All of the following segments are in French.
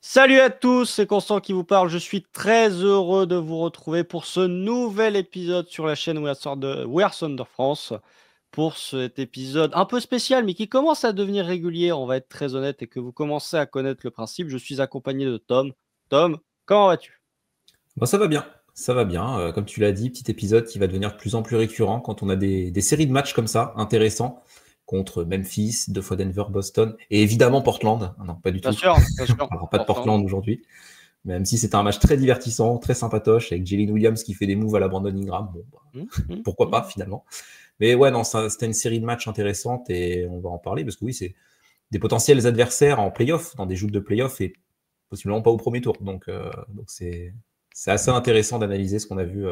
Salut à tous, c'est Constant qui vous parle. Je suis très heureux de vous retrouver pour ce nouvel épisode sur la chaîne We Are Thunder France. Pour cet épisode un peu spécial, mais qui commence à devenir régulier, on va être très honnête, et que vous commencez à connaître le principe. Je suis accompagné de Tom. Tom, comment vas-tu? Bon, ça va bien, ça va bien. Comme tu l'as dit, petit épisode qui va devenir de plus en plus récurrent quand on a des séries de matchs comme ça, intéressants, contre Memphis, deux fois Denver, Boston, et évidemment Portland. Ah non, pas du tout. Bien On sûr, parlera pas de Portland. Portland aujourd'hui. Même si c'était un match très divertissant, très sympatoche, avec Jalen Williams qui fait des moves à la Brandon Ingram. Bon, bah, Hum, hum, pourquoi pas hum. finalement. Mais ouais, non, c'était une série de matchs intéressante et on va en parler parce que oui, c'est des potentiels adversaires en playoff, dans des joutes de playoff et possiblement pas au premier tour. Donc c'est assez intéressant d'analyser ce qu'on a vu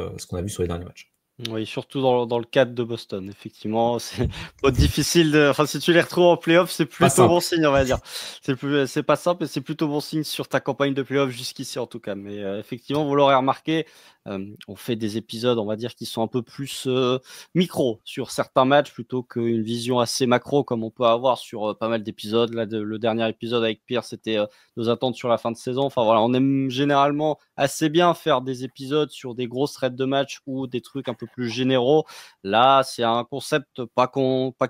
sur les derniers matchs. Oui, surtout dans le cadre de Boston, effectivement, c'est pas difficile enfin, si tu les retrouves en playoff, c'est Pas plutôt bon simple. signe, on va dire. C'est pas simple, mais c'est plutôt bon signe sur ta campagne de playoff jusqu'ici, en tout cas. Mais effectivement, vous l'aurez remarqué, on fait des épisodes, on va dire, qui sont un peu plus micro sur certains matchs plutôt qu'une vision assez macro comme on peut avoir sur pas mal d'épisodes. Là, le dernier épisode avec Pierre, c'était nos attentes sur la fin de saison. Enfin voilà, on aime généralement assez bien faire des épisodes sur des grosses threads de match ou des trucs un peu plus généraux. Là, c'est un concept pas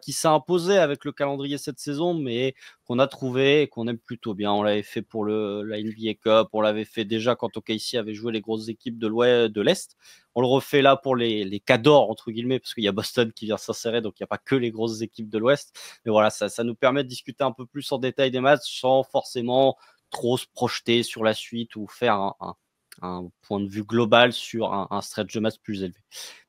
qui s'est imposé avec le calendrier cette saison, mais qu'on a trouvé et qu'on aime plutôt bien. On l'avait fait pour la NBA Cup, on l'avait fait déjà quand OKC avait joué les grosses équipes de l'Ouest, de l'Est. On le refait là pour les cadors, entre guillemets, parce qu'il y a Boston qui vient s'insérer, donc il n'y a pas que les grosses équipes de l'Ouest. Mais voilà, ça nous permet de discuter un peu plus en détail des matchs sans forcément trop se projeter sur la suite ou faire un point de vue global sur un stretch de match plus élevé.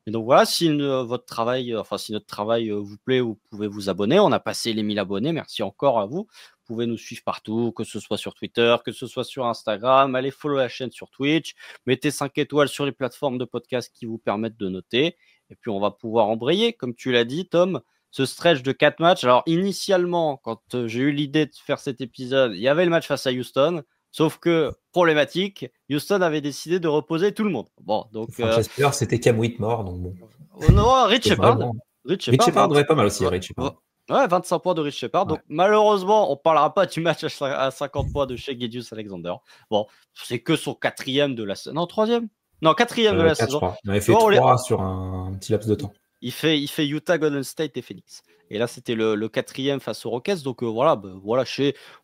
Et donc voilà, si votre travail, enfin si notre travail vous plaît, vous pouvez vous abonner. On a passé les 1000 abonnés, merci encore à vous. Vous pouvez nous suivre partout, que ce soit sur Twitter, que ce soit sur Instagram. Allez follow la chaîne sur Twitch. Mettez 5 étoiles sur les plateformes de podcast qui vous permettent de noter. Et puis on va pouvoir embrayer, comme tu l'as dit, Tom, ce stretch de 4 matchs. Alors initialement, quand j'ai eu l'idée de faire cet épisode, il y avait le match face à Houston. Sauf que, problématique, Houston avait décidé de reposer tout le monde. Bon, donc Frank Jasper, c'était Cam Whitmore, donc bon, oh non, Rich c'est Shepard. vraiment. Rich Rich Shepard, Shepard, 20 ouais, pas mal aussi, ouais, Rich Shepard. ouais, 25 points de Rich Shepard. Ouais. Donc, malheureusement, on parlera pas du match à 50 points de chez Gedius Alexander. Bon, c'est que son quatrième de la saison. Non, troisième? Non, quatrième de la 4, je saison. crois. Il avait fait Bon, 3 sur un petit laps de temps. il fait Utah, Golden State et Phoenix. Et là, c'était le quatrième face aux Rockets. Donc voilà, voilà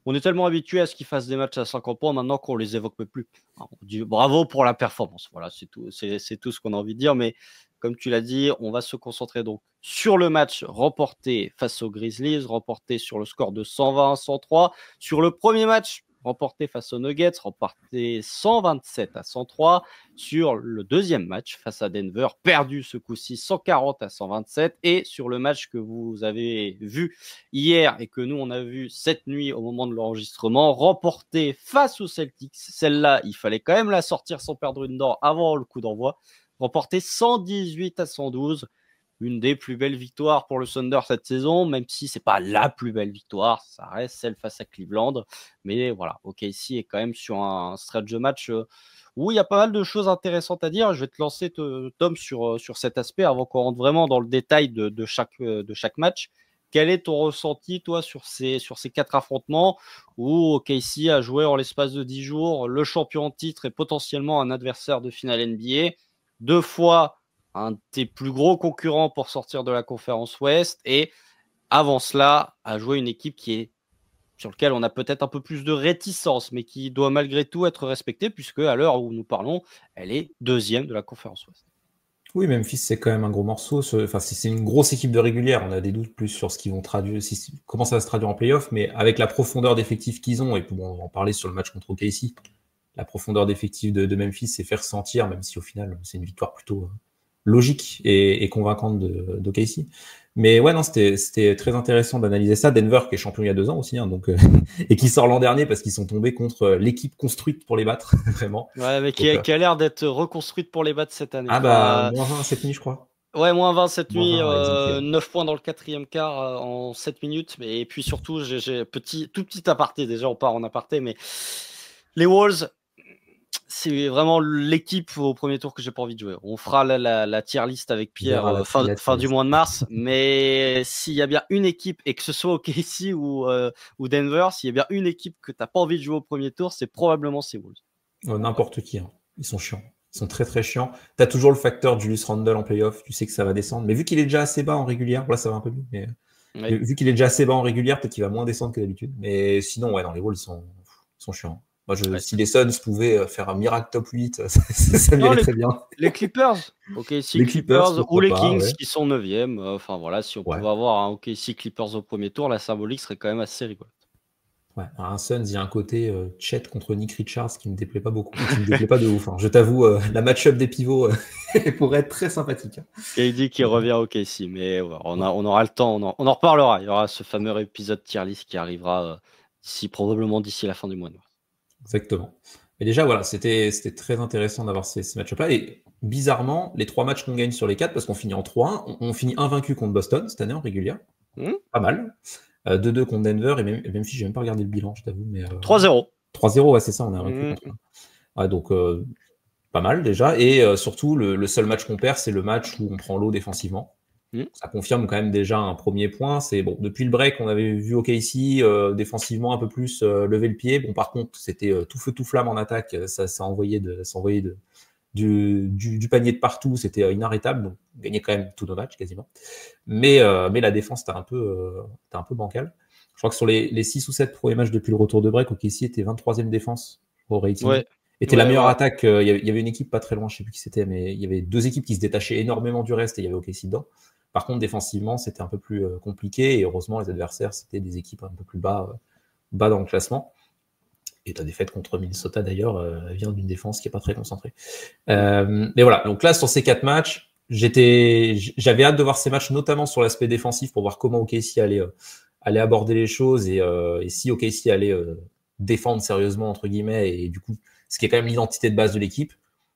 on est tellement habitué à ce qu'ils fassent des matchs à 50 points maintenant qu'on les évoque même plus. On dit bravo pour la performance. Voilà, c'est tout ce qu'on a envie de dire. Mais comme tu l'as dit, on va se concentrer donc sur le match remporté face aux Grizzlies, remporté sur le score de 120-103. Sur le premier match remporté face aux Nuggets, remporté 127-103 sur le deuxième match face à Denver, perdu ce coup-ci 140-127, et sur le match que vous avez vu hier et que nous on a vu cette nuit au moment de l'enregistrement, remporté face aux Celtics. Celle-là, il fallait quand même la sortir sans perdre une dent avant le coup d'envoi, remporté 118-112. Une des plus belles victoires pour le Thunder cette saison, même si c'est pas la plus belle victoire, ça reste celle face à Cleveland. Mais voilà, OKC est quand même sur un stretch de match où il y a pas mal de choses intéressantes à dire. Je vais te lancer, Tom, sur cet aspect avant qu'on rentre vraiment dans le détail de chaque match. Quel est ton ressenti, toi, sur ces quatre affrontements où OKC a joué en l'espace de 10 jours le champion en titre et potentiellement un adversaire de finale NBA, deux fois un de tes plus gros concurrents pour sortir de la conférence Ouest, et avant cela, a joué une équipe sur laquelle on a peut-être un peu plus de réticence, mais qui doit malgré tout être respectée, puisque à l'heure où nous parlons, elle est deuxième de la conférence Ouest. Oui, Memphis, c'est quand même un gros morceau. Enfin, c'est une grosse équipe de régulière. On a des doutes plus sur ce qu'ils vont traduire, comment ça va se traduire en playoff, mais avec la profondeur d'effectifs qu'ils ont, et puis bon, on va en parler sur le match contre OKC, la profondeur d'effectifs de Memphis s'est fait ressentir, même si au final, c'est une victoire plutôt logique et convaincante d'OKC. Mais ouais, non, c'était très intéressant d'analyser ça. Denver, qui est champion il y a 2 ans aussi, hein, et qui sort l'an dernier parce qu'ils sont tombés contre l'équipe construite pour les battre, vraiment. Ouais, mais Donc, qui a l'air d'être reconstruite pour les battre cette année. ah bah, Enfin, -20 cette nuit, je crois. ouais, moins 20 cette nuit, -20, ouais, ils ont pris. 9 points dans le quatrième quart en 7 minutes. Et puis surtout, tout petit aparté, déjà on part en aparté, mais les Wolves, c'est vraiment l'équipe au premier tour que j'ai pas envie de jouer. On fera la tier list avec Pierre fin du mois de mars. Mais s'il y a bien une équipe, et que ce soit OKC ou Denver, s'il y a bien une équipe que t'as pas envie de jouer au premier tour, c'est probablement ces Wolves. N'importe qui. Hein. Ils sont chiants. Ils sont très très chiants. Tu as toujours le facteur Julius Randle en playoff. Tu sais que ça va descendre. Mais vu qu'il est déjà assez bas en régulière, là ça va un peu mieux. Mais vu qu'il est déjà assez bas en régulière, peut-être qu'il va moins descendre que d'habitude. Mais sinon, ouais, dans les Wolves, ils sont chiants. Moi, si les Suns pouvaient faire un miracle top 8, ça m'irait très bien. Les Clippers, les Clippers ou les Kings qui sont 9e. Enfin voilà, si on pouvait avoir un OKC Clippers au premier tour, la symbolique serait quand même assez rigolote. Ouais, un Suns, il y a un côté Chet contre Nick Richards qui me déplaît pas beaucoup, qui me déplaît pas de ouf. Hein. Je t'avoue, la match-up des pivots pourrait être très sympathique. Hein. KD qui revient au KC, mais ouais, on aura le temps, on en reparlera. Il y aura ce fameux épisode tier list qui arrivera probablement d'ici la fin du mois de mars. Exactement. Mais déjà, voilà, c'était très intéressant d'avoir ces match-up-là. Et bizarrement, les 3 matchs qu'on gagne sur les 4, parce qu'on finit en 3-1, on finit invaincu contre Boston cette année en régulière. Pas mal. 2-2 contre Denver, et même si j'ai même pas regardé le bilan, je t'avoue. 3-0. 3-0, ouais, c'est ça, on a vaincu contre. Ouais, donc, pas mal déjà. Et surtout, le seul match qu'on perd, c'est le match où on prend l'eau défensivement. Ça confirme quand même déjà un premier point. C'est bon, depuis le break, on avait vu OKC défensivement un peu plus lever le pied. Bon, par contre, c'était tout feu tout flamme en attaque. Ça envoyait du panier de partout. C'était inarrêtable. Donc, on gagnait quand même tous nos matchs quasiment. Mais la défense était un peu bancale. Je crois que sur les 6 ou 7 premiers matchs depuis le retour de break, OKC était 23e défense au rating. Ouais. Était la meilleure attaque. Il y avait une équipe pas très loin, je sais plus qui c'était, mais il y avait 2 équipes qui se détachaient énormément du reste et il y avait OKC dedans. Par contre, défensivement, c'était un peu plus compliqué et heureusement, les adversaires, c'était des équipes un peu plus bas dans le classement. Et ta défaite contre Minnesota, d'ailleurs, vient d'une défense qui n'est pas très concentrée. Mais voilà, donc là, sur ces 4 matchs, j'avais hâte de voir ces matchs, notamment sur l'aspect défensif, pour voir comment OKC allait aborder les choses et si OKC allait défendre sérieusement, entre guillemets, et du coup, ce qui est quand même l'identité de base de l'équipe.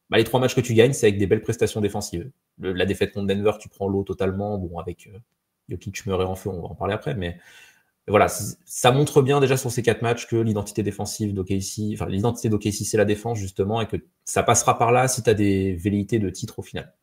Les 3 matchs que tu gagnes, c'est avec des belles prestations défensives. La défaite contre Denver, tu prends l'eau totalement. Bon, avec Jokic meurt en feu, on va en parler après. Mais voilà, ça montre bien déjà sur ces 4 matchs que l'identité défensive d'OKC, enfin l'identité d'OKC, c'est la défense justement, et que ça passera par là si tu as des velléités de titre au final.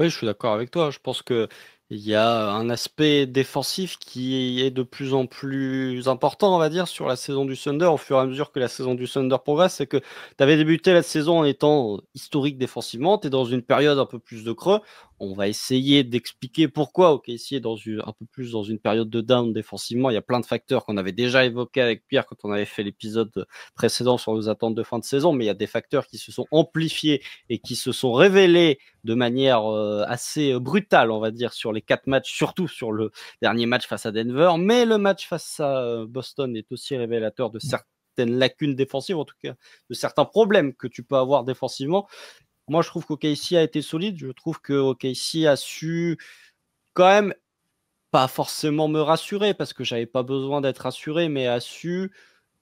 Oui, je suis d'accord avec toi. Je pense que il y a un aspect défensif qui est de plus en plus important, on va dire, sur la saison du Thunder au fur et à mesure que la saison du Thunder progresse. C'est que tu avais débuté la saison en étant historique défensivement, tu es dans une période un peu plus de creux. On va essayer d'expliquer pourquoi OKC est un peu plus dans une période de down défensivement. Il y a plein de facteurs qu'on avait déjà évoqués avec Pierre quand on avait fait l'épisode précédent sur nos attentes de fin de saison, mais il y a des facteurs qui se sont amplifiés et qui se sont révélés de manière assez brutale, on va dire, sur les 4 matchs, surtout sur le dernier match face à Denver. Mais le match face à Boston est aussi révélateur de certaines lacunes défensives, en tout cas de certains problèmes que tu peux avoir défensivement. Moi, je trouve qu'OKC a été solide. Je trouve que OKC a su quand même pas forcément me rassurer parce que j'avais pas besoin d'être rassuré, mais a su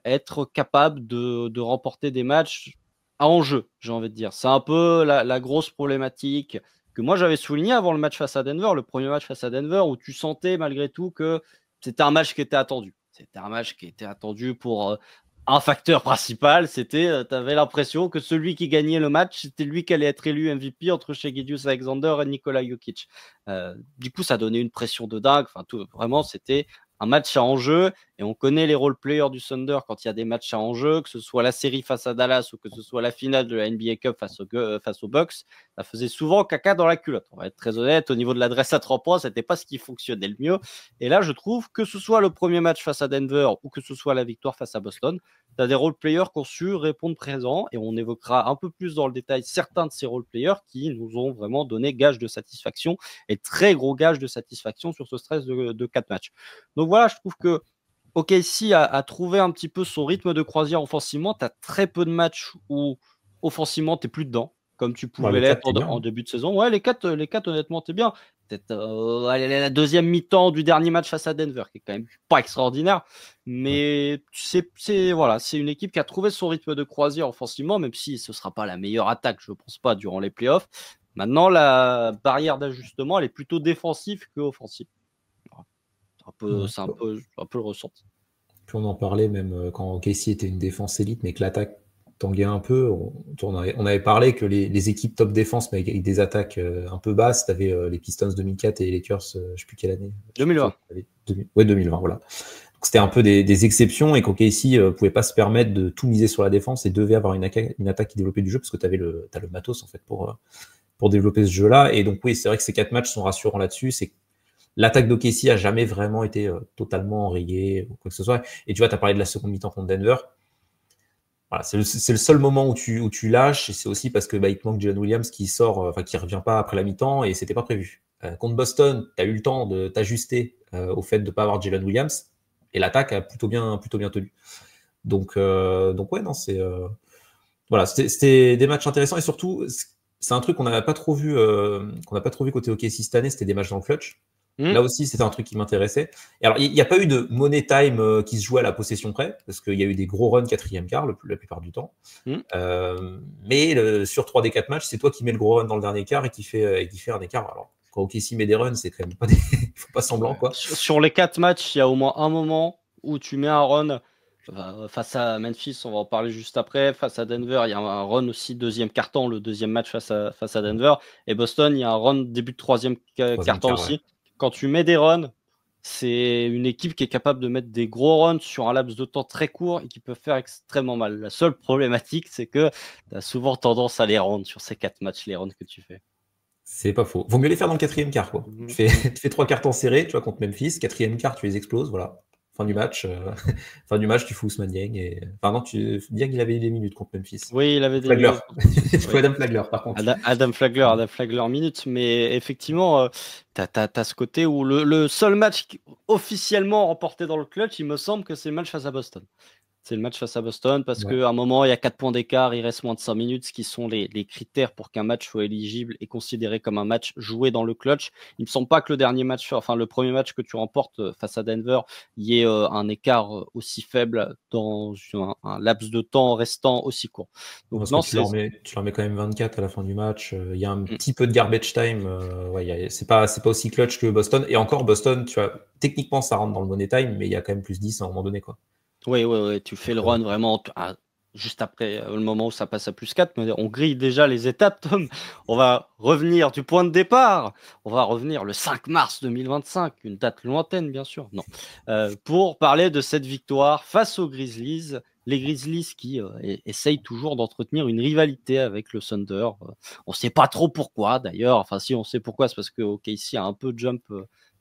être capable de remporter des matchs à enjeu, j'ai envie de dire. C'est un peu la grosse problématique que moi j'avais souligné avant le match face à Denver, le premier match face à Denver, où tu sentais malgré tout que c'était un match qui était attendu. C'était un match qui était attendu pour un facteur principal, c'était, tu avais l'impression que celui qui gagnait le match, c'était lui qui allait être élu MVP entre Shai Gilgeous-Alexander et Nikola Jokic. Du coup, ça donnait une pression de dingue. Enfin, vraiment, c'était un match à enjeu et on connaît les role players du Thunder quand il y a des matchs à enjeu, que ce soit la série face à Dallas ou que ce soit la finale de la NBA Cup face aux Bucks, ça faisait souvent caca dans la culotte. On va être très honnête, au niveau de l'adresse à 3 points, c'était pas ce qui fonctionnait le mieux. Et là, je trouve que ce soit le premier match face à Denver ou que ce soit la victoire face à Boston, tu as des role players qui ont su répondre présent et on évoquera un peu plus dans le détail certains de ces role players qui nous ont vraiment donné gage de satisfaction et très gros gage de satisfaction sur ce stress de 4 matchs. Donc voilà, je trouve que OKC a trouvé un petit peu son rythme de croisière offensivement. Tu as très peu de matchs où offensivement, tu n'es plus dedans, comme tu pouvais l'être en début de saison. Ouais, les 4 honnêtement, tu es bien. Peut-être la deuxième mi-temps du dernier match face à Denver, qui est quand même pas extraordinaire. Mais c'est une équipe qui a trouvé son rythme de croisière offensivement, même si ce ne sera pas la meilleure attaque, je ne pense pas, durant les playoffs. Maintenant, la barrière d'ajustement, elle est plutôt défensive qu'offensive. C'est un peu le ressenti. Puis on en parlait même quand OKC était une défense élite, mais que l'attaque tanguer un peu, on avait parlé que les équipes top défense, mais avec des attaques un peu basses, tu avais les Pistons 2004 et les Lakers, je ne sais plus quelle année. 2020. Ouais, 2020, voilà. Donc, c'était un peu des exceptions et qu'OKC ne pouvait pas se permettre de tout miser sur la défense et devait avoir une attaque qui développait du jeu parce que tu avais le matos en fait pour développer ce jeu-là. Et donc, oui, c'est vrai que ces 4 matchs sont rassurants là-dessus. C'est l'attaque d'OKC a jamais vraiment été totalement enrayée ou quoi que ce soit. Et tu vois, tu as parlé de la seconde mi-temps contre Denver. Voilà, c'est le seul moment où tu lâches, et c'est aussi parce que il te manque Jalen Williams qui sort, qui revient pas après la mi-temps, et c'était pas prévu. Contre Boston, tu as eu le temps de t'ajuster au fait de ne pas avoir Jalen Williams, et l'attaque a plutôt bien tenu. Donc ouais, non, voilà, c'était des matchs intéressants, et surtout, c'est un truc qu'on n'a pas trop vu côté OKC cette année, c'était des matchs dans le clutch. Là aussi, c'était un truc qui m'intéressait. Et alors, il n'y a pas eu de money time qui se jouait à la possession près, parce qu'il y a eu des gros runs quatrième quart la plupart du temps. Mais sur 3 des 4 matchs, c'est toi qui mets le gros run dans le dernier quart et qui fait un écart. Alors, quand OKC met des runs, c'est quand même pas il faut pas semblant, quoi. Sur les 4 matchs, il y a au moins un moment où tu mets un run face à Memphis, on va en parler juste après. Face à Denver, il y a un run aussi deuxième quart-temps, le deuxième match face à Denver. Et Boston, il y a un run début de troisième quart-temps aussi. Ouais. Quand tu mets des runs, c'est une équipe qui est capable de mettre des gros runs sur un laps de temps très court et qui peut faire extrêmement mal. La seule problématique, c'est que tu as souvent tendance à les rendre sur ces 4 matchs, les runs que tu fais. C'est pas faux. Vaut mieux les faire dans le quatrième quart, quoi. Tu fais 3 cartons serrés, tu vois, contre Memphis. Quatrième quart, tu les exploses, voilà. Fin du match, tu fous Ousmane Dieng. Enfin, non, Dieng, il avait des minutes contre Memphis. Oui, il avait des minutes. Il faut Adam Flagler, par contre. Adam Flagler minutes, mais effectivement, tu as ce côté où le seul match officiellement remporté dans le clutch, il me semble que c'est le match face à Boston. C'est le match face à Boston parce qu'à un moment, il y a 4 points d'écart, il reste moins de 5 minutes, ce qui sont les critères pour qu'un match soit éligible et considéré comme un match joué dans le clutch. Il ne me semble pas que le premier match que tu remportes face à Denver, il y ait un écart aussi faible dans un laps de temps restant aussi court. Donc, non, tu leur mets quand même 24 à la fin du match. Il y a un petit peu de garbage time. C'est pas aussi clutch que Boston. Et encore, Boston, tu vois, techniquement, ça rentre dans le money time, mais il y a quand même plus 10 à un moment donné, quoi. Oui, tu fais le run vraiment juste après le moment où ça passe à plus 4, mais on grille déjà les étapes, Tom. On va revenir du point de départ. On va revenir le 5 mars 2025, une date lointaine, bien sûr. Non. Pour parler de cette victoire face aux Grizzlies. Les Grizzlies qui essayent toujours d'entretenir une rivalité avec le Thunder. On ne sait pas trop pourquoi, d'ailleurs. Enfin, si on sait pourquoi, c'est parce que OKC a un peu jump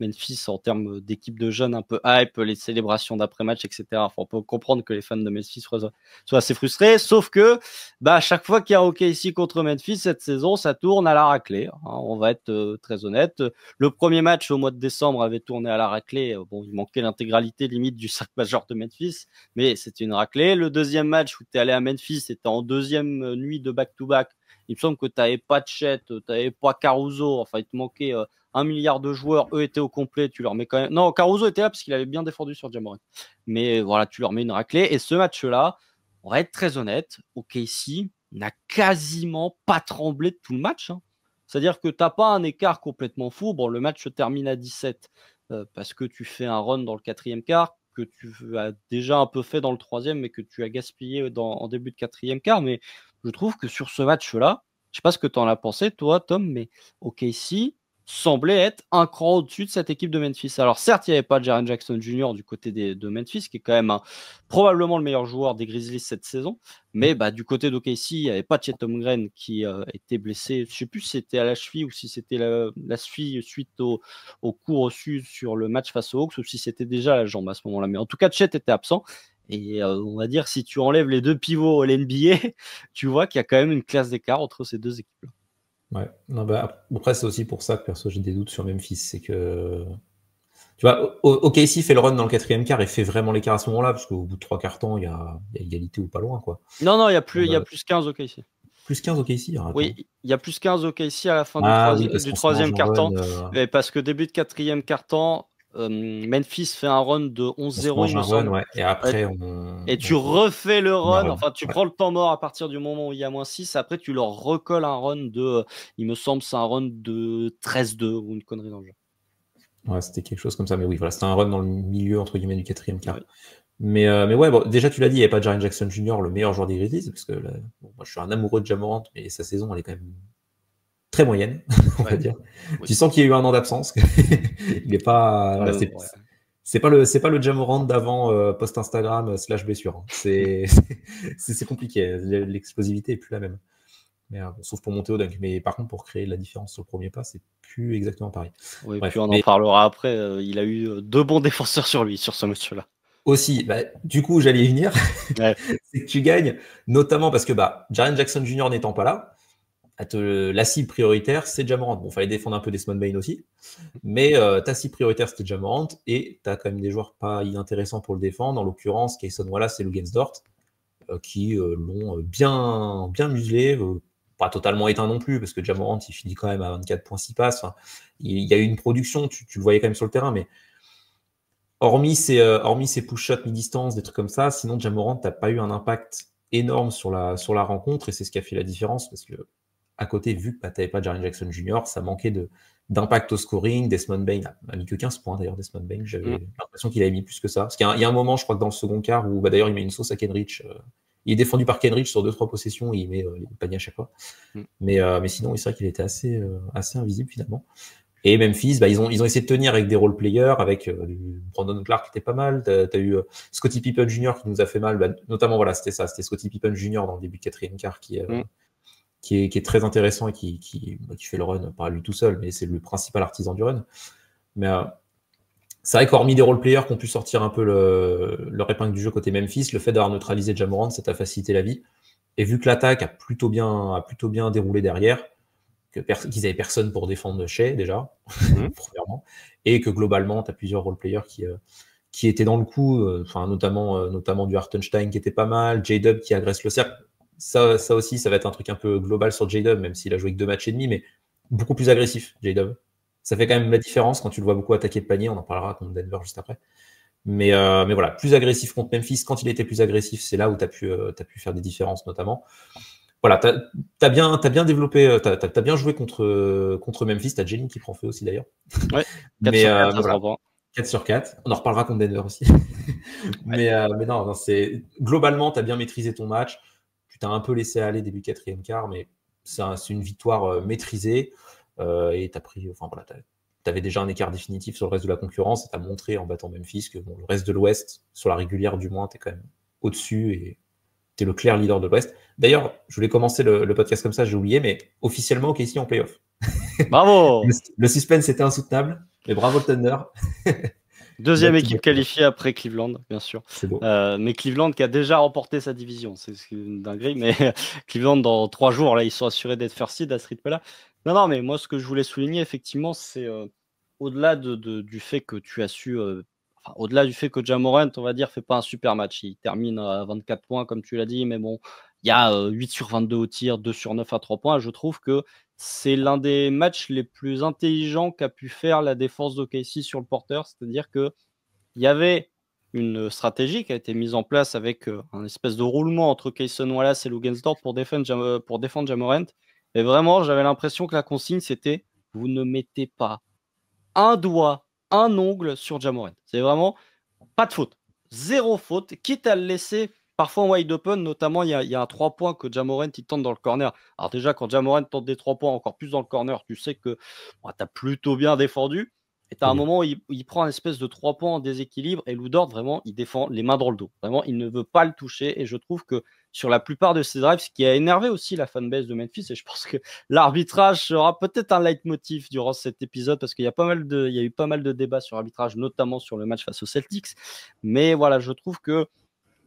Memphis en termes d'équipe de jeunes un peu hype, les célébrations d'après-match, etc. Enfin, on peut comprendre que les fans de Memphis soient assez frustrés, sauf que à chaque fois qu'il y a OKC contre Memphis cette saison, ça tourne à la raclée. Hein, on va être très honnête. Le premier match au mois de décembre avait tourné à la raclée. Bon, il manquait l'intégralité limite du cercle majeur de Memphis, mais c'était une raclée. Le deuxième match où tu es allé à Memphis, c'était en deuxième nuit de back-to-back. Il me semble que tu n'avais pas de Chet, tu n'avais pas Caruso. Enfin, il te manquait 1 milliard de joueurs. Eux étaient au complet. Tu leur mets quand même. Non, Caruso était là parce qu'il avait bien défendu sur Ja Morant. Mais voilà, tu leur mets une raclée. Et ce match-là, on va être très honnête, OKC n'a quasiment pas tremblé de tout le match. Hein. C'est-à-dire que tu n'as pas un écart complètement fou. Bon, le match se termine à 17 parce que tu fais un run dans le quatrième quart que tu as déjà un peu fait dans le troisième, mais que tu as gaspillé en début de quatrième quart. Mais je trouve que sur ce match-là, je ne sais pas ce que tu en as pensé, toi, Tom, mais OKC semblait être un cran au-dessus de cette équipe de Memphis. Alors certes, il n'y avait pas Jaren Jackson Jr. du côté de Memphis, qui est quand même probablement le meilleur joueur des Grizzlies cette saison, mais du côté d'OKC, il n'y avait pas Chet Holmgren qui était blessé. Je ne sais plus si c'était à la cheville ou si c'était la cheville suite au coup reçu sur le match face aux Hawks ou si c'était déjà la jambe à ce moment-là. Mais en tout cas, Chet était absent. Et on va dire, si tu enlèves les deux pivots à l'NBA, tu vois qu'il y a quand même une classe d'écart entre ces deux équipes-là. Ouais, non, après, c'est aussi pour ça que perso, j'ai des doutes sur Memphis. C'est que, tu vois, OKC fait le run dans le quatrième quart et fait vraiment l'écart à ce moment-là, parce qu'au bout de 3 quarts temps, il y a égalité ou pas loin, quoi. Non, il y a plus 15 OKC. Plus 15 OKC, oui, il y a plus 15 OKC à la fin du troisième quart-temps. Parce que début de quatrième quart-temps, Memphis fait un run de 11-0, il me semble. Ouais. Et après, tu refais le run. Enfin, tu prends le temps mort à partir du moment où il y a moins 6. Après, tu leur recolles un run de, il me semble, c'est un run de 13-2 ou une connerie dans le jeu. Ouais, c'était quelque chose comme ça. Mais oui, voilà, c'était un run dans le milieu, entre guillemets, du quatrième quart. Mais ouais, bon, déjà tu l'as dit, il n'y avait pas Jaren Jackson Jr., le meilleur joueur des Grizzlies, parce que là, bon, moi je suis un amoureux de Ja Morant, mais sa saison elle est quand même très moyenne, on va Ouais. dire. Oui. Tu sens qu'il y a eu un an d'absence. Il est pas, voilà, Ouais. c'est pas le Ja Morant d'avant post Instagram / blessure. Hein. C'est compliqué. L'explosivité est plus la même. Mais bon, sauf pour monter au dunk. Mais par contre, pour créer la différence sur le premier pas, c'est plus exactement pareil. Oui, puis Bref, on en mais parlera après. Il a eu deux bons défenseurs sur lui, sur ce match-là. aussi, bah, du coup, j'allais y venir. Ouais. C'est que tu gagnes, notamment parce que bah, Jaren Jackson Jr. n'étant pas là, la cible prioritaire, c'est Ja Morant. Bon, il fallait défendre un peu Desmond Bane aussi, mais ta cible prioritaire, c'était Ja Morant, et tu as quand même des joueurs pas inintéressants pour le défendre, en l'occurrence, Kayson Wallace et Luguensdort, qui l'ont bien muselé, pas totalement éteint non plus, parce que Ja Morant, il finit quand même à 24,6 passes. Enfin, il y a eu une production, tu le voyais quand même sur le terrain, mais hormis ses push-shots mi-distance, des trucs comme ça, sinon Ja Morant n'a pas eu un impact énorme sur la rencontre, et c'est ce qui a fait la différence, parce que à côté, vu que tu n'avais pas Jaren Jackson Jr., ça manquait d'impact au scoring. Desmond Bane a mis que 15 points d'ailleurs. Desmond Bane, j'avais l'impression qu'il avait mis plus que ça. Parce qu'il y a un moment, je crois que dans le second quart, où d'ailleurs il met une sauce à Kenrich. Il est défendu par Kenrich sur 2-3 possessions, et il met le panier à chaque fois. Mais sinon, c'est vrai qu'il était assez invisible finalement. Et Memphis, ils ont essayé de tenir avec des role players, avec Brandon Clark qui était pas mal. T'as eu Scottie Pippen Jr. qui nous a fait mal, notamment voilà, c'était Scottie Pippen Jr. dans le début de quatrième quart qui est très intéressant et qui fait le run, pas lui tout seul, mais c'est le principal artisan du run. Mais c'est vrai qu'hormis des role-players qui ont pu sortir un peu leur épingle du jeu côté Memphis, le fait d'avoir neutralisé Ja Morant, ça t'a facilité la vie. Et vu que l'attaque a plutôt bien déroulé derrière, qu'ils avaient personne pour défendre Shea déjà, premièrement, et que globalement, tu as plusieurs role-players qui étaient dans le coup, notamment du Hartenstein qui était pas mal, J-Dub qui agresse le cercle. Ça aussi, ça va être un truc un peu global sur J-Dub, même s'il a joué que 2 matchs et demi, mais beaucoup plus agressif, J-Dub. Ça fait quand même la différence quand tu le vois beaucoup attaquer le panier, on en parlera contre Denver juste après. Mais voilà, plus agressif contre Memphis. Quand il était plus agressif, c'est là où tu as pu faire des différences notamment. Voilà, t'as bien développé, t'as bien joué contre Memphis, t'as Jalen qui prend feu aussi d'ailleurs. Ouais, 4 sur 4 à 3 points. 4 sur 4. On en reparlera contre Denver aussi. mais non, c'est globalement, tu as bien maîtrisé ton match. Tu t'as un peu laissé aller début quatrième quart, mais c'est une victoire maîtrisée. Et tu as pris, enfin voilà, tu avais déjà un écart définitif sur le reste de la concurrence et tu as montré en battant Memphis que bon, le reste de l'Ouest, sur la régulière du moins, tu es quand même au-dessus et tu es le clair leader de l'Ouest. D'ailleurs, je voulais commencer le podcast comme ça, j'ai oublié, mais officiellement, OKC en playoff. Bravo. Le suspense était insoutenable, mais bravo le Thunder. Deuxième équipe qualifiée après Cleveland, bien sûr. C'est beau. Mais Cleveland qui a déjà remporté sa division, c'est une dinguerie. Mais Cleveland, dans 3 jours, là, ils sont assurés d'être first seed à ce rythme-là. Non, mais moi, ce que je voulais souligner, effectivement, c'est au-delà du fait que tu as su... au-delà du fait que Ja Morant, on va dire, fait pas un super match. Il termine à 24 points, comme tu l'as dit, mais bon, il y a 8 sur 22 au tir, 2 sur 9 à 3 points. Je trouve que c'est l'un des matchs les plus intelligents qu'a pu faire la défense d'OKC sur le porteur. C'est-à-dire qu'il y avait une stratégie qui a été mise en place avec un espèce de roulement entre Kayson Wallace et Luguensdort pour défendre Ja Morant. Et vraiment, j'avais l'impression que la consigne, c'était vous ne mettez pas un doigt, un ongle sur Ja Morant. C'est vraiment pas de faute. Zéro faute, quitte à le laisser parfois en wide open, notamment il y a un 3 points que Ja Morant il tente dans le corner. Alors déjà, quand Ja Morant tente des 3 points encore plus dans le corner, tu sais que tu as plutôt bien défendu. Et tu as un moment où il prend un espèce de 3 points en déséquilibre et Lou Dort, vraiment, il défend les mains dans le dos. Vraiment, il ne veut pas le toucher. Et je trouve que sur la plupart de ces drives, ce qui a énervé aussi la fanbase de Memphis, et je pense que l'arbitrage sera peut-être un leitmotiv durant cet épisode parce qu'il y a eu pas mal de débats sur l'arbitrage, notamment sur le match face aux Celtics. Mais voilà, je trouve que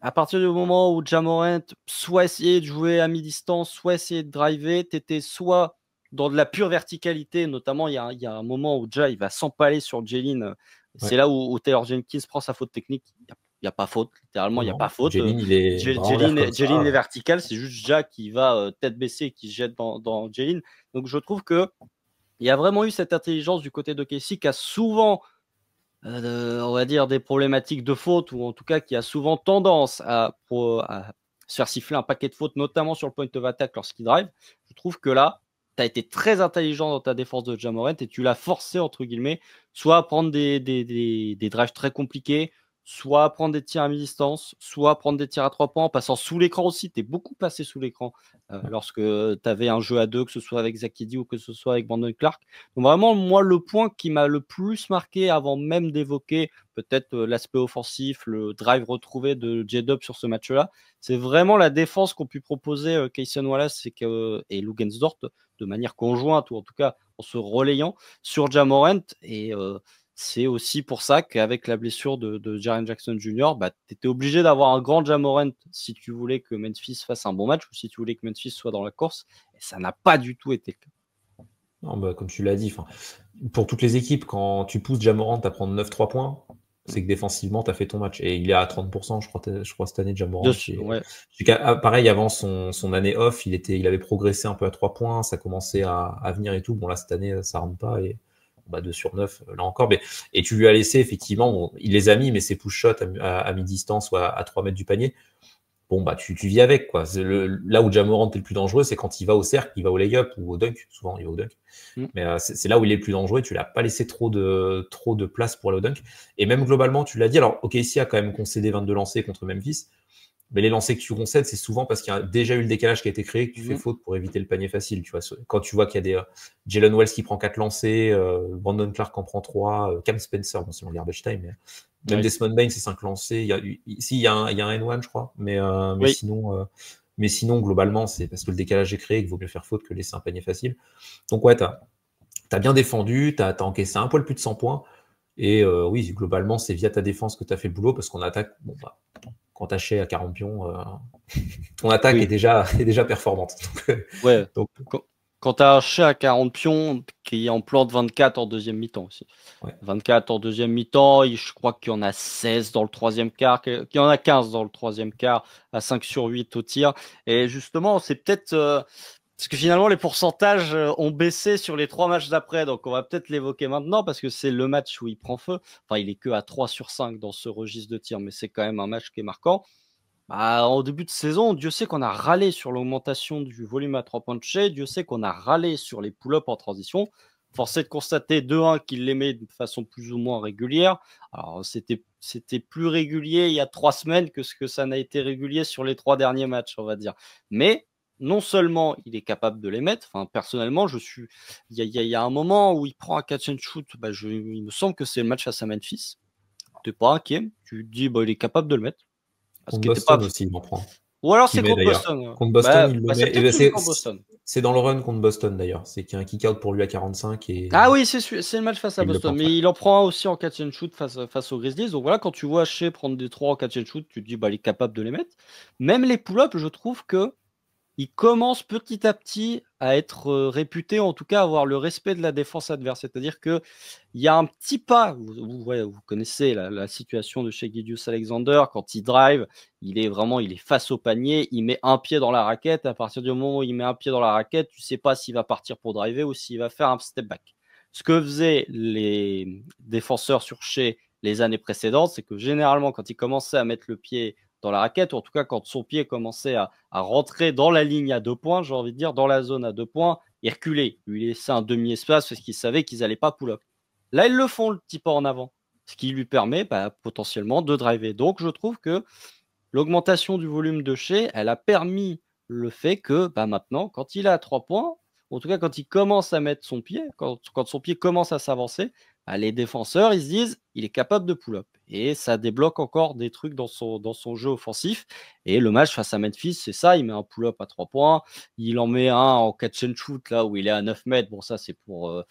à partir du moment où Ja Morant soit essayait de jouer à mi-distance, soit essayait de driver, tu étais soit dans de la pure verticalité, notamment il y a un moment où Ja il va s'empaler sur Jalen. C'est là où Taylor Jenkins prend sa faute technique. Il n'y a pas faute, littéralement, il n'y a pas faute. Jalen, il est Jalen est vertical, c'est juste Ja qui va tête baissée et qui se jette dans Jalen. Donc je trouve qu'il y a vraiment eu cette intelligence du côté de Casey qui a souvent on va dire des problématiques de faute ou en tout cas qui a souvent tendance à se faire siffler un paquet de fautes, notamment sur le point of attack lorsqu'il drive. Je trouve que là, tu as été très intelligent dans ta défense de Ja Morant et tu l'as forcé, entre guillemets, soit à prendre des drives très compliqués, soit à prendre des tirs à mi-distance, soit à prendre des tirs à 3 points, en passant sous l'écran aussi. Tu es beaucoup passé sous l'écran lorsque tu avais un jeu à 2, que ce soit avec Zach Edey ou que ce soit avec Brandon Clark. Donc vraiment, moi, le point qui m'a le plus marqué avant même d'évoquer peut-être l'aspect offensif, le drive retrouvé de J-Dub sur ce match-là, c'est vraiment la défense qu'ont pu proposer Cason Wallace et Lou Gensdort de manière conjointe, ou en tout cas en se relayant sur Ja Morant. Et c'est aussi pour ça qu'avec la blessure de Jaren Jackson Jr., bah, tu étais obligé d'avoir un grand Ja Morant si tu voulais que Memphis fasse un bon match ou si tu voulais que Memphis soit dans la course. Et ça n'a pas du tout été le cas. Non, bah, comme tu l'as dit, pour toutes les équipes, quand tu pousses Ja Morant à prendre 9-3 points, c'est que défensivement, tu as fait ton match. Et il est à 30%, je crois cette année, Ja Morant. Ouais. Pareil, avant son année off, il avait progressé un peu à 3 points, ça commençait à venir et tout. Bon, là, cette année, ça ne rentre pas. Et 2 sur 9, là encore. Et tu lui as laissé, effectivement, bon, il les a mis, mais ses push shots à mi-distance ou à 3 mètres du panier, bon, bah, tu vis avec, quoi. Là où Ja Morant est le plus dangereux, c'est quand il va au cercle, il va au lay-up ou au dunk. Souvent, il va au dunk. Mais c'est là où il est le plus dangereux. Tu l'as pas laissé trop de place pour aller au dunk. Et même globalement, tu l'as dit. Alors, OKC a quand même concédé 22 lancers contre Memphis. Mais les lancers que tu concèdes, c'est souvent parce qu'il y a déjà eu le décalage qui a été créé, que tu fais faute pour éviter le panier facile. Tu vois, quand tu vois qu'il y a des Jalen Wells qui prend 4 lancers, Brandon Clark en prend 3, Cam Spencer, bon, c'est en garbage time, mais même Desmond Bane, c'est 5 lancers. Il y a un N1, je crois, mais sinon, globalement, c'est parce que le décalage est créé qu'il vaut mieux faire faute que laisser un panier facile. Donc, ouais, t'as bien défendu, t'as encaissé un poil plus de 100 points. Et oui, globalement, c'est via ta défense que tu as fait le boulot, parce qu'on attaque, bon, bah, quand tu achètes à 40 pions, ton attaque est déjà performante. Quand tu as un chat à 40 pions qui en plante 24 en deuxième mi-temps aussi. 24 en deuxième mi-temps, je crois qu'il y en a 16 dans le troisième quart, qu'il y en a 15 dans le troisième quart, à 5 sur 8 au tir. Et justement, c'est peut-être... parce que finalement, les pourcentages ont baissé sur les 3 matchs d'après. Donc, on va peut-être l'évoquer maintenant parce que c'est le match où il prend feu. Enfin, il est que à 3 sur 5 dans ce registre de tir, mais c'est quand même un match qui est marquant. En début de saison, Dieu sait qu'on a râlé sur l'augmentation du volume à 3 points de Shea. Dieu sait qu'on a râlé sur les pull-ups en transition. Force est de constater 2-1 qu'il les met de façon plus ou moins régulière. Alors, c'était plus régulier il y a 3 semaines que ce que ça n'a été régulier sur les 3 derniers matchs, on va dire. Mais non seulement il est capable de les mettre, enfin, personnellement, il y a un moment où il prend un catch and shoot, il me semble que c'est le match face à Memphis. Tu n'es pas inquiet, tu te dis il est capable de le mettre. Contre Boston aussi, il m'en prend. Ou alors c'est contre Boston. Contre Boston, il le met. C'est contre Boston. C'est dans le run contre Boston d'ailleurs. C'est qu'il y a un kick-out pour lui à 45. Ah oui, c'est le match face à Boston. Mais il en prend un aussi en catch and shoot face aux Grizzlies. Donc voilà, quand tu vois Shea prendre des 3 en catch and shoot, tu te dis il est capable de les mettre. Même les pull-ups, je trouve que il commence petit à petit à être réputé, en tout cas avoir le respect de la défense adverse. C'est-à-dire qu'il y a un petit pas, vous connaissez la situation de Shai Gilgeous-Alexander, quand il drive, il est face au panier, il met un pied dans la raquette. À partir du moment où il met un pied dans la raquette, tu ne sais pas s'il va partir pour driver ou s'il va faire un step back. Ce que faisaient les défenseurs sur Shai les années précédentes, c'est que généralement, quand il commençait à mettre le pied dans la raquette, ou en tout cas quand son pied commençait à rentrer dans la ligne à 2 points, j'ai envie de dire, dans la zone à 2 points, il reculait, lui laissait un demi-espace parce qu'il savait qu'ils n'allaient pas pull-up. Là, ils le font, le petit pas en avant, ce qui lui permet potentiellement de driver. Donc, je trouve que l'augmentation du volume de Shea, elle a permis le fait que maintenant, quand il est à 3 points, en tout cas quand il commence à mettre son pied, quand son pied commence à s'avancer, les défenseurs, ils se disent, il est capable de pull-up. Et ça débloque encore des trucs dans son jeu offensif. Et le match face à Memphis, c'est ça, il met un pull-up à 3 points, il en met un en catch and shoot, là où il est à 9 mètres. Bon, ça, c'est pour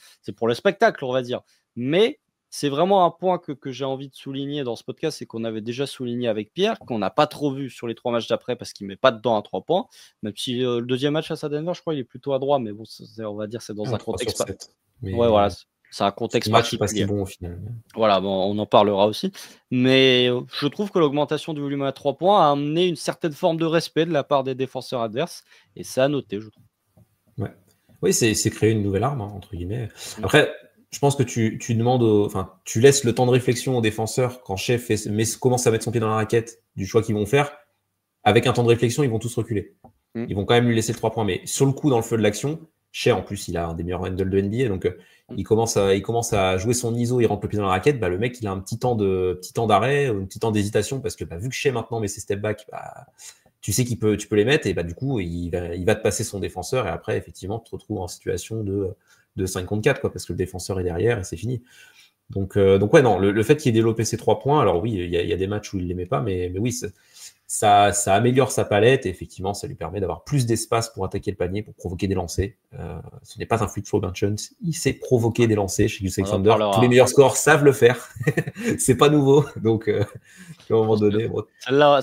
le spectacle, on va dire. Mais c'est vraiment un point que j'ai envie de souligner dans ce podcast, c'est qu'on avait déjà souligné avec Pierre, qu'on n'a pas trop vu sur les 3 matchs d'après parce qu'il ne met pas dedans à 3 points. Même si le deuxième match face à Denver, je crois, il est plutôt à droit, mais bon, on va dire c'est dans un contexte. Ouais, voilà. C'est un contexte particulier. Pas si bon au final. Voilà, bon, on en parlera aussi. Mais je trouve que l'augmentation du volume à 3 points a amené une certaine forme de respect de la part des défenseurs adverses. Et ça a noté, je trouve. Ouais. Oui, c'est créer une nouvelle arme, entre guillemets. Après, je pense que tu demandes, tu laisses le temps de réflexion aux défenseurs quand Chef commence à mettre son pied dans la raquette du choix qu'ils vont faire. Avec un temps de réflexion, ils vont tous reculer. Ils vont quand même lui laisser le 3 points. Mais sur le coup, dans le feu de l'action, Shea, en plus, il a un des meilleurs handles de NBA, donc il commence à jouer son ISO, il rentre le pied dans la raquette, le mec, il a un petit temps d'arrêt, un petit temps d'hésitation, parce que vu que Shea maintenant met ses step back, tu sais tu peux les mettre, et du coup, il va te passer son défenseur, et après, effectivement, tu te retrouves en situation de 5 contre 4, parce que le défenseur est derrière, et c'est fini. Donc ouais, non, le fait qu'il ait développé ces 3 points, alors oui, il y a des matchs où il les met pas, mais oui, ça améliore sa palette et effectivement, ça lui permet d'avoir plus d'espace pour attaquer le panier, pour provoquer des lancers. Ce n'est pas un free throw bench, il sait provoquer des lancers chez Gus Alexander. Tous les meilleurs scores savent le faire. C'est pas nouveau, donc à un moment donné. Bon. Celle-là,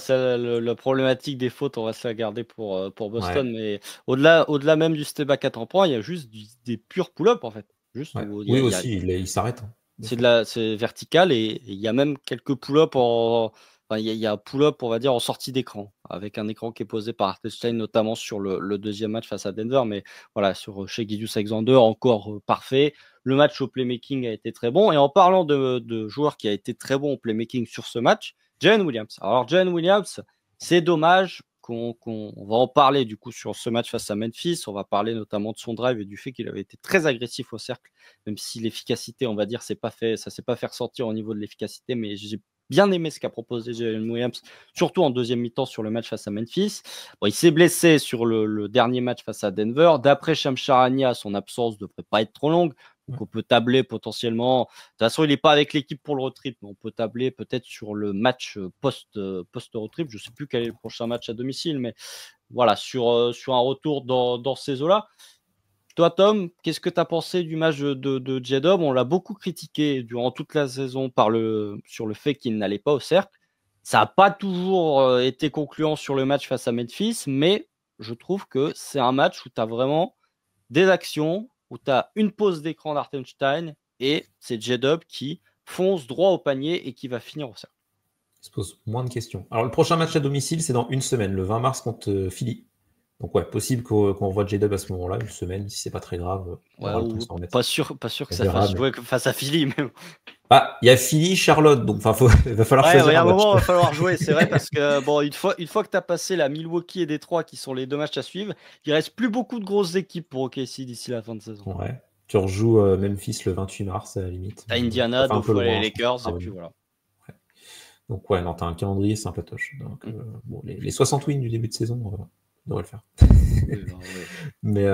la problématique des fautes, on va se la garder pour Boston, mais au-delà même du step back à 3 points, il y a juste des purs pull-up en fait. Juste oui, aussi, il s'arrête. C'est vertical et il y a même quelques pull-up il y a un pull-up, on va dire, en sortie d'écran, avec un écran qui est posé par Hartenstein, notamment sur le deuxième match face à Denver. Mais voilà, chez Gilgeous Alexander, encore parfait. Le match au playmaking a été très bon. Et en parlant de joueurs qui a été très bon au playmaking sur ce match, Jalen Williams. Alors, Jalen Williams, c'est dommage qu'on va en parler du coup sur ce match face à Memphis. On va parler notamment de son drive et du fait qu'il avait été très agressif au cercle, même si l'efficacité, on va dire, ça s'est pas fait ressortir au niveau de l'efficacité, mais j'ai bien aimé ce qu'a proposé Jalen Williams, surtout en deuxième mi-temps sur le match face à Memphis. Bon, il s'est blessé sur le dernier match face à Denver. D'après Shams Charania, son absence ne devrait pas être trop longue. Donc on peut tabler potentiellement. De toute façon, il n'est pas avec l'équipe pour le road trip, mais on peut tabler peut-être sur le match post-road trip. Je ne sais plus quel est le prochain match à domicile, mais voilà, sur un retour dans ces eaux-là. Toi, Tom, qu'est-ce que tu as pensé du match de J-Dub? On l'a beaucoup critiqué durant toute la saison sur le fait qu'il n'allait pas au cercle. Ça n'a pas toujours été concluant sur le match face à Memphis, mais je trouve que c'est un match où tu as vraiment des actions, où tu as une pause d'écran d'Hartenstein et c'est J-Dub qui fonce droit au panier et qui va finir au cercle. Il se pose moins de questions. Alors, le prochain match à domicile, c'est dans une semaine, le 20 mars contre Philly. Donc ouais, possible qu'on voit J-Dub à ce moment-là, une semaine, si c'est pas très grave. Pas sûr que ça fasse jouer face à Philly. Mais... il y a Philly, Charlotte, donc il va falloir choisir. Il y a un moment, il va falloir jouer, c'est vrai, parce que une fois que tu as passé la Milwaukee et Détroit, qui sont les 2 matchs à suivre, il reste plus beaucoup de grosses équipes pour OKC d'ici la fin de saison. Ouais. Tu rejoues Memphis le 28 mars à la limite. T'as Indiana, 2 fois les Lakers, et puis voilà. Donc ouais, non, t'as un calendrier sympatoche. Donc les 60 wins du début de saison, on devrait le faire. Mais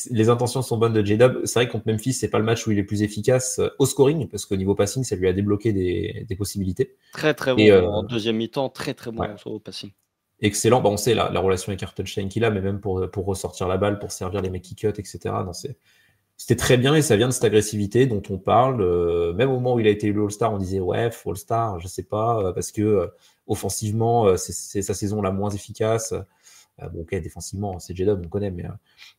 les intentions sont bonnes de J-Dub. C'est vrai que contre Memphis, c'est pas le match où il est plus efficace au scoring, parce qu'au niveau passing, ça lui a débloqué des possibilités. Très très bon en deuxième mi-temps, très très bon au passing. Excellent. On sait la relation avec Hartenstein qu'il a, mais même pour ressortir la balle, pour servir les mecs qui cut, etc. C'était très bien et ça vient de cette agressivité dont on parle. Même au moment où il a été élu All-Star, on disait ouais, All-Star, je sais pas, parce que offensivement, c'est sa saison la moins efficace. Ok, défensivement, c'est J-Dub, on connaît, mais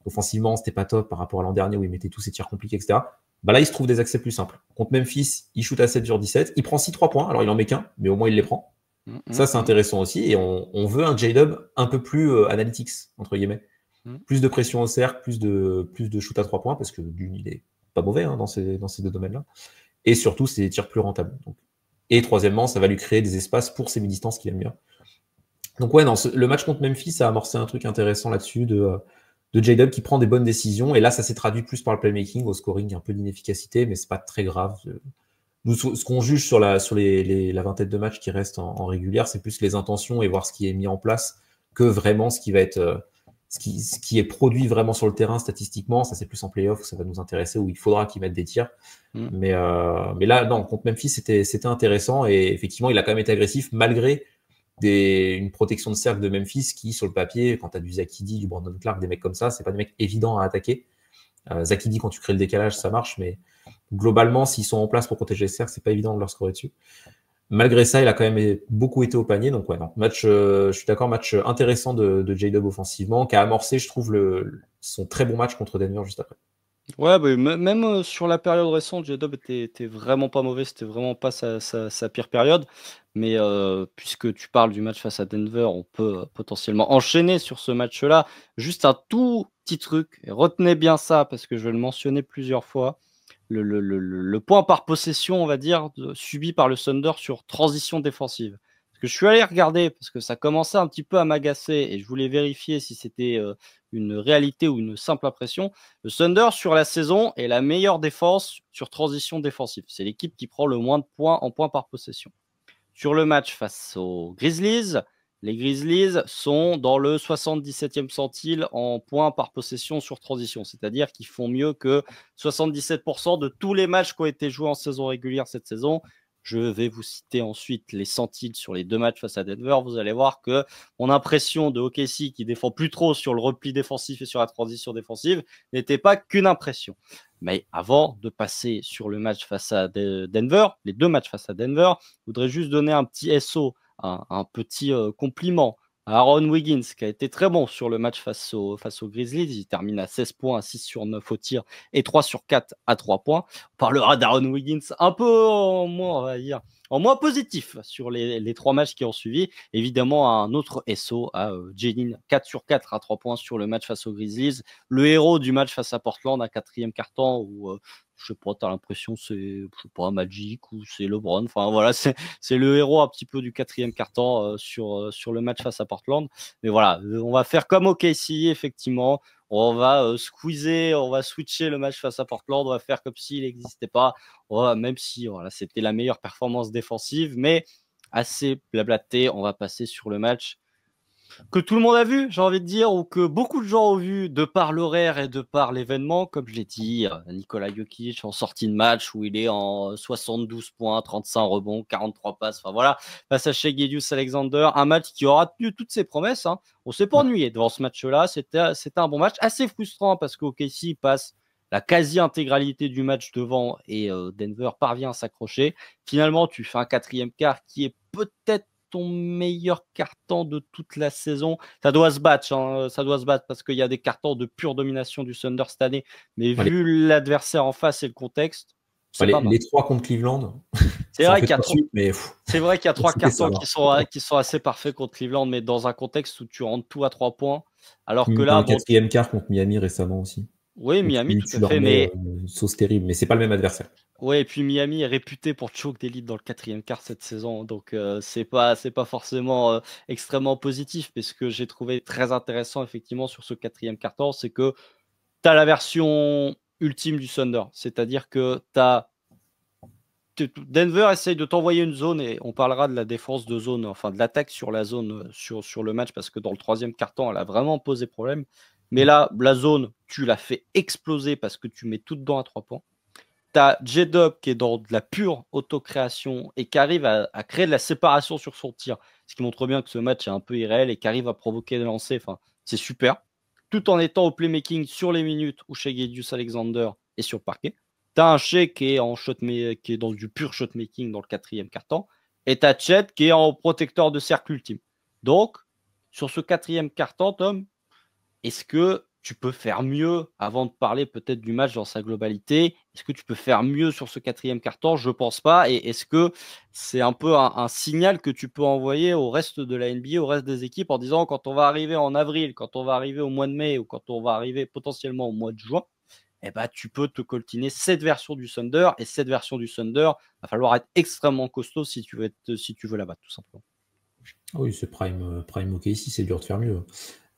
offensivement, c'était pas top par rapport à l'an dernier où il mettait tous ses tirs compliqués, etc. Là, il se trouve des accès plus simples. Contre Memphis, il shoot à 7 sur 17, il prend 6-3 points, alors il en met qu'un, mais au moins il les prend. Ça, c'est intéressant aussi, et on veut un J-Dub un peu plus analytics, entre guillemets. Plus de pression au cercle, plus de shoot à 3 points, parce que d'une, il est pas mauvais dans ces 2 domaines-là. Et surtout, c'est des tirs plus rentables. Et troisièmement, ça va lui créer des espaces pour ses mi-distances qu'il aime bien. Donc ouais, le match contre Memphis, ça a amorcé un truc intéressant là-dessus de J-Dub qui prend des bonnes décisions. Et là, ça s'est traduit plus par le playmaking, au scoring, un peu d'inefficacité, mais c'est pas très grave. Nous, ce qu'on juge sur la vingtaine de matchs qui restent en régulière, c'est plus les intentions et voir ce qui est mis en place que vraiment ce qui va être ce qui est produit vraiment sur le terrain statistiquement. Ça, c'est plus en playoff où ça va nous intéresser, où il faudra qu'ils mettent des tirs. Mais là, non, contre Memphis, c'était intéressant et effectivement, il a quand même été agressif malgré une protection de cercle de Memphis qui, sur le papier, quand tu as du Zakidi, du Brandon Clark, des mecs comme ça, c'est pas des mecs évidents à attaquer. Zakidi, quand tu crées le décalage, ça marche, mais globalement, s'ils sont en place pour protéger les cercles, c'est pas évident de leur scorer dessus. Malgré ça, il a quand même beaucoup été au panier. Donc, ouais, non. Je suis d'accord, match intéressant de J-Dub offensivement, qui a amorcé, je trouve, son très bon match contre Denver juste après. Ouais, même sur la période récente, J-Dub était vraiment pas mauvais, c'était vraiment pas sa pire période. Mais puisque tu parles du match face à Denver, on peut potentiellement enchaîner sur ce match-là. Juste un tout petit truc, et retenez bien ça parce que je vais le mentionner plusieurs fois. Le point par possession, on va dire, subi par le Thunder sur transition défensive. que je suis allé regarder parce que ça commençait un petit peu à m'agacer et je voulais vérifier si c'était une réalité ou une simple impression. Le Thunder sur la saison est la meilleure défense sur transition défensive. C'est l'équipe qui prend le moins de points en points par possession. Sur le match face aux Grizzlies, les Grizzlies sont dans le 77e centile en points par possession sur transition, c'est-à-dire qu'ils font mieux que 77% de tous les matchs qui ont été joués en saison régulière cette saison. Je vais vous citer ensuite les centiles sur les 2 matchs face à Denver. Vous allez voir que mon impression de OKC qui défend plus trop sur le repli défensif et sur la transition défensive n'était pas qu'une impression. Mais avant de passer sur le match face à Denver, les 2 matchs face à Denver, je voudrais juste donner un petit SO, un petit compliment à Aaron Wiggins, qui a été très bon sur le match face aux Grizzlies. Il termine à 16 points, à 6 sur 9 au tir et 3 sur 4 à 3 points. On parlera d'Aaron Wiggins un peu en moins, on va dire, en moins positif sur les 3 matchs qui ont suivi. Évidemment, un autre SO à Jalen, 4 sur 4 à 3 points sur le match face aux Grizzlies. Le héros du match face à Portland à 4e quart-temps où je sais pas, tu as l'impression c'est, je sais pas, Magic ou c'est LeBron. Enfin voilà, c'est le héros un petit peu du 4e quart-temps sur le match face à Portland. Mais voilà, on va faire comme OKC, effectivement. On va squeezer, on va switcher le match face à Portland. On va faire comme s'il n'existait pas. Même si voilà, c'était la meilleure performance défensive, mais assez blablaté. On va passer sur le match que tout le monde a vu, j'ai envie de dire, ou que beaucoup de gens ont vu de par l'horaire et de par l'événement, comme je l'ai dit, Nikola Jokic en sortie de match où il est en 72 points, 35 rebonds, 43 passes, enfin voilà, face à Shai Gilgeous-Alexander, un match qui aura tenu toutes ses promesses, hein. On s'est pas ennuyé devant ce match-là, c'était un bon match, assez frustrant parce qu'OKC passe la quasi-intégralité du match devant et Denver parvient à s'accrocher. Finalement, tu fais un 4e quart qui est peut-être ton meilleur carton de toute la saison. Ça doit se battre, hein, ça doit se battre parce qu'il y a des cartons de pure domination du Thunder cette année. Mais vu l'adversaire en face et le contexte, c'est pas mal. Les 3 contre Cleveland. C'est vrai qu'il y a qu'il y a 3 cartons qui sont assez parfaits contre Cleveland, mais dans un contexte où tu rentres tout à 3 points. Alors que là, un 4e quart contre Miami récemment aussi. Oui, Miami, tout à fait. Mais une sauce terrible, mais c'est pas le même adversaire. Oui, et puis Miami est réputé pour choke d'élite dans le 4e quart cette saison, donc c'est pas forcément extrêmement positif. Mais ce que j'ai trouvé très intéressant effectivement sur ce 4e quart-temps, c'est que tu as la version ultime du Thunder, c'est-à-dire que Denver essaye de t'envoyer une zone et on parlera de la défense de zone, enfin de l'attaque sur la zone sur le match parce que dans le 3e quart-temps, elle a vraiment posé problème. Mais là, la zone, tu l'as fait exploser parce que tu mets tout dedans à 3 points. Tu as J-Dub qui est dans de la pure autocréation et qui arrive à créer de la séparation sur son tir, ce qui montre bien que ce match est un peu irréel et qui arrive à provoquer des lancers. Enfin, c'est super. Tout en étant au playmaking sur les minutes où Shai Gilgeous-Alexander est sur le parquet. Tu as un Shai qui est dans du pur shotmaking dans le 4e quart-temps. Et tu as Chet qui est en protecteur de cercle ultime. Donc, sur ce 4e quart-temps, Tom, est-ce que tu peux faire mieux avant de parler peut-être du match dans sa globalité? Est-ce que tu peux faire mieux sur ce 4e quart-temps? Je ne pense pas. Et est-ce que c'est un peu un signal que tu peux envoyer au reste de la NBA, au reste des équipes en disant quand on va arriver en avril, quand on va arriver au mois de mai ou quand on va arriver potentiellement au mois de juin, eh ben, tu peux te coltiner cette version du Thunder et cette version du Thunder, il va falloir être extrêmement costaud si tu veux la battre tout simplement. Oui, c'est prime OKC, c'est dur de faire mieux.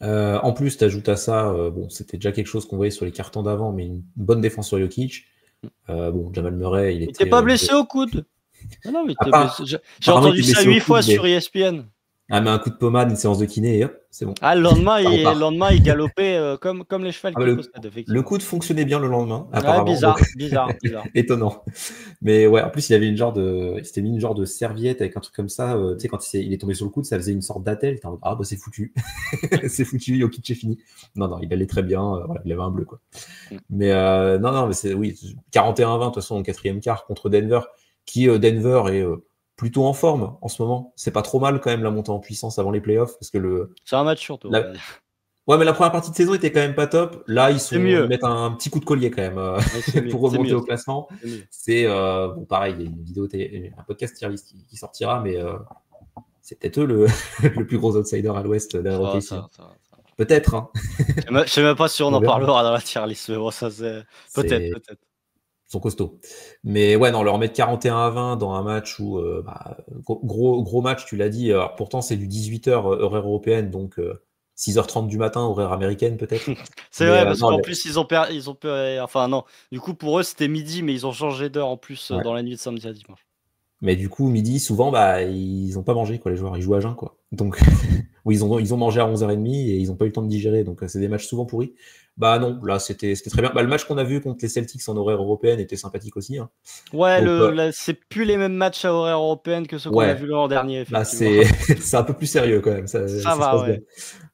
En plus, tu ajoutes à ça, c'était déjà quelque chose qu'on voyait sur les cartons d'avant, mais une bonne défense sur Jokic. Jamal Murray, il était pas blessé au coude. Non, mais j'ai entendu ça 8 fois sur ESPN. Ah, mais un coup de pommade, une séance de kiné, et hop, c'est bon. Ah, le lendemain, il galopait comme les chevals qu'il possède, effectivement. Le coude fonctionnait bien le lendemain, apparemment. Bizarre. Étonnant. Mais ouais, en plus, il avait il s'était mis une genre de serviette avec un truc comme ça. Tu sais, quand il est tombé sur le coude, ça faisait une sorte d'attelle. Ah, bah, c'est foutu. C'est foutu, Jokic est fini. Non, il allait très bien. Il avait un bleu, quoi. Mais non, mais c'est, oui, 41-20, de toute façon, au 4e quart contre Denver, Denver est plutôt en forme en ce moment. C'est pas trop mal quand même la montée en puissance avant les playoffs parce que c'est un match surtout. Ouais, mais la première partie de saison était quand même pas top. Là, ils mettent un petit coup de collier quand même pour remonter au classement. C'est pareil, il y a une vidéo, un podcast tier list qui sortira, mais c'est peut-être eux le plus gros outsider à l'Ouest derrière OKC. Peut-être. Hein. Je sais même pas si on en parlera dans la tier list, mais bon, ça c'est peut-être. sont costauds. Mais ouais, non, leur mettre 41-20 dans un match où, gros match, tu l'as dit. Alors, pourtant, c'est du 18h horaire européenne, donc 6h30 du matin, horaire américaine peut-être. C'est Mais vrai, parce non, qu'en plus, enfin, non. Du coup, pour eux, c'était midi, mais ils ont changé d'heure en plus ouais. dans la nuit de samedi à dimanche. Mais du coup, midi, souvent, ils ont pas mangé, quoi, les joueurs. Ils jouent à jeun, quoi. Donc, oui, ils ont mangé à 11h30 et ils ont pas eu le temps de digérer. Donc, c'est des matchs souvent pourris. Bah non, là, c'était très bien. Bah, le match qu'on a vu contre les Celtics en horaire européenne était sympathique aussi. Hein. Ouais, Donc, c'est plus les mêmes matchs à horaire européenne que ceux qu'on a ouais, vus l'an dernier, là, effectivement. c'est un peu plus sérieux quand même. Ça Ça se va, passe bien. ouais.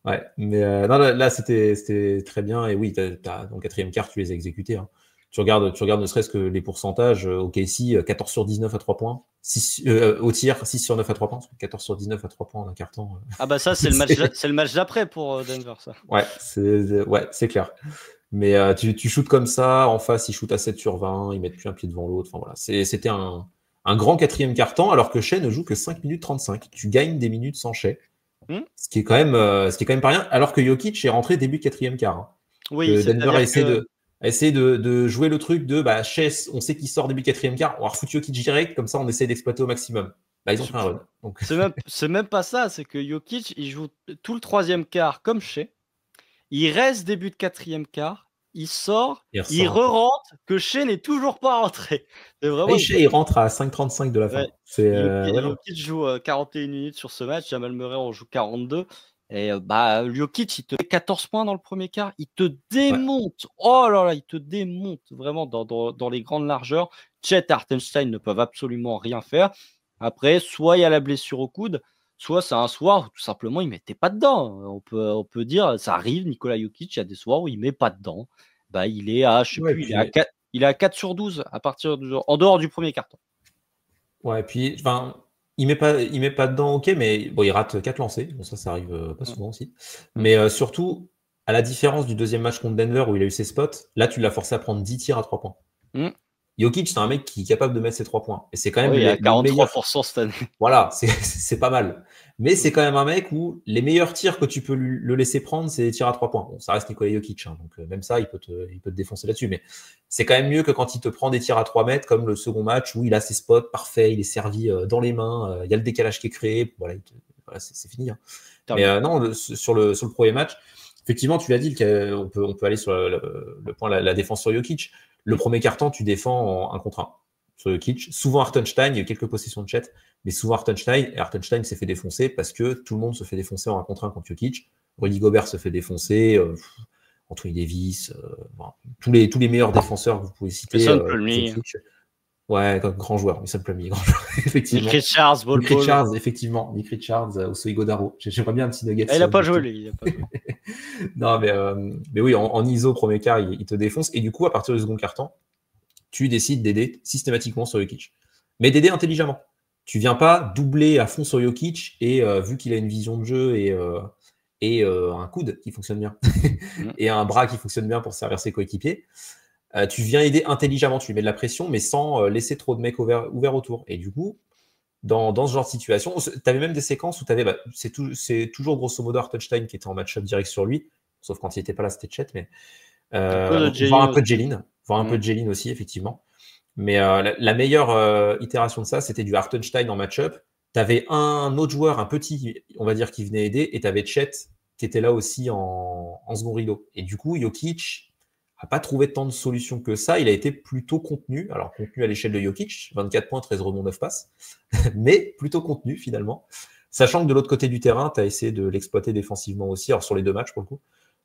Ouais, mais non, là, c'était très bien. Et oui, dans le quatrième quart, tu les as exécutés. Hein. Tu regardes ne serait-ce que les pourcentages. OKC, 14 sur 19 à 3 points. 6, au tir, 6 sur 9 à 3 points. 14 sur 19 à 3 points en un carton. Ah bah ça, c'est le match d'après pour Denver, ça. Ouais, c'est clair. Mais tu shootes comme ça, en face, ils shootent à 7 sur 20, ils mettent plus un pied devant l'autre. Enfin, voilà. C'était un grand quatrième quart-temps, alors que Shai ne joue que 5 minutes 35. Tu gagnes des minutes sans Shai. Ce qui est quand même pas rien, alors que Jokic est rentré début quatrième quart. Hein. Oui, Que Denver c'est-à-dire que a essayé de jouer le truc de Shai, on sait qu'il sort début quatrième quart, on va refoutre Jokic direct, comme ça on essaie d'exploiter au maximum. Bah, ils ont fait un run. Donc... c'est même pas ça, c'est que Jokic, il joue tout le troisième quart comme Shai. Il reste début de quatrième quart, il sort, il re-rentre, que Shai n'est toujours pas rentré. C'est vraiment. Shai, il rentre à 5,35 de la fin. Ouais. Jokic joue 41 minutes sur ce match, Jamal Murray en joue 42. Et Jokic, il te fait 14 points dans le premier quart, il te démonte. Ouais. Oh là là, il te démonte vraiment dans les grandes largeurs. Chet et Hartenstein ne peuvent absolument rien faire. Après, soit il y a la blessure au coude, soit c'est un soir où tout simplement il ne mettait pas dedans. On peut dire, ça arrive, Nikola Jokic, il y a des soirs où il ne met pas dedans. Il est à, je sais plus, il est à 4 sur 12 à partir en dehors du premier carton. Ouais, puis, enfin, il met pas dedans, ok, mais bon, il rate 4 lancers. Bon, ça arrive pas souvent aussi. Mais surtout, à la différence du deuxième match contre Denver où il a eu ses spots, là, tu l'as forcé à prendre 10 tirs à 3 points. Jokic, c'est un mec qui est capable de mettre ses 3 points. Et c'est quand même il a 43% cette année. Voilà, c'est pas mal. Mais c'est quand même un mec où les meilleurs tirs que tu peux le laisser prendre, c'est des tirs à 3 points. Bon, ça reste Nikola Jokic, hein, donc même ça, il peut te défoncer là-dessus. Mais c'est quand même mieux que quand il te prend des tirs à 3 mètres, comme le second match où il a ses spots parfaits, il est servi dans les mains, il y a le décalage qui est créé. Voilà, c'est fini. Hein. Mais non, sur le premier match, effectivement, tu l'as dit, on peut aller sur le point, la défense sur Jokic. Le premier quart-temps, tu défends en 1 contre 1 sur Jokic. Souvent Hartenstein, il y a eu quelques possessions de Chet, mais souvent Hartenstein s'est fait défoncer parce que tout le monde se fait défoncer en 1 contre 1 contre Jokic. Rudy Gobert se fait défoncer, Anthony Davis, tous les meilleurs défenseurs que vous pouvez citer. Jokic. Ouais, grand joueur, Mason Plumlee, grand joueur, effectivement. Nick Richards, Nick Richards, effectivement. Nick Richards, Osoi Godaro. J'aimerais bien un petit nugget. Il n'a pas joué, lui. Non, mais oui, en ISO, premier quart, il te défonce. Et du coup, à partir du second quart-temps, tu décides d'aider systématiquement sur Jokic. Mais d'aider intelligemment. Tu viens pas doubler à fond sur Jokic et vu qu'il a une vision de jeu et un coude qui fonctionne bien et un bras qui fonctionne bien pour servir ses coéquipiers, tu viens aider intelligemment. Tu lui mets de la pression, mais sans laisser trop de mecs ouverts autour. Et du coup, dans ce genre de situation, tu avais même des séquences où tu avais, c'est toujours grosso modo Hartenstein qui était en match-up direct sur lui, sauf quand il n'était pas là, c'était Chet, mais voir un peu de Jalen aussi, effectivement. Mais la meilleure itération de ça, c'était du Hartenstein en match-up. Tu avais un autre joueur, un petit, on va dire, qui venait aider, et tu avais Chet qui était là aussi en second rideau. Et du coup, Jokic n'a pas trouvé tant de solutions que ça. Il a été plutôt contenu. Alors, contenu à l'échelle de Jokic, 24 points, 13 rebonds, 9 passes, mais plutôt contenu finalement. Sachant que de l'autre côté du terrain, tu as essayé de l'exploiter défensivement aussi, alors sur les 2 matchs pour le coup.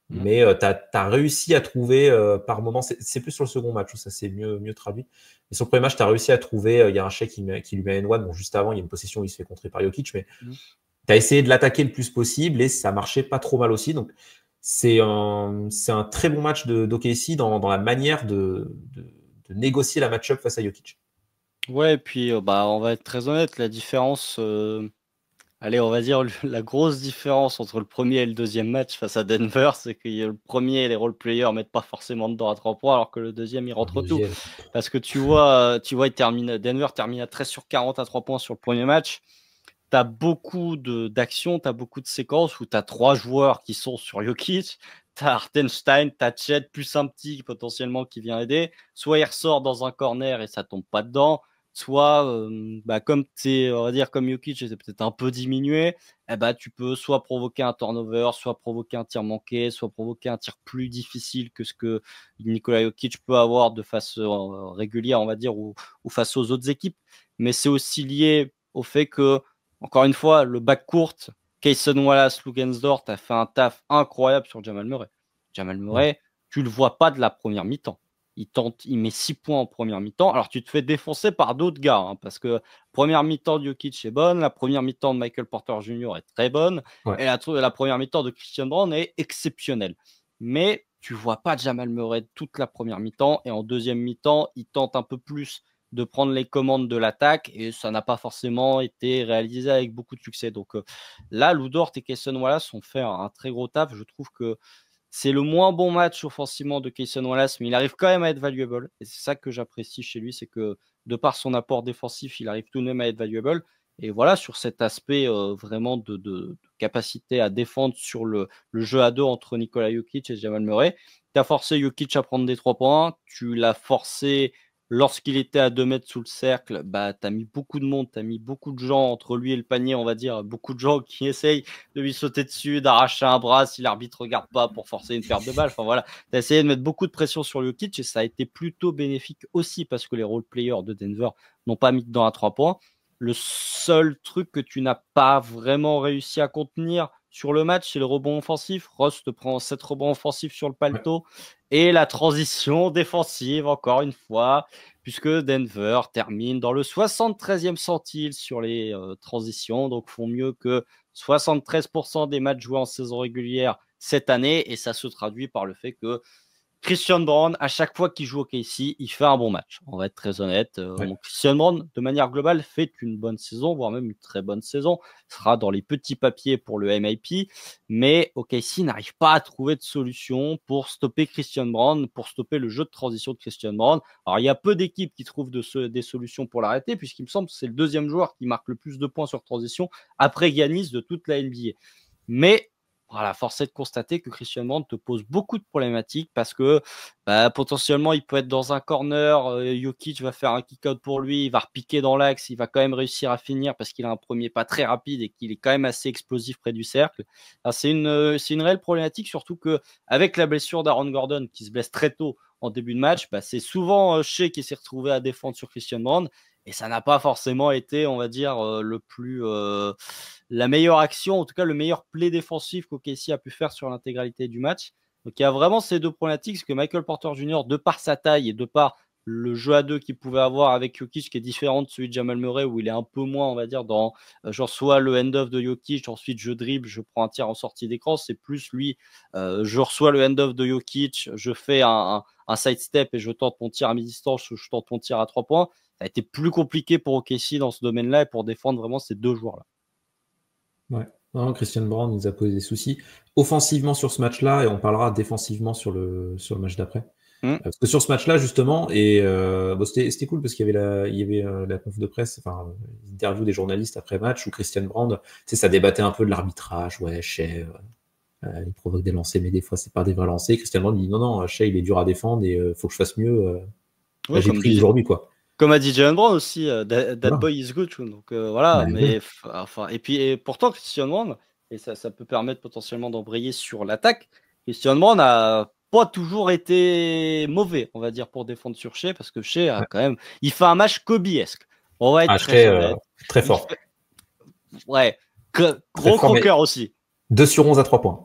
Mais tu as réussi à trouver par moment, c'est plus sur le second match où ça s'est mieux traduit. Mais sur le premier match, tu as réussi à trouver, il y a un Shai qui lui met un one. Bon, juste avant, il y a une possession où il se fait contrer par Jokic, mais tu as essayé de l'attaquer le plus possible et ça marchait pas trop mal aussi. Donc, c'est un très bon match d'OKC dans la manière de négocier la match-up face à Jokic. Ouais, et puis on va être très honnête, la différence, allez, on va dire la grosse différence entre le premier et le deuxième match face à Denver, c'est que le premier, les role-players mettent pas forcément dedans à 3 points, alors que le deuxième, il rentre tout. Parce que tu vois Denver termine à 13 sur 40 à 3 points sur le premier match. Tu as beaucoup d'actions, tu as beaucoup de séquences où tu as 3 joueurs qui sont sur Jokic, t'as Hartenstein, t'as Chet, plus un petit potentiellement qui vient aider. Soit il ressort dans un corner et ça tombe pas dedans. Soit, comme on va dire, comme Jokic, c'est peut-être un peu diminué, tu peux soit provoquer un turnover, soit provoquer un tir manqué, soit provoquer un tir plus difficile que ce que Nikola Jokic peut avoir de façon régulière, on va dire, ou face aux autres équipes. Mais c'est aussi lié au fait que, encore une fois, le backcourt, Cason Wallace, Luguensdorf a fait un taf incroyable sur Jamal Murray. Jamal Murray, tu le vois pas de la première mi-temps. Il met 6 points en première mi-temps. Alors, tu te fais défoncer par d'autres gars, parce que première mi-temps de Jokic est bonne, la première mi-temps de Michael Porter Jr. est très bonne, et la première mi-temps de Christian Brown est exceptionnelle. Mais tu vois pas Jamal Murray toute la première mi-temps, et en deuxième mi-temps, il tente un peu plus de prendre les commandes de l'attaque, et ça n'a pas forcément été réalisé avec beaucoup de succès. Donc là, Lou Dort et Cason Wallace ont fait un très gros taf. Je trouve que c'est le moins bon match offensivement de Cason Wallace, mais il arrive quand même à être valuable. Et c'est ça que j'apprécie chez lui, c'est que de par son apport défensif, il arrive tout de même à être valuable. Et voilà, sur cet aspect vraiment de capacité à défendre sur le jeu à deux entre Nikola Jokic et Jamal Murray, tu as forcé Jokic à prendre des 3 points, tu l'as forcé lorsqu'il était à 2 mètres sous le cercle, tu as mis beaucoup de monde, tu as mis beaucoup de gens entre lui et le panier, on va dire, beaucoup de gens qui essayent de lui sauter dessus, d'arracher un bras si l'arbitre regarde pas pour forcer une perte de balle. Enfin voilà, tu as essayé de mettre beaucoup de pression sur Jokic et ça a été plutôt bénéfique aussi parce que les role players de Denver n'ont pas mis dedans à 3 points. Le seul truc que tu n'as pas vraiment réussi à contenir sur le match, c'est le rebond offensif. Ross te prend 7 rebonds offensifs sur le paletot. Et la transition défensive, encore une fois, puisque Denver termine dans le 73e centile sur les transitions, donc font mieux que 73% des matchs joués en saison régulière cette année, et ça se traduit par le fait que Christian Brown, à chaque fois qu'il joue au KC, il fait un bon match. On va être très honnête. Christian Brown, de manière globale, fait une bonne saison, voire même une très bonne saison. Il sera dans les petits papiers pour le MIP. Mais OKC n'arrive pas à trouver de solution pour stopper Christian Brown, pour stopper le jeu de transition de Christian Brown. Alors, il y a peu d'équipes qui trouvent des solutions pour l'arrêter, puisqu'il me semble que c'est le deuxième joueur qui marque le plus de points sur transition après Giannis de toute la NBA. Mais voilà, force est de constater que Christian Brown te pose beaucoup de problématiques parce que potentiellement il peut être dans un corner, Jokic va faire un kick-out pour lui, il va repiquer dans l'axe, il va quand même réussir à finir parce qu'il a un premier pas très rapide et qu'il est quand même assez explosif près du cercle. C'est une réelle problématique, surtout que avec la blessure d'Aaron Gordon qui se blesse très tôt en début de match, c'est souvent Shea qui s'est retrouvé à défendre sur Christian Brown. Et ça n'a pas forcément été, on va dire, la meilleure action, en tout cas le meilleur play défensif qu'OKC a pu faire sur l'intégralité du match. Donc il y a vraiment ces deux problématiques, parce que Michael Porter Jr., de par sa taille et de par le jeu à deux qu'il pouvait avoir avec Jokic, qui est différent de celui de Jamal Murray, où il est un peu moins, on va dire, dans genre soit le end-off de Jokic, ensuite je dribble, je prends un tir en sortie d'écran, c'est plus lui, je reçois le end-off de Jokic, je fais un sidestep et je tente mon tir à mi-distance, je tente mon tir à 3 points. Ça a été plus compliqué pour OKC dans ce domaine-là et pour défendre vraiment ces deux joueurs-là. Ouais. Non, Christian Brown nous a posé des soucis offensivement sur ce match-là et on parlera défensivement sur le match d'après. Parce que sur ce match-là, justement, et c'était cool parce qu'il y avait la conf de presse, enfin, l'interview des journalistes après match où Christian Brown, ça débattait un peu de l'arbitrage, Shea, il provoque des lancers, mais des fois c'est pas des vrais lancers. Christian Brown dit non, Shea il est dur à défendre et faut que je fasse mieux. J'ai pris aujourd'hui, quoi. Comme a dit Jalen Brown aussi, that boy is good. Donc voilà, mais enfin, et pourtant Christian Brown, et ça peut permettre potentiellement d'embrayer sur l'attaque. Christian Brown n'a pas toujours été mauvais, on va dire, pour défendre sur Shea, parce que Shea a quand même, il fait un match Kobe-esque. On va être très honnête. Très fort. Gros croqueur aussi. 2 sur 11 à 3 points.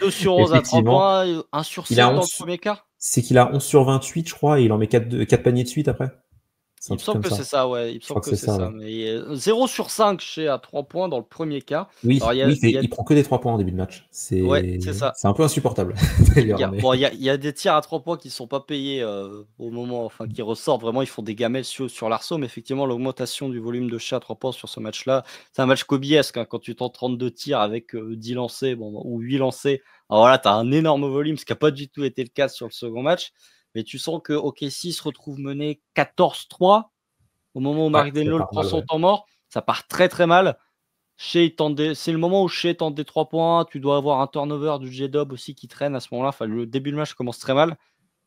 2 sur 11 à 3 points, 1 sur 7 dans le premier quart. C'est qu'il a 11 sur 28, je crois, et il en met 4 paniers de suite après. Il me semble que c'est ça, ouais. Il me semble que c'est ça. Mais 0 sur 5 chez à 3 points dans le premier quart. Oui, il prend que des 3 points en début de match. C'est ça. C'est un peu insupportable. Il y a des tirs à 3 points qui ne sont pas payés au moment, enfin, qui ressortent. Vraiment, ils font des gamelles sur l'arceau. Mais effectivement, l'augmentation du volume de Shea à 3 points sur ce match-là, c'est un match Kobe-esque. Quand tu tentes 32 tirs avec 10 lancés ou 8 lancés, alors voilà, tu as un énorme volume, ce qui n'a pas du tout été le cas sur le second match. Mais tu sens que OKC se retrouve mené 14-3 au moment où Mark Denlow prend son temps mort. Ça part très très mal. C'est le moment où Shea tente des 3 points. Tu dois avoir un turnover du J-Dub aussi qui traîne à ce moment-là. Enfin, le début de match commence très mal.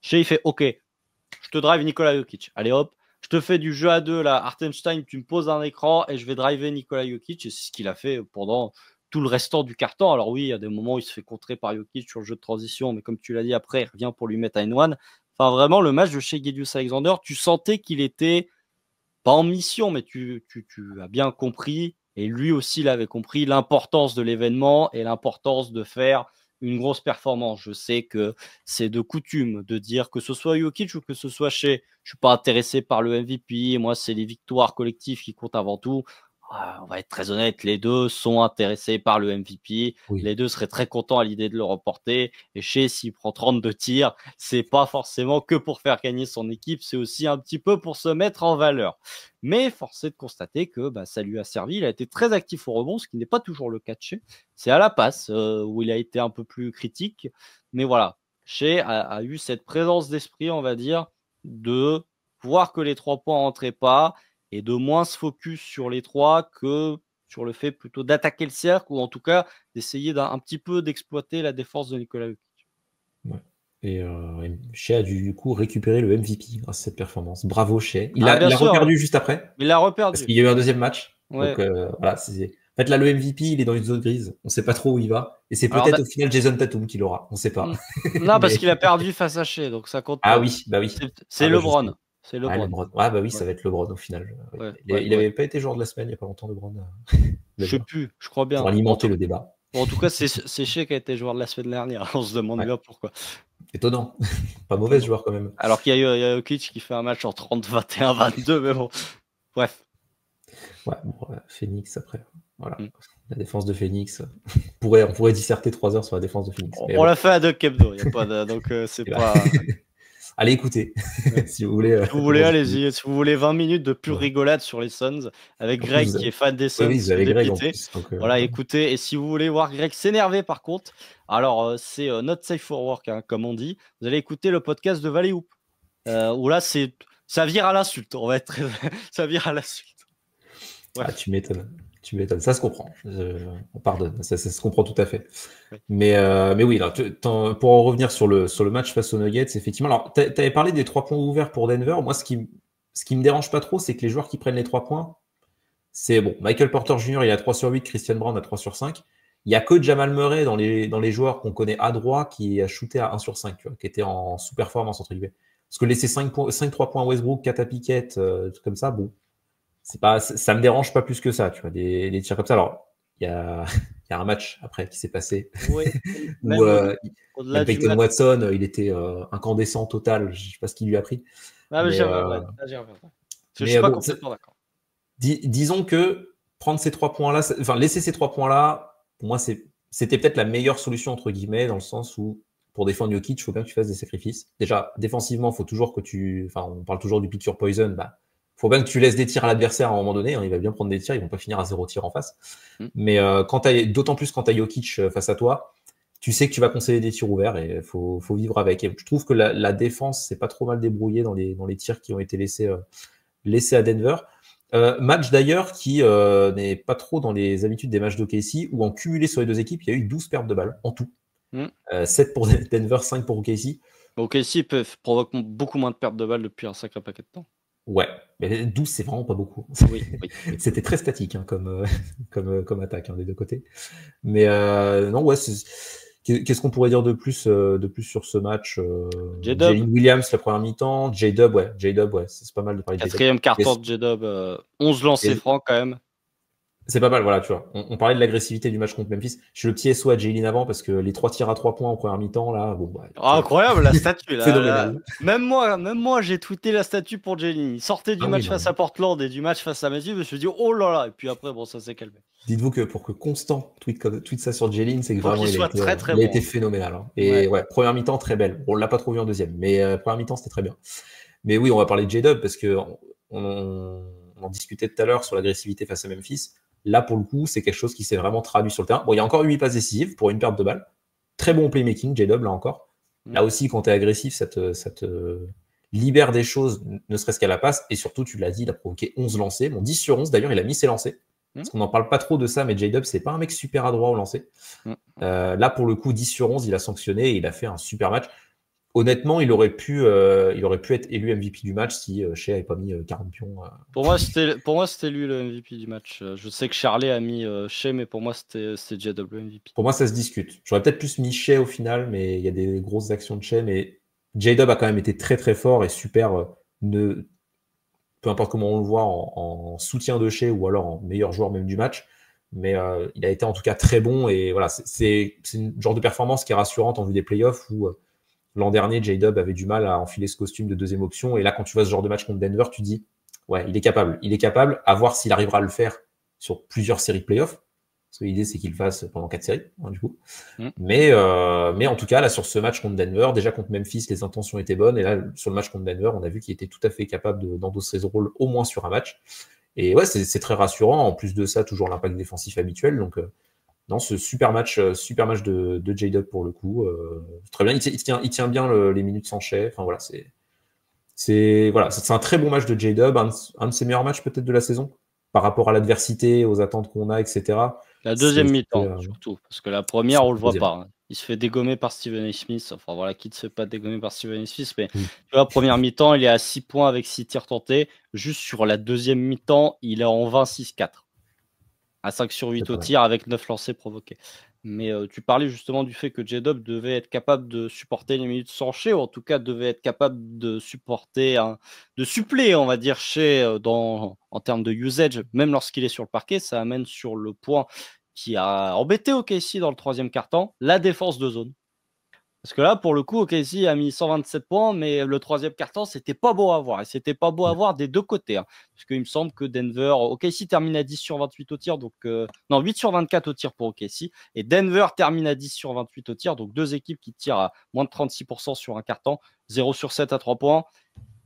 Shea, il fait OK, je te drive Nikola Jokic. Allez hop, je te fais du jeu à 2 là. Hartenstein, tu me poses un écran et je vais driver Nikola Jokic. Et c'est ce qu'il a fait pendant tout le restant du carton. Alors oui, il y a des moments où il se fait contrer par Jokic sur le jeu de transition, mais comme tu l'as dit, après, il revient pour lui mettre un one. Enfin, vraiment, le match de Shai Gilgeous-Alexander, tu sentais qu'il était pas en mission, mais tu as bien compris, et lui aussi l'avait compris, l'importance de l'événement et l'importance de faire une grosse performance. Je sais que c'est de coutume de dire que ce soit Jokic ou que ce soit Shai. Je suis pas intéressé par le MVP. Moi, c'est les victoires collectives qui comptent avant tout. On va être très honnête, les deux sont intéressés par le MVP. Oui. Les deux seraient très contents à l'idée de le remporter. Et Shai, s'il prend 32 tirs, c'est pas forcément que pour faire gagner son équipe, c'est aussi un petit peu pour se mettre en valeur. Mais force est de constater que ça lui a servi. Il a été très actif au rebond, ce qui n'est pas toujours le cas de Shai. C'est à la passe où il a été un peu plus critique. Mais voilà, Shai a eu cette présence d'esprit, on va dire, de voir que les 3 points rentraient pas et de moins se focus sur les 3 que sur le fait plutôt d'attaquer le cercle ou en tout cas d'essayer un petit peu d'exploiter la défense de Nikola Jokic. Ouais. Et Shai a du coup récupéré le MVP grâce à cette performance. Bravo Shai. Il l'a reperdu juste après. Il l'a reperdu. Parce qu'il y a eu un deuxième match. Ouais. Donc voilà, en fait là le MVP il est dans une zone grise. On ne sait pas trop où il va. Et c'est peut-être au final Jason Tatum qui l'aura. On ne sait pas. Non, parce qu'il a perdu face à Shai, donc ça compte pas. Ah oui, bah oui. C'est LeBron. C'est LeBron. Ah bah oui, ça va être LeBron au final. Ouais, il n'avait pas été joueur de la semaine il n'y a pas longtemps, LeBron. Je sais plus, je crois bien. Pour alimenter le débat. Bon, en tout cas, c'est Shai qui a été joueur de la semaine dernière. On se demande bien pourquoi. Étonnant. Pas mauvais joueur quand même. Alors qu'il y a Jokic qui fait un match en 30, 21, 22, mais bon. Bref. Ouais, bon, Phoenix après. Voilà. La défense de Phoenix. On pourrait disserter 3 heures sur la défense de Phoenix. On l'a fait à Doug Kebdo. Y a pas de... Donc c'est pas. Allez écouter. Si vous voulez. Si vous voulez, allez-y. Si vous voulez 20 minutes de pure rigolade sur les Suns, avec Greg qui est fan des Suns, oui, vous avez Greg en plus, donc, voilà, écoutez. Et si vous voulez voir Greg s'énerver, par contre, alors c'est not safe for work, hein, comme on dit. Vous allez écouter le podcast de Valley Hoop, où là, ça vire à l'insulte. On va être ça vire à l'insulte. Ouais. Ah, tu m'étonnes. Ça se comprend. On pardonne. Ça se comprend tout à fait. Oui. Mais oui, là, pour en revenir sur le match face aux Nuggets, effectivement. Alors, tu avais parlé des 3 points ouverts pour Denver. Moi, ce qui me dérange pas trop, c'est que les joueurs qui prennent les 3 points, c'est bon. Michael Porter Jr., il a 3 sur 8, Christian Brown a 3 sur 5. Il n'y a que Jamal Murray dans les joueurs qu'on connaît à droit qui a shooté à 1 sur 5, tu vois, qui était en sous-performance, entre guillemets. Parce que laisser 5-3 points à Westbrook, 4 à Pickett, tout comme ça, bon. Ça me dérange pas plus que ça, tu vois, des tirs comme ça. Alors, il y a un match après qui s'est passé oui, où Peyton Watson, il était incandescent total. Je sais pas ce qu'il lui a pris. Ah, mais je suis pas complètement d'accord. Disons que prendre ces 3 points-là, laisser ces 3 points-là, pour moi, c'était peut-être la meilleure solution entre guillemets, dans le sens où pour défendre Jokic, il faut bien que tu fasses des sacrifices. Déjà, défensivement, il faut toujours on parle toujours du pick your poison, faut bien que tu laisses des tirs à l'adversaire à un moment donné. Hein, il va bien prendre des tirs, ils vont pas finir à 0 tir en face. Mais d'autant plus quand tu as Jokic face à toi, tu sais que tu vas concéder des tirs ouverts et il faut vivre avec. Et je trouve que la défense s'est pas trop mal débrouillée dans les tirs qui ont été laissés à Denver. Match d'ailleurs qui n'est pas trop dans les habitudes des matchs d'OKC, où en cumulé sur les deux équipes, il y a eu 12 pertes de balles en tout. 7 pour Denver, 5 pour OKC. OKC provoque beaucoup moins de pertes de balles depuis un sacré paquet de temps. Ouais, mais 12, c'est vraiment pas beaucoup. Oui. C'était très statique hein, comme attaque des deux côtés. Mais non, ouais, qu'est-ce qu'on pourrait dire de plus sur ce match Jalen Williams, la première mi-temps. J-Dub, c'est pas mal de parler de J-Dub. 4e carton de J-Dub, 11 lancers francs quand même. C'est pas mal, voilà, tu vois. On parlait de l'agressivité du match contre Memphis. Je suis le petit SO à Jalen avant parce que les 3 tirs à 3 points en première mi-temps, là, bon. Incroyable la statue, là. Phénoménal. Même moi, j'ai tweeté la statue pour Jalen. Il sortait du match face à Portland et du match face à Memphis. Je me suis dit, oh là là. Et puis après, bon, ça s'est calmé. Dites-vous que pour que Constant tweet ça sur Jalen, c'est que vraiment il a été phénoménal. Hein. Et ouais, première mi-temps, très belle. On l'a pas trop vu en deuxième, mais première mi-temps, c'était très bien. Mais oui, on va parler de J-Dub parce que on en discutait tout à l'heure sur l'agressivité face à Memphis. Là, pour le coup, c'est quelque chose qui s'est vraiment traduit sur le terrain. Bon, il y a encore 8 passes décisives pour une perte de balle. Très bon playmaking, J-Dub, là encore. Là aussi, quand tu es agressif, ça te libère des choses, ne serait-ce qu'à la passe. Et surtout, tu l'as dit, il a provoqué 11 lancers. Bon, 10 sur 11, d'ailleurs, il a mis ses lancers. Parce qu'on n'en parle pas trop de ça, mais J-Dub, c'est pas un mec super adroit au lancer. Là, pour le coup, 10 sur 11, il a sanctionné et il a fait un super match. Honnêtement, il aurait pu être élu MVP du match si Shea n'avait pas mis 40 pions. Pour moi, c'était lui le MVP du match. Je sais que Charlet a mis Shea, mais pour moi, c'était J-Dub le MVP. Pour moi, ça se discute. J'aurais peut-être plus mis Shea au final, mais il y a des grosses actions de Shea. Mais J-Dub a quand même été très très fort et super. Peu importe comment on le voit, en soutien de Shea ou alors en meilleur joueur même du match. Mais il a été en tout cas très bon. Et voilà, c'est une genre de performance qui est rassurante en vue des playoffs où l'an dernier, J-Dub avait du mal à enfiler ce costume de deuxième option. Et là, quand tu vois ce genre de match contre Denver, tu dis, ouais, il est capable. Il est capable, à voir s'il arrivera à le faire sur plusieurs séries de playoffs. Parce que l'idée, c'est qu'il le fasse pendant 4 séries, du coup. Mais en tout cas, là, sur ce match contre Denver, déjà contre Memphis, les intentions étaient bonnes. Et là, sur le match contre Denver, on a vu qu'il était tout à fait capable d'endosser ce rôle, au moins sur un match. Et ouais, c'est très rassurant. En plus de ça, toujours l'impact défensif habituel. Donc, non, ce super match de J-Dub pour le coup. Très bien. Il tient bien les minutes sans Shea. Enfin, voilà, c'est un très bon match de J-Dub. Un de ses meilleurs matchs peut-être de la saison par rapport à l'adversité, aux attentes qu'on a, etc. La deuxième mi-temps, surtout. Parce que la première, on le voit pas. Il se fait dégommer par Stephen A. Smith. Enfin, voilà, qui ne se fait pas dégommer par Stephen A. Smith. Mais tu vois, première mi-temps, il est à 6 points avec 6 tirs tentés. Juste sur la deuxième mi-temps, il est en 20-6-4. À 5 sur 8 au tir avec 9 lancers provoqués. Mais tu parlais justement du fait que J-Dub devait être capable de supporter les minutes sans Shea, ou en tout cas devait être capable de supporter, de suppléer, on va dire, Shea en termes de usage, même lorsqu'il est sur le parquet. Ça amène sur le point qui a embêté OKC dans le troisième quart-temps, la défense de zone. Parce que là, pour le coup, OKC a mis 127 points, mais le troisième quart-temps, c'était pas beau à voir. Et c'était pas beau à voir des deux côtés. Parce qu'il me semble que Denver, OKC termine à 10 sur 28 au tir. Donc, non, 8 sur 24 au tir pour OKC. Et Denver termine à 10 sur 28 au tir. Donc, deux équipes qui tirent à moins de 36% sur un quart-temps. 0 sur 7 à 3 points.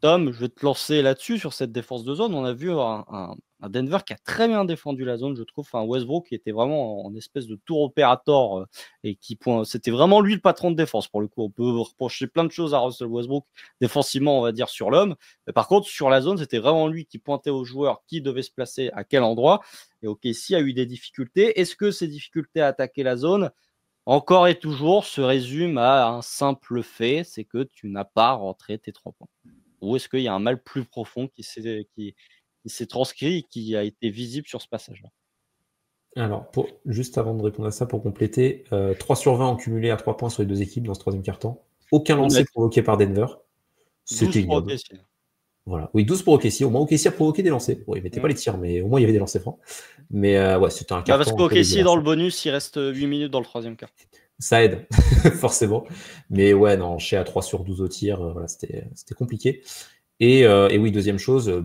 Tom, je vais te lancer là-dessus, sur cette défense de zone. On a vu un Denver qui a très bien défendu la zone, je trouve. Un Westbrook qui était vraiment en espèce de tour opérateur et c'était vraiment lui le patron de défense. Pour le coup, on peut reprocher plein de choses à Russell Westbrook défensivement, on va dire, sur l'homme. Mais par contre, sur la zone, c'était vraiment lui qui pointait aux joueurs qui devaient se placer à quel endroit. Et OKC a eu des difficultés. Est-ce que ces difficultés à attaquer la zone, encore et toujours, se résument à un simple fait, c'est que tu n'as pas rentré tes 3 points? Ou est-ce qu'il y a un mal plus profond qui s'est transcrit et qui a été visible sur ce passage-là? Alors, juste avant de répondre à ça, pour compléter, 3 sur 20 en cumulé à 3 points sur les deux équipes dans ce troisième quart-temps. Aucun lancé provoqué par Denver. C'était ignoble. Voilà. Oui, 12 pour OKC. Au moins, OKC a provoqué des lancers. Bon, il ne mettait pas les tirs, mais au moins, il y avait des lancers francs. Mais ouais, c'était un carton. Parce qu'OKC, dans le bonus, il reste 8 minutes dans le troisième quart. Ça aide, forcément. Mais ouais, non, Shea à 3 sur 12 au tir, voilà, c'était compliqué. Et oui, deuxième chose,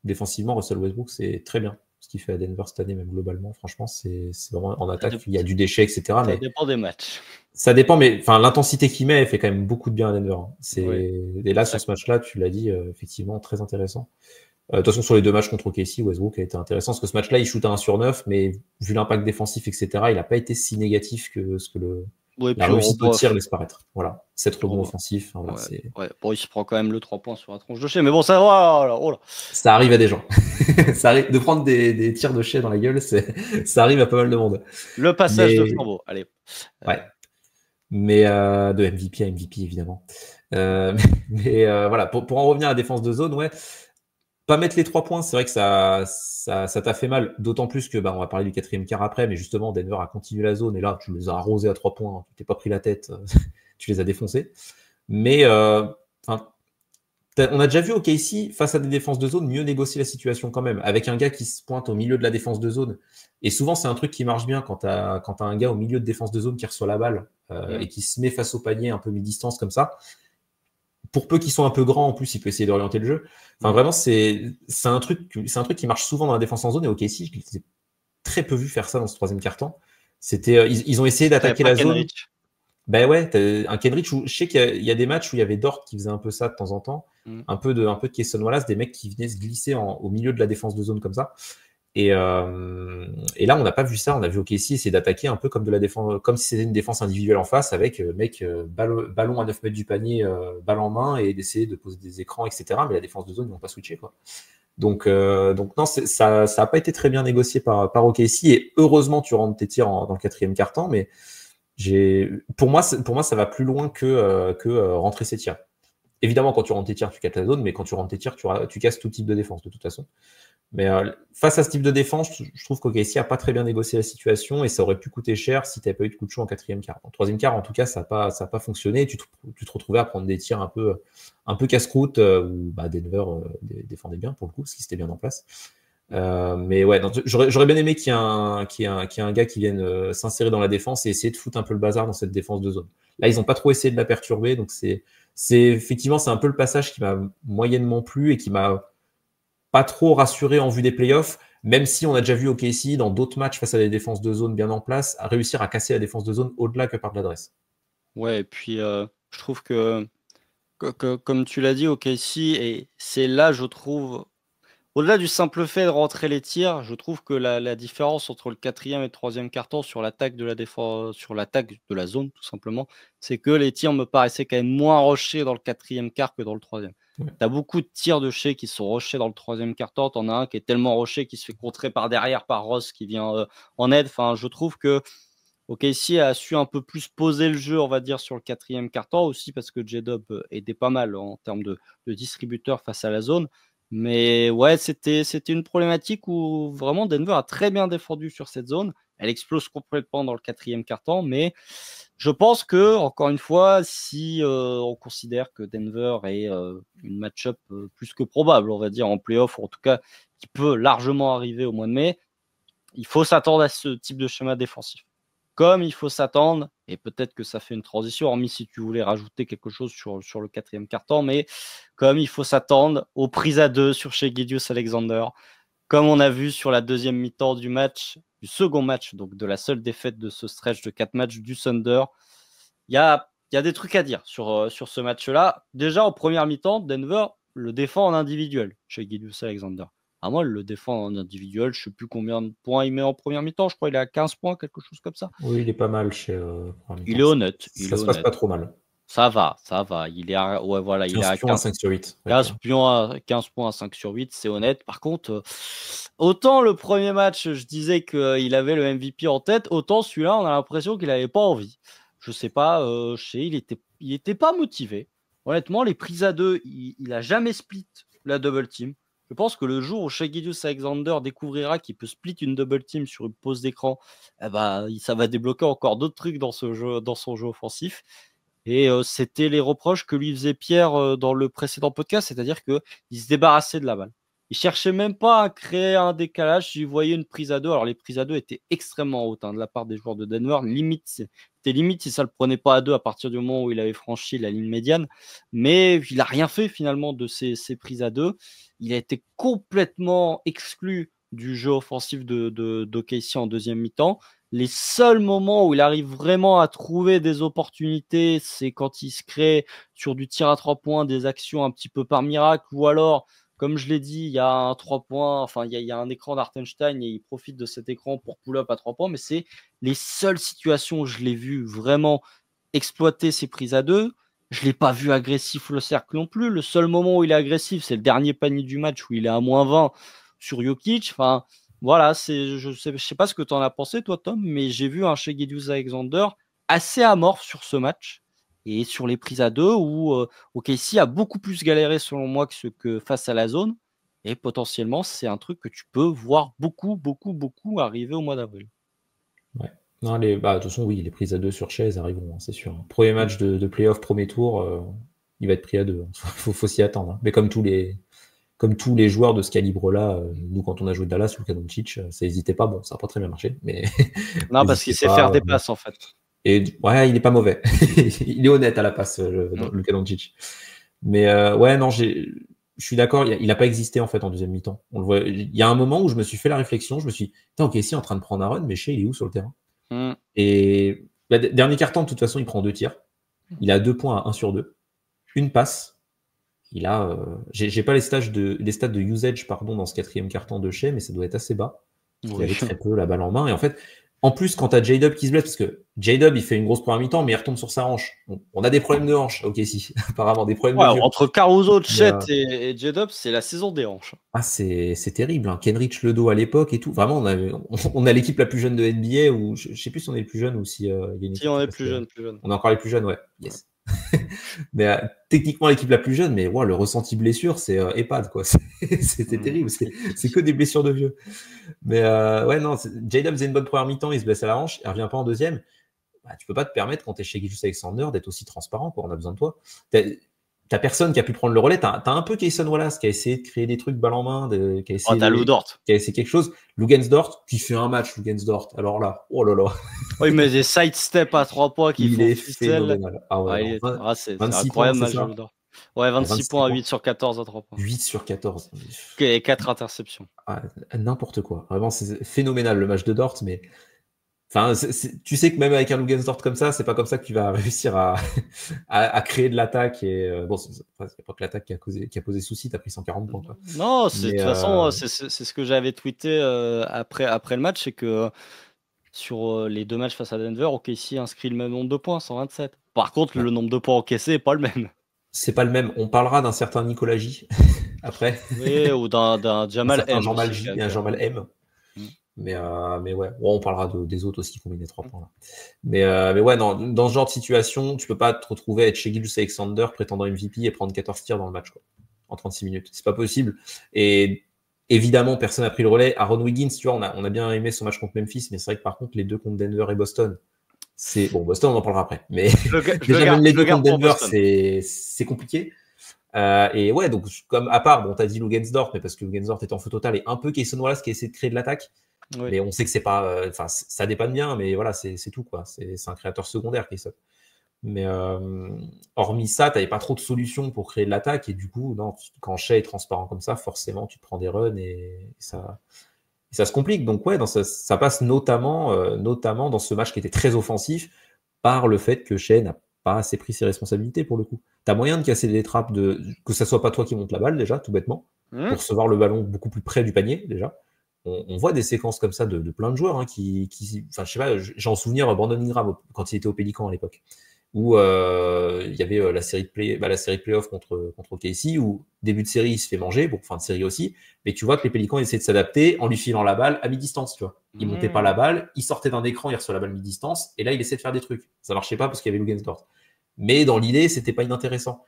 défensivement, Russell Westbrook, c'est très bien ce qu'il fait à Denver cette année, même globalement. Franchement, c'est vraiment en attaque, il y a du déchet, etc. Ça dépend des matchs. Ça dépend, mais l'intensité qu'il met, elle fait quand même beaucoup de bien à Denver. Et là, sur ce match-là, tu l'as dit, effectivement, très intéressant. De toute façon, sur les deux matchs contre OKC, Westbrook a été intéressant, parce que ce match-là, il shoot à 1 sur 9, mais vu l'impact défensif, etc., il n'a pas été si négatif que ce que la réussite au tir laisse paraître. Voilà, 7 rebonds offensifs. Bon, il se prend quand même le 3 points sur la tronche de Shea, mais bon, ça va. Oh là. Ça arrive à des gens. Ça arrive de prendre des tirs de Shea dans la gueule, ça arrive à pas mal de monde. Le passage de flambeau, allez. Ouais. Mais de MVP à MVP, évidemment. Mais voilà, pour en revenir à la défense de zone, ouais. Pas mettre les 3 points, c'est vrai que ça t'a fait mal, d'autant plus que on va parler du quatrième quart après, mais justement Denver a continué la zone et là tu les as arrosés à 3 points, tu t'es pas pris la tête, tu les as défoncés. Mais on a déjà vu OKC face à des défenses de zone mieux négocier la situation quand même, avec un gars qui se pointe au milieu de la défense de zone. Et souvent c'est un truc qui marche bien quand t'as un gars au milieu de défense de zone qui reçoit la balle et qui se met face au panier un peu mi-distance comme ça. Pour peu qu'ils soient un peu grands, en plus, il peut essayer d'orienter le jeu. Enfin, vraiment, c'est un truc qui marche souvent dans la défense en zone. Et OKC, je les ai très peu vu faire ça dans ce troisième quart-temps. Ils ont essayé d'attaquer la zone. Ben ouais, un Kenrich où je sais qu'il y a des matchs où il y avait Dort qui faisait un peu ça de temps en temps. Un peu de Kesson Wallace, des mecs qui venaient se glisser au milieu de la défense de zone comme ça. Et là, on n'a pas vu ça. On a vu OKC essayer d'attaquer un peu comme de la défense, comme si c'était une défense individuelle en face, avec ballon à 9 mètres du panier, balle en main, et d'essayer de poser des écrans, etc. Mais la défense de zone, ils n'ont pas switché, quoi. Donc non, ça a pas été très bien négocié par OKC, et heureusement tu rentres tes tirs dans le quatrième quart-temps, mais pour moi ça va plus loin que rentrer ses tirs. Évidemment, quand tu rentres tes tirs, tu casses la zone, mais quand tu rentres tes tirs, tu casses tout type de défense de toute façon. Mais face à ce type de défense, je trouve qu'OKC n'a pas très bien négocié la situation, et ça aurait pu coûter cher si tu n'avais pas eu de coup de chaud en quatrième quart. En troisième quart, en tout cas, ça n'a pas fonctionné. Tu te retrouvais à prendre des tirs un peu casse-croûte, où Denver défendait bien pour le coup, parce qu'il s'était bien en place. Mais ouais, j'aurais bien aimé qu'il y ait un gars qui vienne s'insérer dans la défense et essayer de foutre un peu le bazar dans cette défense de zone. Là, ils n'ont pas trop essayé de la perturber, donc effectivement, c'est un peu le passage qui m'a moyennement plu et qui m'a pas trop rassuré en vue des playoffs, même si on a déjà vu OKC dans d'autres matchs face à des défenses de zone bien en place, à réussir à casser la défense de zone au-delà que par de l'adresse. Ouais, et puis je trouve que comme tu l'as dit, OKC, et c'est là, je trouve, au-delà du simple fait de rentrer les tirs, je trouve que la différence entre le quatrième et le troisième quart-temps sur l'attaque de la défense, sur l'attaque de la zone, tout simplement, c'est que les tirs me paraissaient quand même moins rushés dans le quatrième quart que dans le troisième. Ouais. Tu as beaucoup de tirs de Shai qui sont rushés dans le troisième quart-temps. Tu en as un qui est tellement rushé qui se fait contrer par derrière par Ross qui vient en aide. Enfin, je trouve que OKC a su un peu plus poser le jeu, on va dire, sur le quatrième quart-temps aussi parce que J-Dub aidait pas mal en termes de distributeur face à la zone. Mais ouais, c'était une problématique où vraiment Denver a très bien défendu sur cette zone. Elle explose complètement dans le quatrième quart-temps, mais je pense que, encore une fois, si on considère que Denver est une match-up plus que probable, on va dire, en playoff, ou en tout cas qui peut largement arriver au mois de mai, il faut s'attendre à ce type de schéma défensif. Comme il faut s'attendre, et peut-être que ça fait une transition, hormis si tu voulais rajouter quelque chose sur le quatrième quart-temps, mais comme il faut s'attendre aux prises à deux sur Shai Gilgeous-Alexander, comme on a vu sur la deuxième mi-temps du second match, donc de la seule défaite de ce stretch de 4 matchs du Thunder, il y a des trucs à dire sur ce match-là. Déjà, en première mi-temps, Denver le défend en individuel, Shai Gilgeous-Alexander. Moi, il le défend en individuel. Je ne sais plus combien de points il met en première mi-temps. Je crois qu'il est à 15 points, quelque chose comme ça. Oui, il est pas mal chez il est honnête. Ça se passe pas trop mal. Ça va. Il est à, ouais, voilà, il est à 15 5 sur 8. 15 points à 5 sur 8, c'est honnête. Par contre, autant le premier match, je disais qu'il avait le MVP en tête, autant celui-là, on a l'impression qu'il n'avait pas envie. Je sais pas, il était pas motivé. Honnêtement, les prises à deux, il a jamais split la double team. Je pense que le jour où Shai Gilgeous-Alexander découvrira qu'il peut split une double team sur une pause d'écran, ça va débloquer encore d'autres trucs dans son jeu offensif. Et c'était les reproches que lui faisait Pierre dans le précédent podcast, c'est-à-dire qu'il se débarrassait de la balle. Il cherchait même pas à créer un décalage. Si vous voyez une prise à deux, alors les prises à deux étaient extrêmement hautes de la part des joueurs de Denver. C'était limite si ça le prenait pas à deux à partir du moment où il avait franchi la ligne médiane. Mais il a rien fait finalement de ces prises à deux. Il a été complètement exclu du jeu offensif d'OKC en deuxième mi-temps. Les seuls moments où il arrive vraiment à trouver des opportunités, c'est quand il se crée sur du tir à 3 points, des actions un petit peu par miracle, ou alors, comme je l'ai dit, il y a un 3 points, enfin, il y a un écran d'Hartenstein et il profite de cet écran pour pull-up à 3 points, mais c'est les seules situations où je l'ai vu vraiment exploiter ses prises à deux. Je ne l'ai pas vu agressif le cercle non plus. Le seul moment où il est agressif, c'est le dernier panier du match où il est à -20 sur Jokic. Enfin, voilà, je sais pas ce que tu en as pensé, toi, Tom, mais j'ai vu un Shai Gilgeous-Alexander assez amorphe sur ce match et sur les prises à deux où OKC a beaucoup plus galéré, selon moi, que face à la zone. Et potentiellement, c'est un truc que tu peux voir beaucoup, beaucoup, beaucoup arriver au mois d'avril. Ouais. Non, de toute façon, oui, les prises à deux sur Shai arriveront, c'est sûr. Premier match de playoff, premier tour, il va être pris à deux. Faut s'y attendre. Mais comme tous les joueurs de ce calibre-là, nous, quand on a joué Dallas, Luka Doncic, ça n'hésitait pas. Bon, ça n'a pas très bien marché, mais. Non, parce qu'il sait faire des passes, en fait. Et ouais, il n'est pas mauvais. Il est honnête à la passe, Luka Doncic. Mais ouais, non, je suis d'accord, il n'a pas existé en fait en deuxième mi-temps. On le voit. Il y a un moment où je me suis fait la réflexion, je me suis dit, ok, si en train de prendre un run, mais Shai, il est où sur le terrain? Et dernier quart-temps, de toute façon, il prend 2 tirs. Il a 2 points à 1 sur 2. Une passe. Il a. J'ai pas les stats de usage dans ce quatrième quart-temps de Shai, mais ça doit être assez bas. Il avait très peu la balle en main. Et en fait, En plus, quand tu as J-Dub qui se blesse, parce que J-Dub, il fait une grosse première mi-temps, mais il retombe sur sa hanche. On a des problèmes de hanche, ok, si, apparemment, des problèmes Ouais, de vieux. entre Caruso, Mais, Chet et J-Dub, c'est la saison des hanches. c'est terrible. Hein. Kenrich le dos à l'époque et tout. Vraiment, on a l'équipe la plus jeune de NBA, ou je sais plus si on est les plus jeunes ou si il y a une Si équipe on qui est passe. plus jeune, plus jeune. On est encore les plus jeunes, ouais. Yes. Mais techniquement, l'équipe la plus jeune, mais le ressenti blessure, c'est EHPAD, quoi. C'était terrible. C'est que des blessures de vieux. Mais ouais, non, J-Dub faisait une bonne première mi-temps, il se blesse à la hanche, il revient pas en deuxième. Bah, tu peux pas te permettre, quand tu es chez Gilgeous-Alexander, d'être aussi transparent, quoi. On a besoin de toi. T'as personne qui a pu prendre le relais. T'as un peu Kayson Wallace qui a essayé de créer des trucs balle en main, qui a Oh, t'as Lou Dort. essayé quelque chose. Lugensdort, qui fait un match, Lugensdort. Alors là, oh là là. Oh, il met des side steps à 3 points qui Il font est ficelle. phénoménal. Ah ouais, C'est 26 points, incroyable, c'est match de ça? Lou Dort. Ouais, 26 points à 8 points. sur 14 à 3 points. 8 sur 14. Et 4 interceptions. Ah, n'importe quoi. Vraiment, c'est phénoménal le match de Dort, mais enfin, tu sais que même avec un Lugensdort comme ça, c'est pas comme ça que tu vas réussir à créer de l'attaque. Et bon, c'est pas que l'attaque qui a posé souci, t'as pris 140 points. Quoi. Non, de Mais, toute façon, c'est ce que j'avais tweeté après le match, c'est que sur les 2 matchs face à Denver, OKC inscrit le même nombre de points, 127. Par contre, ouais. le nombre de points encaissés n'est pas le même. C'est pas le même. On parlera d'un certain Nicolas J après. Oui, ou d'un Un Jamal certain M Jean-Mal aussi. J et un Jean-Mal M. Mm. Mais ouais, bon, on parlera des autres aussi qui combinent les 3 points. Là. Mais ouais, dans ce genre de situation, tu peux pas te retrouver à être chez Gilgeous-Alexander prétendant MVP et prendre 14 tirs dans le match quoi, en 36 minutes. C'est pas possible. Et évidemment, personne n'a pris le relais. Aaron Wiggins, tu vois, on a bien aimé son match contre Memphis, mais c'est vrai que par contre, les deux contre Denver et Boston, bon, Boston, on en parlera après. Mais déjà, même les deux contre Denver, c'est compliqué. Et ouais, donc, comme à part, bon, t'as dit Lugensdort, mais parce que Lugensdort est en feu total, et un peu Kayson Wallace qui a essayé de créer de l'attaque. Oui. Mais on sait que c'est pas. Enfin, ça dépanne bien, mais voilà, c'est tout, quoi. C'est un créateur secondaire, Kayson. Mais hormis ça, t'avais pas trop de solutions pour créer de l'attaque, et du coup, non, quand Shai est transparent comme ça, forcément, tu te prends des runs et ça se complique. Donc, ouais, ça passe notamment dans ce match qui était très offensif par le fait que Shai n'a pas assez pris ses responsabilités pour le coup. Tu as moyen de casser des trappes, que ça soit pas toi qui monte la balle déjà, tout bêtement, pour recevoir le ballon beaucoup plus près du panier déjà. On voit des séquences comme ça de plein de joueurs enfin, je sais pas, j'ai en souvenir Brandon Ingram quand il était au Pélican à l'époque, où il y avait la série de playoffs contre OKC, où début de série il se fait manger, bon fin de série aussi, mais tu vois que les Pélicans essaient de s'adapter en lui filant la balle à mi-distance, tu vois. Il montait pas la balle, il sortait d'un écran, il reçoit la balle mi-distance, et là il essaie de faire des trucs. Ça marchait pas parce qu'il y avait Lugensdort. Mais dans l'idée, c'était pas inintéressant.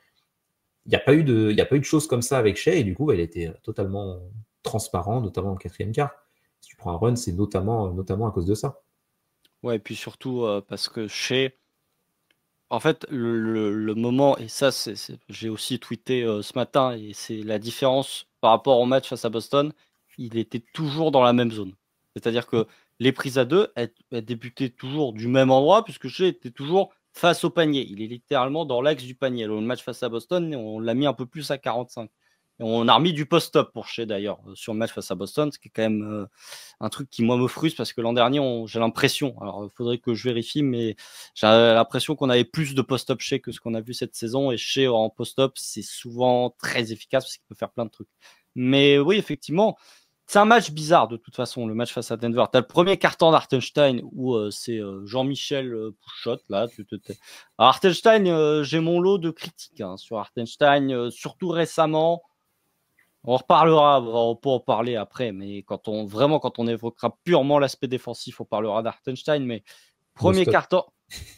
Il n'y a pas eu de choses comme ça avec Shai, et du coup, il était totalement transparent, notamment au 4e quart. Si tu prends un run, c'est notamment à cause de ça. Ouais, et puis surtout parce que Shai, en fait, le moment, et ça, j'ai aussi tweeté ce matin, et c'est la différence par rapport au match face à Boston, il était toujours dans la même zone. C'est-à-dire que les prises à deux, elles débutaient toujours du même endroit, puisque Shai était toujours face au panier. Il est littéralement dans l'axe du panier. Alors, le match face à Boston, on l'a mis un peu plus à 45. Et on a remis du post-up pour Shai d'ailleurs sur le match face à Boston, ce qui est quand même un truc qui moi me frustre parce que l'an dernier, j'ai l'impression, alors il faudrait que je vérifie, mais j'ai l'impression qu'on avait plus de post-up Shai que ce qu'on a vu cette saison, et Shai en post-up, c'est souvent très efficace parce qu'il peut faire plein de trucs. Mais oui, effectivement, c'est un match bizarre de toute façon, le match face à Denver. Tu as le premier carton d'Hartenstein où c'est Jean-Michel push-shot. Là, alors, Hartenstein, j'ai mon lot de critiques sur Hartenstein, surtout récemment. On reparlera, on peut en parler après, mais quand on évoquera purement l'aspect défensif, on parlera d'Hartenstein. Mais premier Boston. carton,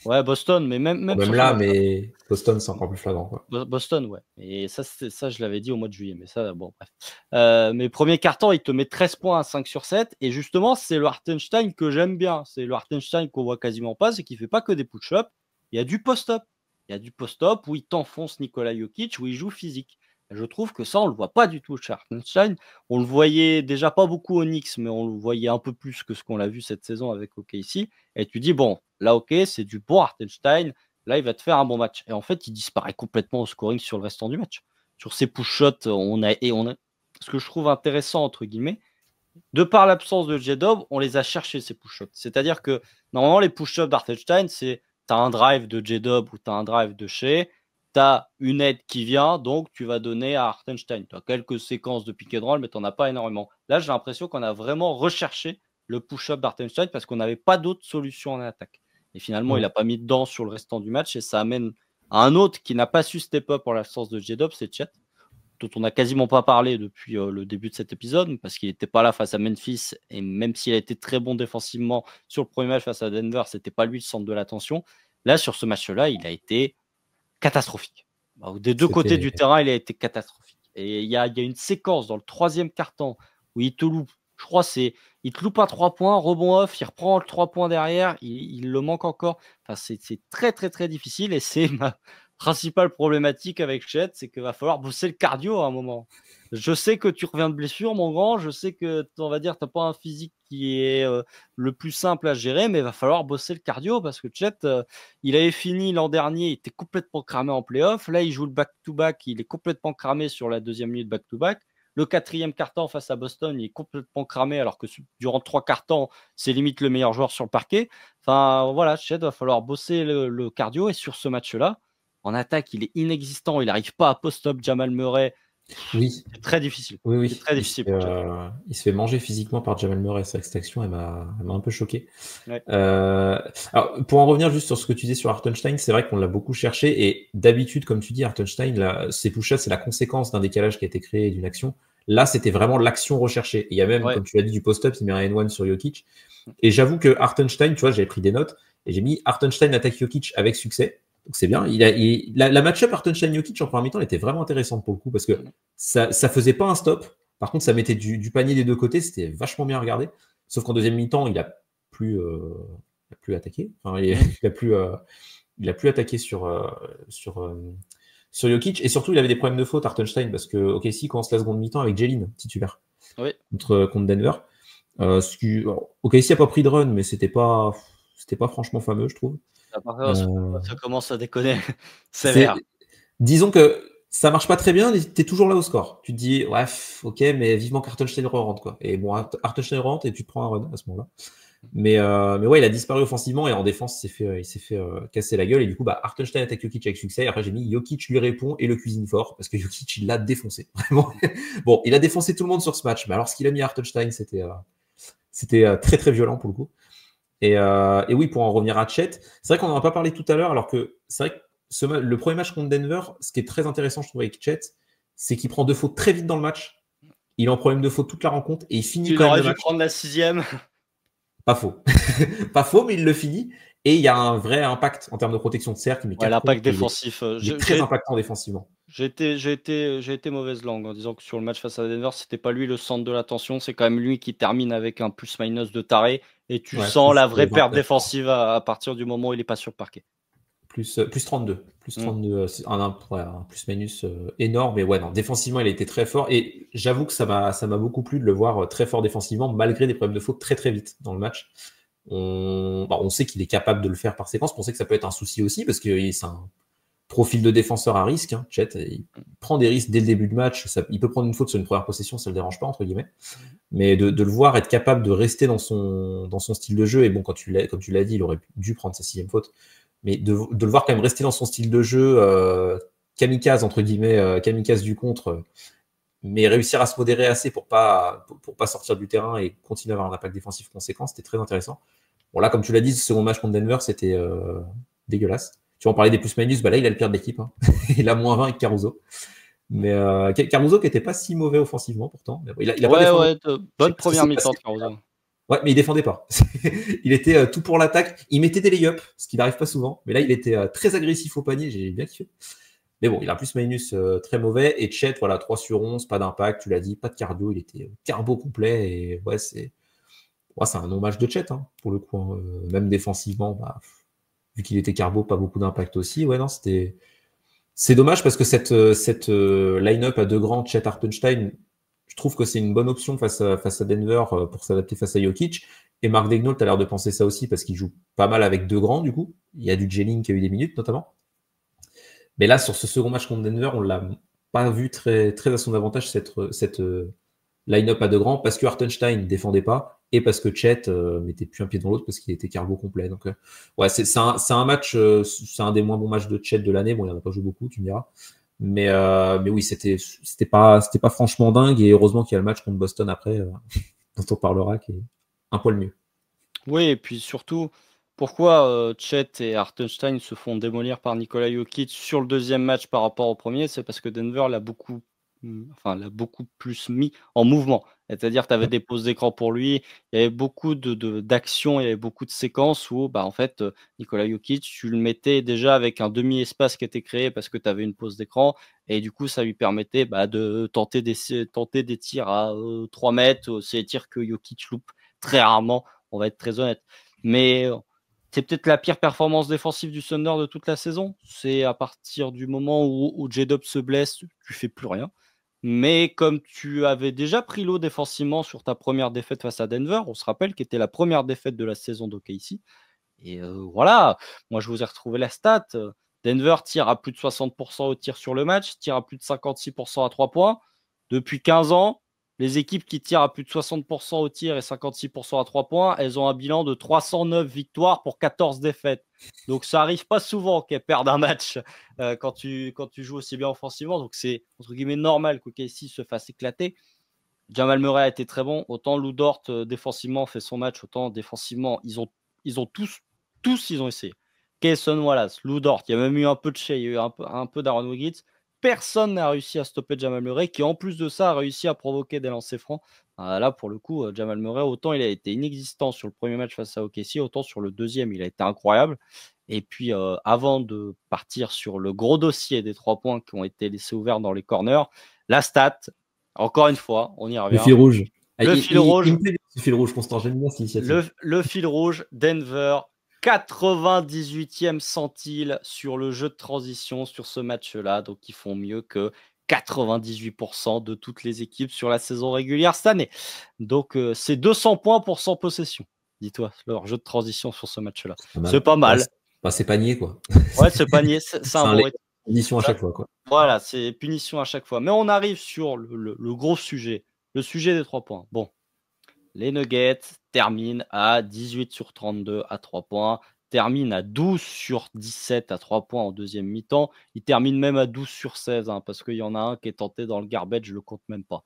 ouais, Boston, mais même sur là, mais Boston, c'est encore plus flagrant. Quoi. Boston, ouais. Et ça, je l'avais dit au mois de juillet, mais ça, bon, bref. Mais premier carton, il te met 13 points à 5 sur 7. Et justement, c'est le Hartenstein que j'aime bien. C'est le Hartenstein qu'on voit quasiment pas, c'est qu'il fait pas que des push-ups. Il y a du post-up. Il y a du post-up où il t'enfonce Nikola Jokic, où il joue physique. Et je trouve que ça, on le voit pas du tout chez Hartenstein. On le voyait déjà pas beaucoup au Knicks, mais on le voyait un peu plus que ce qu'on l'a vu cette saison avec OKC. Et tu dis, bon, là, ok, c'est du bon Hartenstein. Là, il va te faire un bon match. Et en fait, il disparaît complètement au scoring sur le restant du match. Sur ses push-shots, ce que je trouve intéressant, entre guillemets, de par l'absence de J-Dub, on les a cherchés, ces push-shots. C'est-à-dire que, normalement, les push-shots d'Hartenstein, c'est tu as un drive de J-Dub ou tu as un drive de Shai, tu as une aide qui vient, donc tu vas donner à Hartenstein. Tu as quelques séquences de pick and roll, mais tu n'en as pas énormément. Là, j'ai l'impression qu'on a vraiment recherché le push-up d'Hartenstein parce qu'on n'avait pas d'autre solution en attaque. Et finalement, il n'a pas mis dedans sur le restant du match et ça amène à un autre qui n'a pas su step up en l'absence de J-Dub, c'est Chet, dont on n'a quasiment pas parlé depuis le début de cet épisode parce qu'il n'était pas là face à Memphis et même s'il a été très bon défensivement sur le premier match face à Denver, c'était pas lui le centre de l'attention. Là, sur ce match-là, il a été catastrophique. Des deux côtés du terrain, il a été catastrophique. Et il y a une séquence dans le troisième quart-temps où il te loupe, je crois, il te loupe à 3 points, rebond off, il reprend le 3 points derrière, il le manque encore. Enfin, c'est très, très, très difficile et c'est ma principale problématique avec Chet, c'est qu'il va falloir bosser le cardio à un moment. Je sais que tu reviens de blessure, mon grand, je sais que, on va dire, tu n'as pas un physique qui est le plus simple à gérer, mais il va falloir bosser le cardio parce que Chet, il avait fini l'an dernier, il était complètement cramé en playoff. Là, il joue le back-to-back, il est complètement cramé sur la deuxième minute back-to-back. Le quatrième quart-temps face à Boston, il est complètement cramé alors que durant 3 quarts-temps, c'est limite le meilleur joueur sur le parquet. Enfin, voilà, Chet, va falloir bosser le cardio et sur ce match-là, en attaque, il est inexistant, il n'arrive pas à post-up Jamal Murray. Oui. C'est très difficile. Oui. C'est très difficile il se fait manger physiquement par Jamal Murray. C'est vrai que cette action, elle m'a un peu choqué. Ouais. Alors, pour en revenir juste sur ce que tu disais sur Hartenstein, c'est vrai qu'on l'a beaucoup cherché et d'habitude, comme tu dis, Hartenstein, ses push-ups, c'est la conséquence d'un décalage qui a été créé d'une action. Là, c'était vraiment l'action recherchée. Il y a même, comme tu l'as dit, du post-up, il met un N1 sur Jokic. Et j'avoue que Hartenstein, tu vois, j'avais pris des notes et j'ai mis Hartenstein attaque Jokic avec succès. Donc c'est bien. La match-up Hartenstein-Jokic en première mi-temps était vraiment intéressante pour le coup parce que ça faisait pas un stop. Par contre, ça mettait du panier des deux côtés. C'était vachement bien regardé. Sauf qu'en deuxième mi-temps, il a plus attaqué. Enfin, il a plus attaqué sur Jokic. Et surtout, il avait des problèmes de faute, Hartenstein, parce que OKC commence la seconde mi-temps avec Jalen, titulaire, contre Denver. OKC n'a pas pris de run, mais c'était pas franchement fameux, je trouve. Ça commence à déconner sévère. Disons que ça marche pas très bien, mais t'es toujours là au score. Tu te dis, ouais, ok, mais vivement qu'Hartenstein rentre, quoi. Et bon, Hartenstein rentre et tu te prends un run à ce moment-là. Mais ouais, il a disparu offensivement et en défense, il s'est fait casser la gueule. Et du coup, Hartenstein attaque Jokic avec succès. Et après, j'ai mis Jokic lui répond et le cuisine fort parce que Jokic, il l'a défoncé. Vraiment. Bon, il a défoncé tout le monde sur ce match. Mais alors, ce qu'il a mis à Hartenstein, c'était très, très violent pour le coup. Et oui, pour en revenir à Chet, c'est vrai qu'on n'en a pas parlé tout à l'heure, alors que c'est vrai que le premier match contre Denver, ce qui est très intéressant, je trouve, avec Chet, c'est qu'il prend 2 fautes très vite dans le match. Il est en problème de faute toute la rencontre et il finit quand même le match. Il aurait dû prendre la 6e. Pas faux. Pas faux, mais il le finit. Et il y a un vrai impact en termes de protection de cercle. L'impact défensif. Il est très impactant défensivement. J'ai été mauvaise langue en disant que sur le match face à Denver, c'était pas lui le centre de l'attention. C'est quand même lui qui termine avec un plus-minus de taré. Et tu sens la vraie perte défensive à partir du moment où il n'est pas sur le parquet. Plus 32. Plus 32, un plus-minus énorme. Mais ouais, non, défensivement, il a été très fort. Et j'avoue que ça m'a beaucoup plu de le voir très fort défensivement, malgré des problèmes de faute très très vite dans le match. On sait qu'il est capable de le faire par séquence. On sait que ça peut être un souci aussi, parce que c'est un profil de défenseur à risque. Chet, il prend des risques dès le début de match. Il peut prendre une faute sur une première possession, ça ne le dérange pas, entre guillemets. Mais de le voir être capable de rester dans son style de jeu, et bon, comme tu l'as dit, il aurait dû prendre sa 6e faute, mais de le voir quand même rester dans son style de jeu, kamikaze, entre guillemets, kamikaze du contre, mais réussir à se modérer assez pour pas sortir du terrain et continuer à avoir un impact défensif conséquent, c'était très intéressant. Bon, là, comme tu l'as dit, ce second match contre Denver, c'était dégueulasse. Tu vas en parler des plus-minus, là, il a le pire de l'équipe. Il a -20 avec Caruso. Mais Caruso qui n'était pas si mauvais offensivement pourtant. Il a pas défendu. Bonne première mi-temps de Caruso. Ouais, mais il défendait pas. Il était tout pour l'attaque. Il mettait des lay-ups, ce qui n'arrive pas souvent. Mais là, il était très agressif au panier. J'ai bien kiffé. Mais bon, il a un plus-minus très mauvais. Et Chet, 3 sur 11, pas d'impact, tu l'as dit, pas de cardio. Il était carbo complet. Et ouais, c'est un hommage de Chet, pour le coup. Même défensivement, vu qu'il était carbo, pas beaucoup d'impact aussi. Ouais, non, c'est dommage parce que cette line-up à 2 grands, Chet, Hartenstein, je trouve que c'est une bonne option face à Denver pour s'adapter face à Jokic. Et Mark Daigneault a l'air de penser ça aussi parce qu'il joue pas mal avec 2 grands, du coup. Il y a du Jalen qui a eu des minutes, notamment. Mais là, sur ce second match contre Denver, on ne l'a pas vu très, très à son avantage, cette line-up à 2 grands, parce que Hartenstein ne défendait pas et parce que Chet mettait plus un pied dans l'autre parce qu'il était carbo complet. Donc, ouais, c'est un match, c'est un des moins bons matchs de Chet de l'année. Bon, il n'en a pas joué beaucoup, tu me diras. Mais oui, c'était pas franchement dingue. Et heureusement qu'il y a le match contre Boston après, dont on parlera, qui un poil mieux. Oui, et puis surtout, pourquoi Chet et Hartenstein se font démolir par Nikola Jokic sur le deuxième match par rapport au premier? C'est parce que Denver l'a beaucoup plus mis en mouvement. C'est-à-dire, tu avais des pauses d'écran pour lui, il y avait beaucoup d'actions, il y avait beaucoup de séquences où, en fait, Nikola Jokic, tu le mettais déjà avec un demi-espace qui était créé parce que tu avais une pause d'écran et du coup, ça lui permettait de tenter des tirs à 3 mètres. C'est des tirs que Jokic loupe très rarement, on va être très honnête. Mais c'est peut-être la pire performance défensive du Thunder de toute la saison. C'est à partir du moment où J-Dub se blesse, tu fais plus rien. Mais comme tu avais déjà pris l'eau défensivement sur ta première défaite face à Denver, on se rappelle qu'était la première défaite de la saison d'OKC. Et voilà, moi je vous ai retrouvé la stat. Denver tire à plus de 60% au tir sur le match, tire à plus de 56% à 3 points. Depuis 15 ans, les équipes qui tirent à plus de 60% au tir et 56% à 3 points, elles ont un bilan de 309 victoires pour 14 défaites. Donc ça arrive pas souvent qu'elles perdent un match quand tu joues aussi bien offensivement. Donc c'est entre guillemets normal qu'OKC se fasse éclater. Jamal Murray a été très bon. Autant Lou Dort défensivement fait son match, autant défensivement, ils ont tous ils ont essayé. Cason Wallace, Lou Dort, il y a même eu un peu de Shea, il y a eu un peu d'Aaron Wiggins. Personne n'a réussi à stopper Jamal Murray, qui en plus de ça a réussi à provoquer des lancers francs. Là, pour le coup, Jamal Murray, autant il a été inexistant sur le premier match face à OKC, autant sur le deuxième, il a été incroyable. Et puis, avant de partir sur le gros dossier des 3 points qui ont été laissés ouverts dans les corners, la stat, encore une fois, on y revient. Le fil rouge. Le fil rouge. Il me plaît le fil rouge, Constant. J'aime bien cette initiative. Le fil rouge, Denver, 98e centile sur le jeu de transition sur ce match-là. Donc, ils font mieux que 98% de toutes les équipes sur la saison régulière cette année. Donc, c'est 200 points pour 100 possessions. Dis-toi, leur jeu de transition sur ce match-là. C'est pas mal. C'est panier, quoi. Ouais, c'est panier. C'est un bon rythme. Punition à chaque fois, quoi. Voilà, c'est punition à chaque fois. Mais on arrive sur le gros sujet, le sujet des 3 points. Bon, les Nuggets terminent à 18 sur 32 à 3 points, terminent à 12 sur 17 à 3 points en deuxième mi-temps. Ils terminent même à 12 sur 16, parce qu'il y en a un qui est tenté dans le garbage, je ne le compte même pas.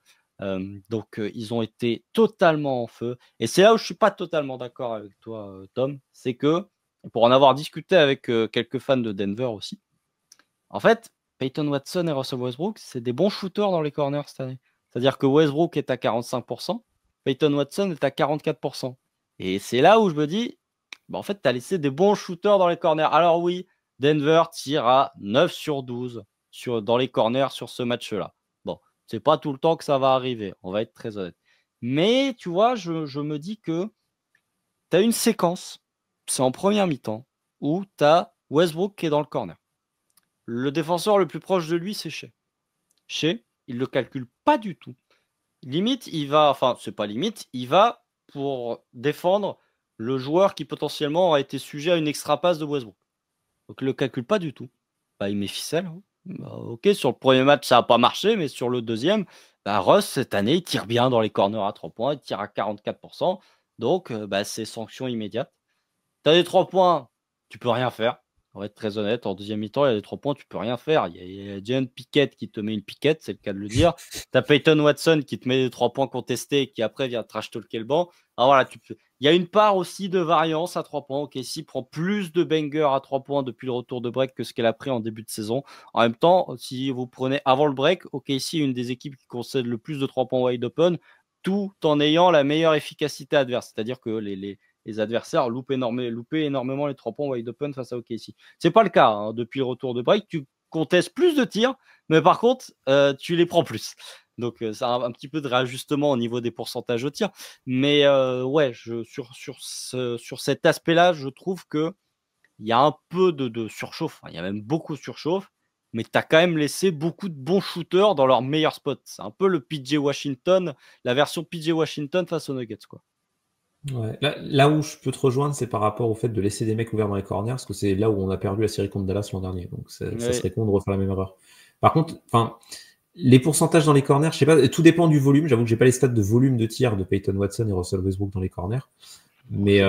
Donc, ils ont été totalement en feu. Et c'est là où je ne suis pas totalement d'accord avec toi, Tom. C'est que, pour en avoir discuté avec quelques fans de Denver aussi, en fait, Peyton Watson et Russell Westbrook, c'est des bons shooters dans les corners cette année. C'est-à-dire que Westbrook est à 45%, Peyton Watson est à 44%. Et c'est là où je me dis, en fait, tu as laissé des bons shooters dans les corners. Alors oui, Denver tire à 9 sur 12 dans les corners sur ce match-là. Bon, c'est pas tout le temps que ça va arriver, on va être très honnête. Mais tu vois, je me dis que tu as une séquence, c'est en première mi-temps, où tu as Westbrook qui est dans le corner. Le défenseur le plus proche de lui, c'est Shea. Shea, il ne le calcule pas du tout. Limite, il va pour défendre le joueur qui potentiellement aurait été sujet à une extra passe de Westbrook. Donc il ne le calcule pas du tout. Il met ficelle. Ok, sur le premier match, ça n'a pas marché, mais sur le deuxième, Russ, cette année, il tire bien dans les corners à 3 points, il tire à 44%. Donc, c'est sanction immédiate. Tu as des 3 points, tu peux rien faire. On va être très honnête, en deuxième mi-temps, il y a des 3 points, tu peux rien faire. Il y a Jalen Pickett qui te met une piquette, c'est le cas de le dire. Tu as Peyton Watson qui te met des 3 points contestés et qui après vient trash-talker le banc. Alors voilà, il y a une part aussi de variance à 3 points. OKC prend plus de bangers à 3 points depuis le retour de break que ce qu'elle a pris en début de saison. En même temps, si vous prenez avant le break, OKC est une des équipes qui concède le plus de 3 points wide open, tout en ayant la meilleure efficacité adverse. C'est-à-dire que les adversaires loupaient énormément les 3 points wide open face à OKC. C'est pas le cas, depuis le retour de break, tu contestes plus de tirs, mais par contre, tu les prends plus. Donc, c'est un petit peu de réajustement au niveau des pourcentages au tir. Mais sur cet aspect-là, je trouve qu'il y a un peu de surchauffe. Il y a même beaucoup de surchauffe, mais tu as quand même laissé beaucoup de bons shooters dans leur meilleur spot. C'est un peu le PJ Washington, la version PJ Washington face aux Nuggets, quoi. Ouais. Là où je peux te rejoindre, c'est par rapport au fait de laisser des mecs ouverts dans les corners, parce que c'est là où on a perdu la série contre Dallas l'an dernier. Donc ça serait con de refaire la même erreur. Par contre, les pourcentages dans les corners, je sais pas, tout dépend du volume. J'avoue que j'ai pas les stats de volume de tir de Peyton Watson et Russell Westbrook dans les corners. Mais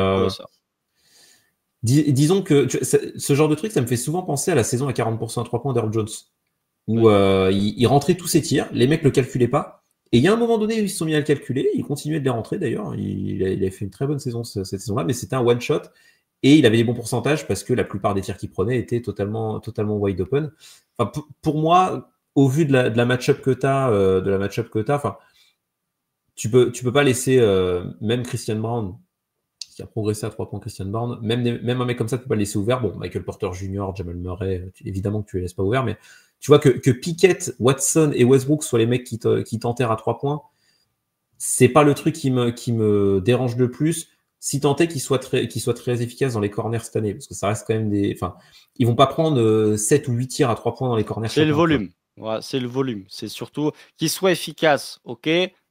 disons que ce genre de truc, ça me fait souvent penser à la saison à 40% à 3 points d'Earl Jones, où il rentrait tous ses tirs, les mecs le calculaient pas. Et il y a un moment donné où ils se sont mis à le calculer, il continuait de les rentrer d'ailleurs, il avait fait une très bonne saison cette saison-là, mais c'était un one-shot, et il avait des bons pourcentages parce que la plupart des tirs qu'il prenait étaient totalement wide open. Enfin, pour moi, au vu de la match-up que tu as, enfin, tu peux pas laisser même Christian Brown, qui a progressé à 3 points, Christian Brown, même un mec comme ça, tu peux pas le laisser ouvert. Bon, Michael Porter Jr., Jamal Murray, évidemment que tu les laisses pas ouverts, mais tu vois que Pickett, Watson et Westbrook soient les mecs qui t'enterrent à 3 points, c'est pas le truc qui me dérange le plus, si tant est qu'ils soient très efficaces dans les corners cette année, parce que ça reste quand même enfin, ils vont pas prendre 7 ou 8 tirs à 3 points dans les corners. C'est le volume. Ouais, c'est le volume. C'est surtout qu'il soit efficace, ok,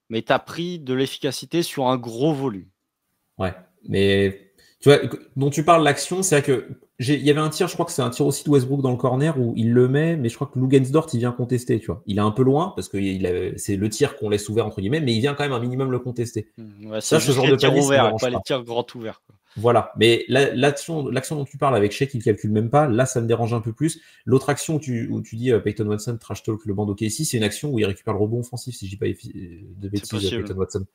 mais tu as pris de l'efficacité sur un gros volume. Ouais, mais tu vois, dont tu parles l'action, c'est vrai que il y avait un tir, je crois que c'est un tir aussi de Westbrook dans le corner où il le met, mais je crois que Lugensdort il vient contester, tu vois. Il est un peu loin parce que c'est le tir qu'on laisse ouvert entre guillemets, mais il vient quand même un minimum le contester. Ouais, ça, ce genre de tirs ouverts, pas les tirs grands ouverts. Quoi. Voilà, mais l'action dont tu parles avec Shea qui ne calcule même pas, là ça me dérange un peu plus. L'autre action où tu dis Peyton Watson trash talk le banc d'OKC, c'est une action où il récupère le rebond offensif, si je dis pas de bêtises, Peyton Watson.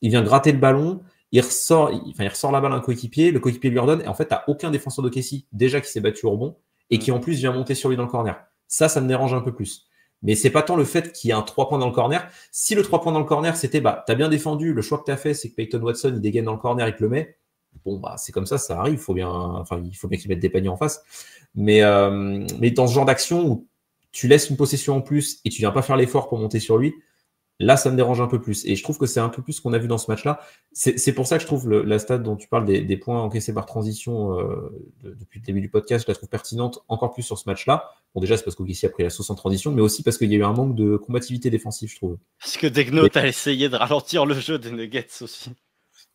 Il vient gratter le ballon, il ressort la balle à un coéquipier, le coéquipier lui redonne, et en fait, t'as aucun défenseur d'OKC déjà qui s'est battu au rebond, et qui en plus vient monter sur lui dans le corner. Ça me dérange un peu plus. Mais c'est pas tant le fait qu'il y ait un 3 points dans le corner. Si le 3 points dans le corner, c'était, t'as bien défendu, le choix que t'as fait, c'est que Peyton Watson, il dégaine dans le corner, il te le met. Bon, c'est comme ça arrive, il faut bien qu'ils mettent des paniers en face. Mais dans ce genre d'action où tu laisses une possession en plus et tu viens pas faire l'effort pour monter sur lui, là, ça me dérange un peu plus. Et je trouve que c'est un peu plus ce qu'on a vu dans ce match-là. C'est pour ça que je trouve la stat dont tu parles des points encaissés par transition depuis le début du podcast, je la trouve pertinente encore plus sur ce match-là. Bon, déjà, c'est parce qu'OKC a pris la sauce en transition, mais aussi parce qu'il y a eu un manque de combativité défensive, je trouve. Parce que Degnaut a essayé de ralentir le jeu des Nuggets aussi.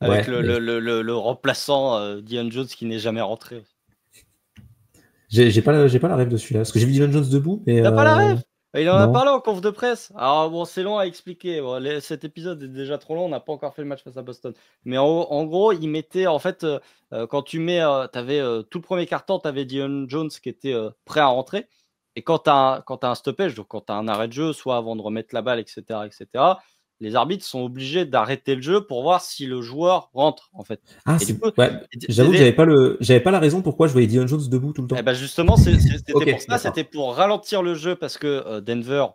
Avec le remplaçant Dion Jones qui n'est jamais rentré. J'ai pas la rêve de celui-là. Parce que j'ai vu Dion Jones debout. Mais t'as pas la rêve? Il en a parlé en conf de presse. Alors bon, c'est long à expliquer. Bon, cet épisode est déjà trop long. On n'a pas encore fait le match face à Boston. Mais en gros, il mettait en fait quand tu mets, t'avais tout le premier quart-temps, t'avais Dion Jones qui était prêt à rentrer. Et quand t'as un stoppage, donc quand t'as un arrêt de jeu, soit avant de remettre la balle, etc., les arbitres sont obligés d'arrêter le jeu pour voir si le joueur rentre en fait. Ah, j'avoue que j'avais pas la raison pourquoi je voyais Dion Jones debout tout le temps. Eh ben justement, c'était pour ça, c'était pour ralentir le jeu parce que Denver,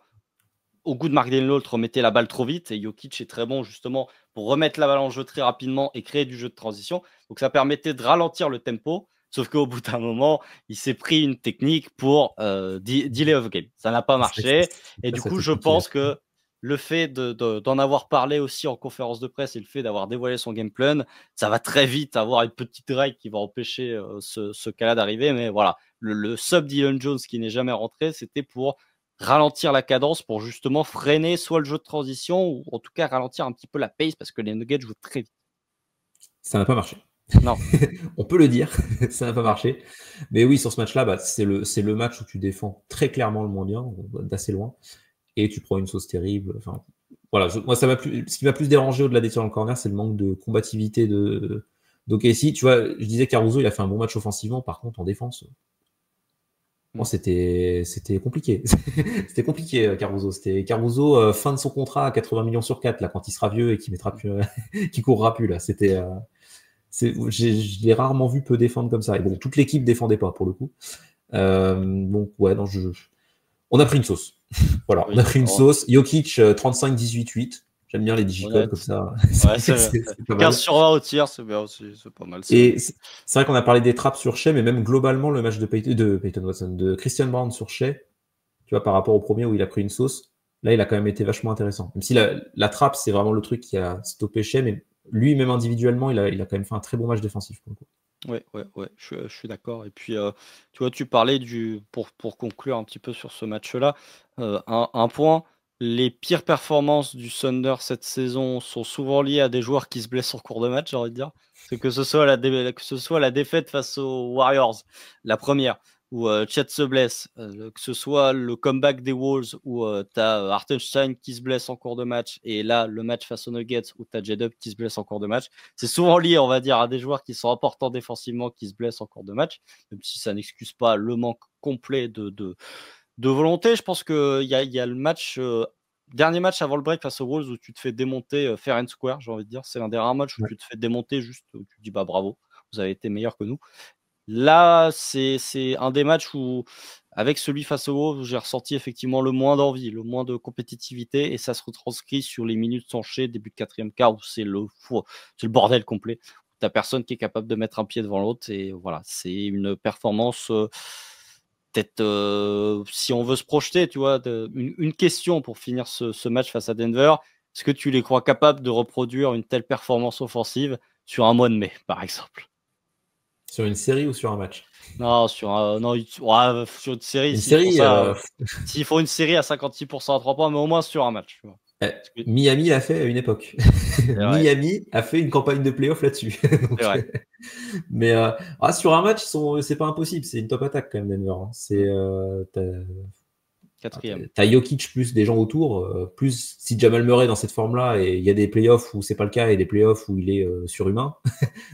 au goût de Mark Daigneault, remettait la balle trop vite et Jokic est très bon justement pour remettre la balle en jeu très rapidement et créer du jeu de transition. Donc ça permettait de ralentir le tempo. Sauf qu'au bout d'un moment, il s'est pris une technique pour delay of game. Ça n'a pas marché. Et du coup, je pense que le fait d'en avoir parlé aussi en conférence de presse et le fait d'avoir dévoilé son game plan, ça va très vite avoir une petite règle qui va empêcher ce cas-là d'arriver. Mais voilà, le sub Dillon Jones qui n'est jamais rentré, c'était pour ralentir la cadence, pour justement freiner soit le jeu de transition ou en tout cas ralentir un petit peu la pace parce que les Nuggets jouent très vite. Ça n'a pas marché. Non. On peut le dire, ça n'a pas marché. Mais oui, sur ce match-là, c'est le match où tu défends très clairement le moins bien, d'assez loin, et tu prends une sauce terrible. Enfin, voilà, moi, ce qui m'a plus dérangé au-delà des tirs dans le corner, c'est le manque de combativité d'OKC. Tu vois, je disais Caruso, il a fait un bon match offensivement, par contre, en défense, bon, c'était compliqué. C'était compliqué, Caruso. C'était Caruso, fin de son contrat à 80 millions sur 4, là, quand il sera vieux et qu'il mettra plus, qu'il courra plus, là. C'était, je l'ai rarement vu peu défendre comme ça. Et bon, toute l'équipe défendait pas, pour le coup. Donc, ouais, non, on a pris une sauce. Voilà, oui, on a pris une sauce. Jokic, 35-18-8. J'aime bien les digicodes comme ça. Ouais, c'est 15 sur 20 au tir, c'est bien aussi, c'est pas mal. Et c'est vrai qu'on a parlé des trappes sur Shea, mais même globalement, le match de Peyton Watson, de Christian Brown sur Shea, tu vois, par rapport au premier où il a pris une sauce, là, il a quand même été vachement intéressant. Même si la trappe, c'est vraiment le truc qui a stoppé Shea, mais lui, même individuellement, il a quand même fait un très bon match défensif. Pour le coup. Ouais, je suis d'accord. Et puis, tu vois, tu parlais pour conclure un petit peu sur ce match-là, un point. Les pires performances du Thunder cette saison sont souvent liées à des joueurs qui se blessent en cours de match, j'ai envie de dire. C'est que ce soit la défaite face aux Warriors, la première, où Chet se blesse, que ce soit le comeback des Wolves, où tu as Hartenstein qui se blesse en cours de match, et là, le match face aux Nuggets, où tu as J-Dub qui se blesse en cours de match. C'est souvent lié, on va dire, à des joueurs qui sont importants défensivement qui se blessent en cours de match, même si ça n'excuse pas le manque complet de volonté. Je pense qu'il y a le match dernier match avant le break face aux Wolves où tu te fais démonter fair and square, j'ai envie de dire. C'est l'un des rares matchs où tu te fais démonter juste, où tu te dis bravo, vous avez été meilleur que nous. Là, c'est un des matchs où, avec celui face aux Wolves, j'ai ressenti effectivement le moins d'envie, le moins de compétitivité, et ça se retranscrit sur les minutes sanchées, début de quatrième quart, où c'est le bordel complet. T'as personne qui est capable de mettre un pied devant l'autre, et voilà, c'est une performance peut-être, si on veut se projeter, tu vois, une question pour finir ce match face à Denver. Est-ce que tu les crois capables de reproduire une telle performance offensive sur un mois de mai, par exemple? Sur une série ou sur un match? Non, sur une série, Une s'ils font série, ça, s'ils font une série à 56% à 3 points, mais au moins sur un match, tu vois. Miami l'a fait à une époque. Miami a fait une campagne de playoff là-dessus. Donc, C'est vrai. mais sur un match, c'est pas impossible. C'est une top attaque quand même, Denver. Hein. C'est Quatrième. t'as Jokic plus des gens autour, plus si Jamal Murray dans cette forme-là, et il y a des playoffs où c'est pas le cas et des playoffs où il est surhumain.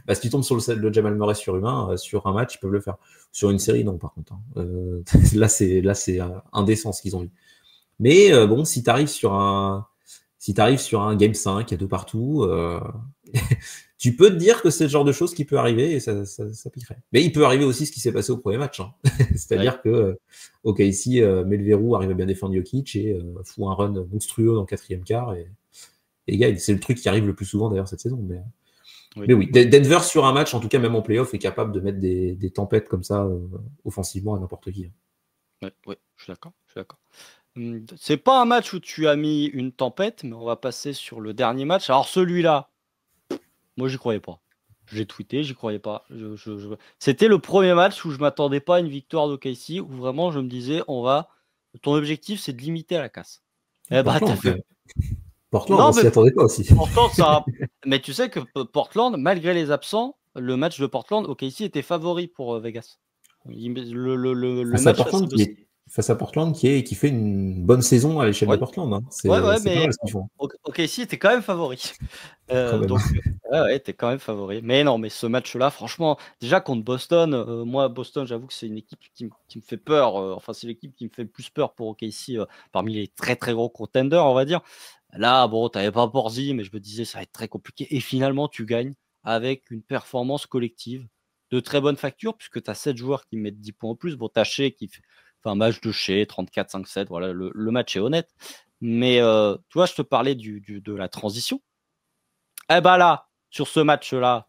Bah, si tu tombes sur le Jamal Murray surhumain, sur un match, ils peuvent le faire. Sur une série, non, par contre. Hein. Là, c'est indécent ce qu'ils ont eu. Mais bon, si t'arrives sur un Game 5, il y a 2 partout, tu peux te dire que c'est le genre de choses qui peut arriver et ça piquerait. Mais il peut arriver aussi ce qui s'est passé au premier match. Hein. C'est-à-dire que OKC met le verrou, arrive à bien défendre Jokic et fout un run monstrueux dans le quatrième quart et gagne. C'est le truc qui arrive le plus souvent d'ailleurs cette saison. Mais oui, Denver sur un match, en tout cas même en playoff, est capable de mettre des tempêtes comme ça offensivement à n'importe qui. Oui, je suis d'accord. C'est pas un match où tu as mis une tempête, mais on va passer sur le dernier match. Alors celui-là, moi j'y croyais pas. J'ai tweeté, j'y croyais pas. C'était le premier match où je m'attendais pas à une victoire d'OKC, où vraiment je me disais, ton objectif c'est de limiter à la casse. Eh bah t'as fait. Portland, on s'y attendait pas aussi. Portland, mais tu sais que Portland, malgré les absents, le match de Portland, OKC était favori pour Vegas. Le match face à Portland qui fait une bonne saison à l'échelle de Portland. Hein. C'est mais pas mal ce qu'ils font. OKC était quand même favori. Donc, t'es quand même favori. Mais non, mais ce match-là, franchement, déjà contre Boston, moi, Boston, j'avoue que c'est une équipe qui me fait peur. Enfin, c'est l'équipe qui me fait le plus peur pour OKC parmi les très très gros contenders, on va dire. Là, bon, t'avais pas Borzi, mais je me disais, ça va être très compliqué. Et finalement, tu gagnes avec une performance collective de très bonne facture, puisque tu as 7 joueurs qui mettent 10 points en plus. Bon, t'as Shea qui fait un match de Shea, 34-5-7. Voilà, le match est honnête. Mais tu vois, je te parlais de la transition. Eh ben là, sur ce match-là,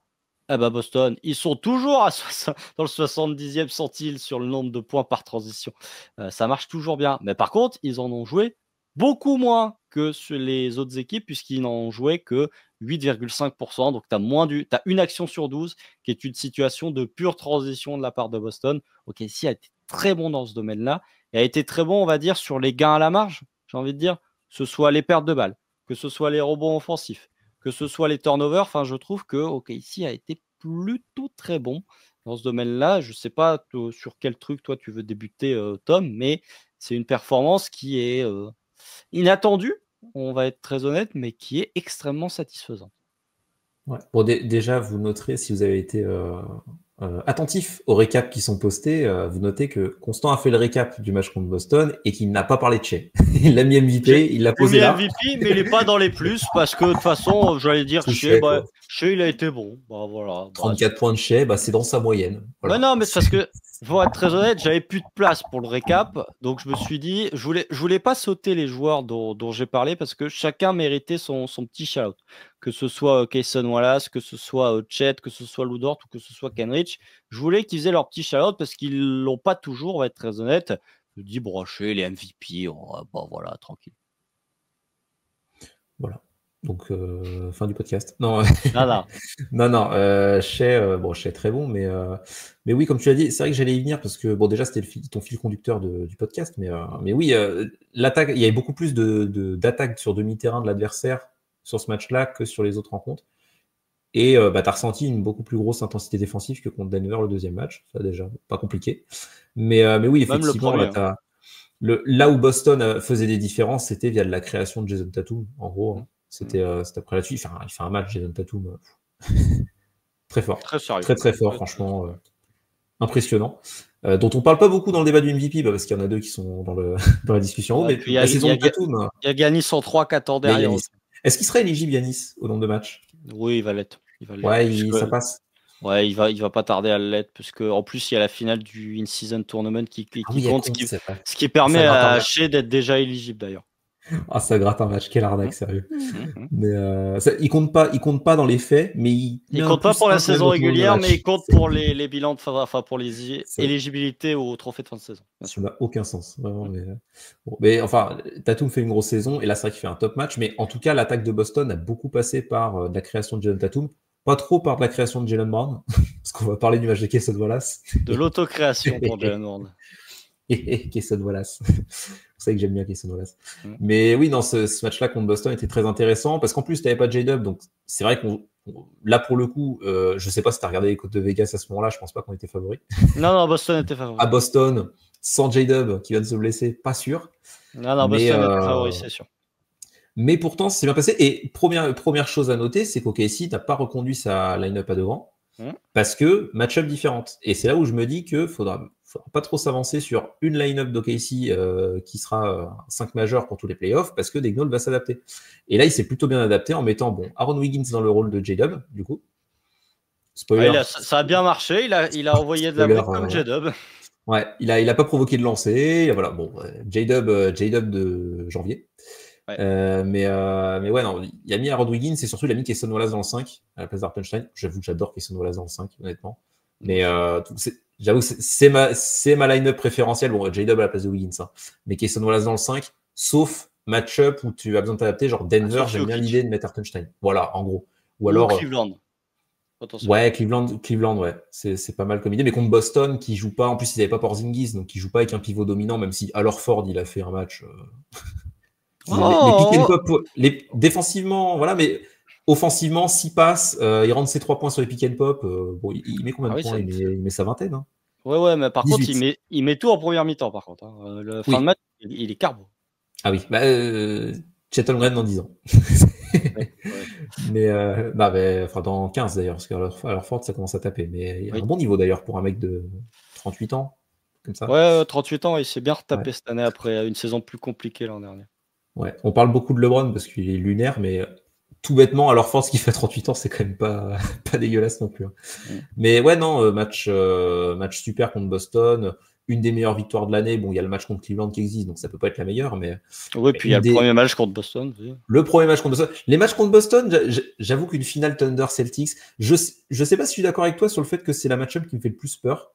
Boston, ils sont toujours dans le 70e centile sur le nombre de points par transition. Ça marche toujours bien. Mais par contre, ils en ont joué beaucoup moins que sur les autres équipes, puisqu'ils n'en ont joué que 8,5%. Donc, tu as une action sur 12 qui est une situation de pure transition de la part de Boston. OKC a été très bon dans ce domaine-là et a été très bon, on va dire, sur les gains à la marge, j'ai envie de dire, que ce soit les pertes de balles, que ce soit les rebonds offensifs, que ce soit les turnovers. Enfin, je trouve que OKC a été plutôt très bon dans ce domaine-là. Je ne sais pas sur quel truc toi tu veux débuter, Tom, mais c'est une performance qui est inattendue, on va être très honnête, mais qui est extrêmement satisfaisante. Ouais. Bon, déjà, vous noterez, si vous avez été attentif aux récaps qui sont postés, vous notez que Constant a fait le récap du match contre Boston et qu'il n'a pas parlé de Shea. Il l'a mis MVP, il l'a posé là. MVP, mais il n'est pas dans les plus parce que de toute façon, j'allais dire Shea, il a été bon. Bah, voilà. 34 points de Shea, c'est dans sa moyenne. Voilà. Non, mais c'est parce que, pour être très honnête, j'avais plus de place pour le récap, donc je me suis dit, je voulais pas sauter les joueurs dont j'ai parlé parce que chacun méritait son petit shout-out. Que ce soit Cason Wallace, que ce soit Chet, que ce soit Lou Dort ou que ce soit Kenrich, je voulais qu'ils aient leur petit shout-out parce qu'ils l'ont pas toujours, on va être très honnête. Je me dis, brocher les MVP, voilà, tranquille. Voilà. Donc, fin du podcast. Non, non. Shea, très bon, mais oui, comme tu l'as dit, c'est vrai que j'allais y venir parce que, bon, déjà, c'était ton fil conducteur du podcast, mais oui, l'attaque, il y avait beaucoup plus d'attaques sur demi-terrain de l'adversaire sur ce match-là que sur les autres rencontres. Et tu as ressenti une beaucoup plus grosse intensité défensive que contre Denver le deuxième match. Ça, déjà, pas compliqué. Mais oui, effectivement, là où Boston faisait des différences, c'était via de la création de Jason Tatum, en gros. C'était après là-dessus. Il fait un match, Jason Tatum, très fort. Très sérieux. Très, très fort, franchement. Impressionnant. dont on parle pas beaucoup dans le débat du MVP, parce qu'il y en a deux qui sont dans la discussion en haut, mais Puis la saison de Tatum. Il y a Giannis en 3-4 ans derrière. Est-ce qu'il serait éligible, Giannis, au nombre de matchs? Oui, il va l'être. Ouais, ça passe. Ouais, il va pas tarder à l'être, parce qu'en plus, il y a la finale du In-Season Tournament qui compte, ce qui permet à Shea d'être déjà éligible d'ailleurs. Ah, ça gratte un match, quelle arnaque, sérieux. Mais il compte pas dans les faits, mais il compte pas pour la saison régulière, mais il compte pour les bilans pour les éligibilités au trophée de fin de saison. Ça n'a aucun sens, vraiment. Mais enfin, Tatum fait une grosse saison, et là, c'est vrai qu'il fait un top match, mais en tout cas, l'attaque de Boston a beaucoup passé par de la création de Jayson Tatum, pas trop par de la création de Jaylen Brown, parce qu'on va parler du match de Cason Wallace. De l'autocréation pour Jaylen Brown. Et Cason Wallace. C'est ça que j'aime bien Cason Wallace. Mais oui, ce match-là contre Boston était très intéressant, parce qu'en plus, tu n'avais pas J-Dub, donc c'est vrai là, pour le coup, je sais pas si tu as regardé les côtes de Vegas à ce moment-là, je pense pas qu'on était favori. Non, Boston était favori. À Boston, sans J-Dub qui vient de se blesser, pas sûr. Non, Boston était favori, c'est sûr. Mais pourtant, c'est bien passé. Et première chose à noter, c'est qu'OKC n'a pas reconduit sa line-up à devant, parce que match-up différente. Et c'est là où je me dis qu'il faudra pas trop s'avancer sur une line-up d'OKC qui sera 5 majeurs pour tous les playoffs, parce que Daigneault va s'adapter. Et là, il s'est plutôt bien adapté en mettant Aaron Wiggins dans le rôle de J-Dub, du coup. Spoiler. Ça a bien marché, il a envoyé de la brique comme J-Dub. Ouais, il a pas provoqué de lancer. Voilà, J-Dub de janvier. Ouais. Mais ouais, non, il a mis Aaron Wiggins, et surtout il a mis Cason Wallace dans le 5 à la place d'Hartenstein. J'avoue que j'adore Cason Wallace dans le 5, honnêtement. Mais j'avoue que c'est ma line-up préférentielle. Bon, J-Dub à la place de Wiggins, hein. Mais Cason Wallace dans le 5, sauf match-up où tu as besoin de t'adapter, genre Denver, j'aime bien l'idée de mettre Hartenstein. Voilà, en gros. Ou alors Cleveland. Ouais, Cleveland, ouais. C'est pas mal comme idée. Mais contre Boston, qui joue pas, en plus ils n'avaient pas Porzingis, donc qui joue pas avec un pivot dominant, même si alors Ford, il a fait un match. Les pick and pop, défensivement, voilà, mais offensivement, s'il passe, il rentre ses 3 points sur les pick and pop, il met combien de points? Il met sa vingtaine. Hein. Ouais, mais par 18. Contre, il met tout en première mi-temps, par contre. Hein. Le fin de match, il est carbo. Ah oui, Chet Holmgren dans 10 ans. Mais dans 15 d'ailleurs, parce qu'à Ford, ça commence à taper. Mais il y a un bon niveau d'ailleurs pour un mec de 38 ans. Comme ça. Ouais, 38 ans, il s'est bien retapé cette année après une saison plus compliquée l'an dernier. Ouais, on parle beaucoup de LeBron parce qu'il est lunaire, mais tout bêtement, alors force qui fait 38 ans, c'est quand même pas dégueulasse non plus. Hein. Mais ouais, non, match super contre Boston, une des meilleures victoires de l'année. Bon, il y a le match contre Cleveland qui existe, donc ça peut pas être la meilleure, mais. Oui, puis il y a le premier match contre Boston. Le premier match contre Boston. Les matchs contre Boston, j'avoue qu'une finale Thunder Celtics, je sais pas si je suis d'accord avec toi sur le fait que c'est la match-up qui me fait le plus peur.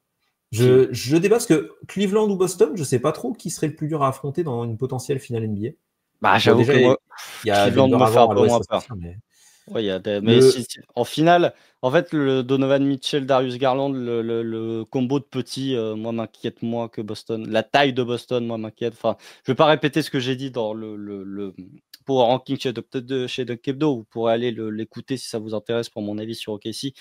Je débat parce que Cleveland ou Boston, je sais pas trop qui serait le plus dur à affronter dans une potentielle finale NBA. J'avoue que moi, Cleveland me fait un peu moins peur. Mais en finale, en fait, le Donovan Mitchell, Darius Garland, le combo de petits, moi, m'inquiète moins que Boston. La taille de Boston, moi, m'inquiète. Enfin, je vais pas répéter ce que j'ai dit dans le Power Ranking chez Dunk Hebdo. Vous pourrez aller l'écouter si ça vous intéresse pour mon avis sur OKC.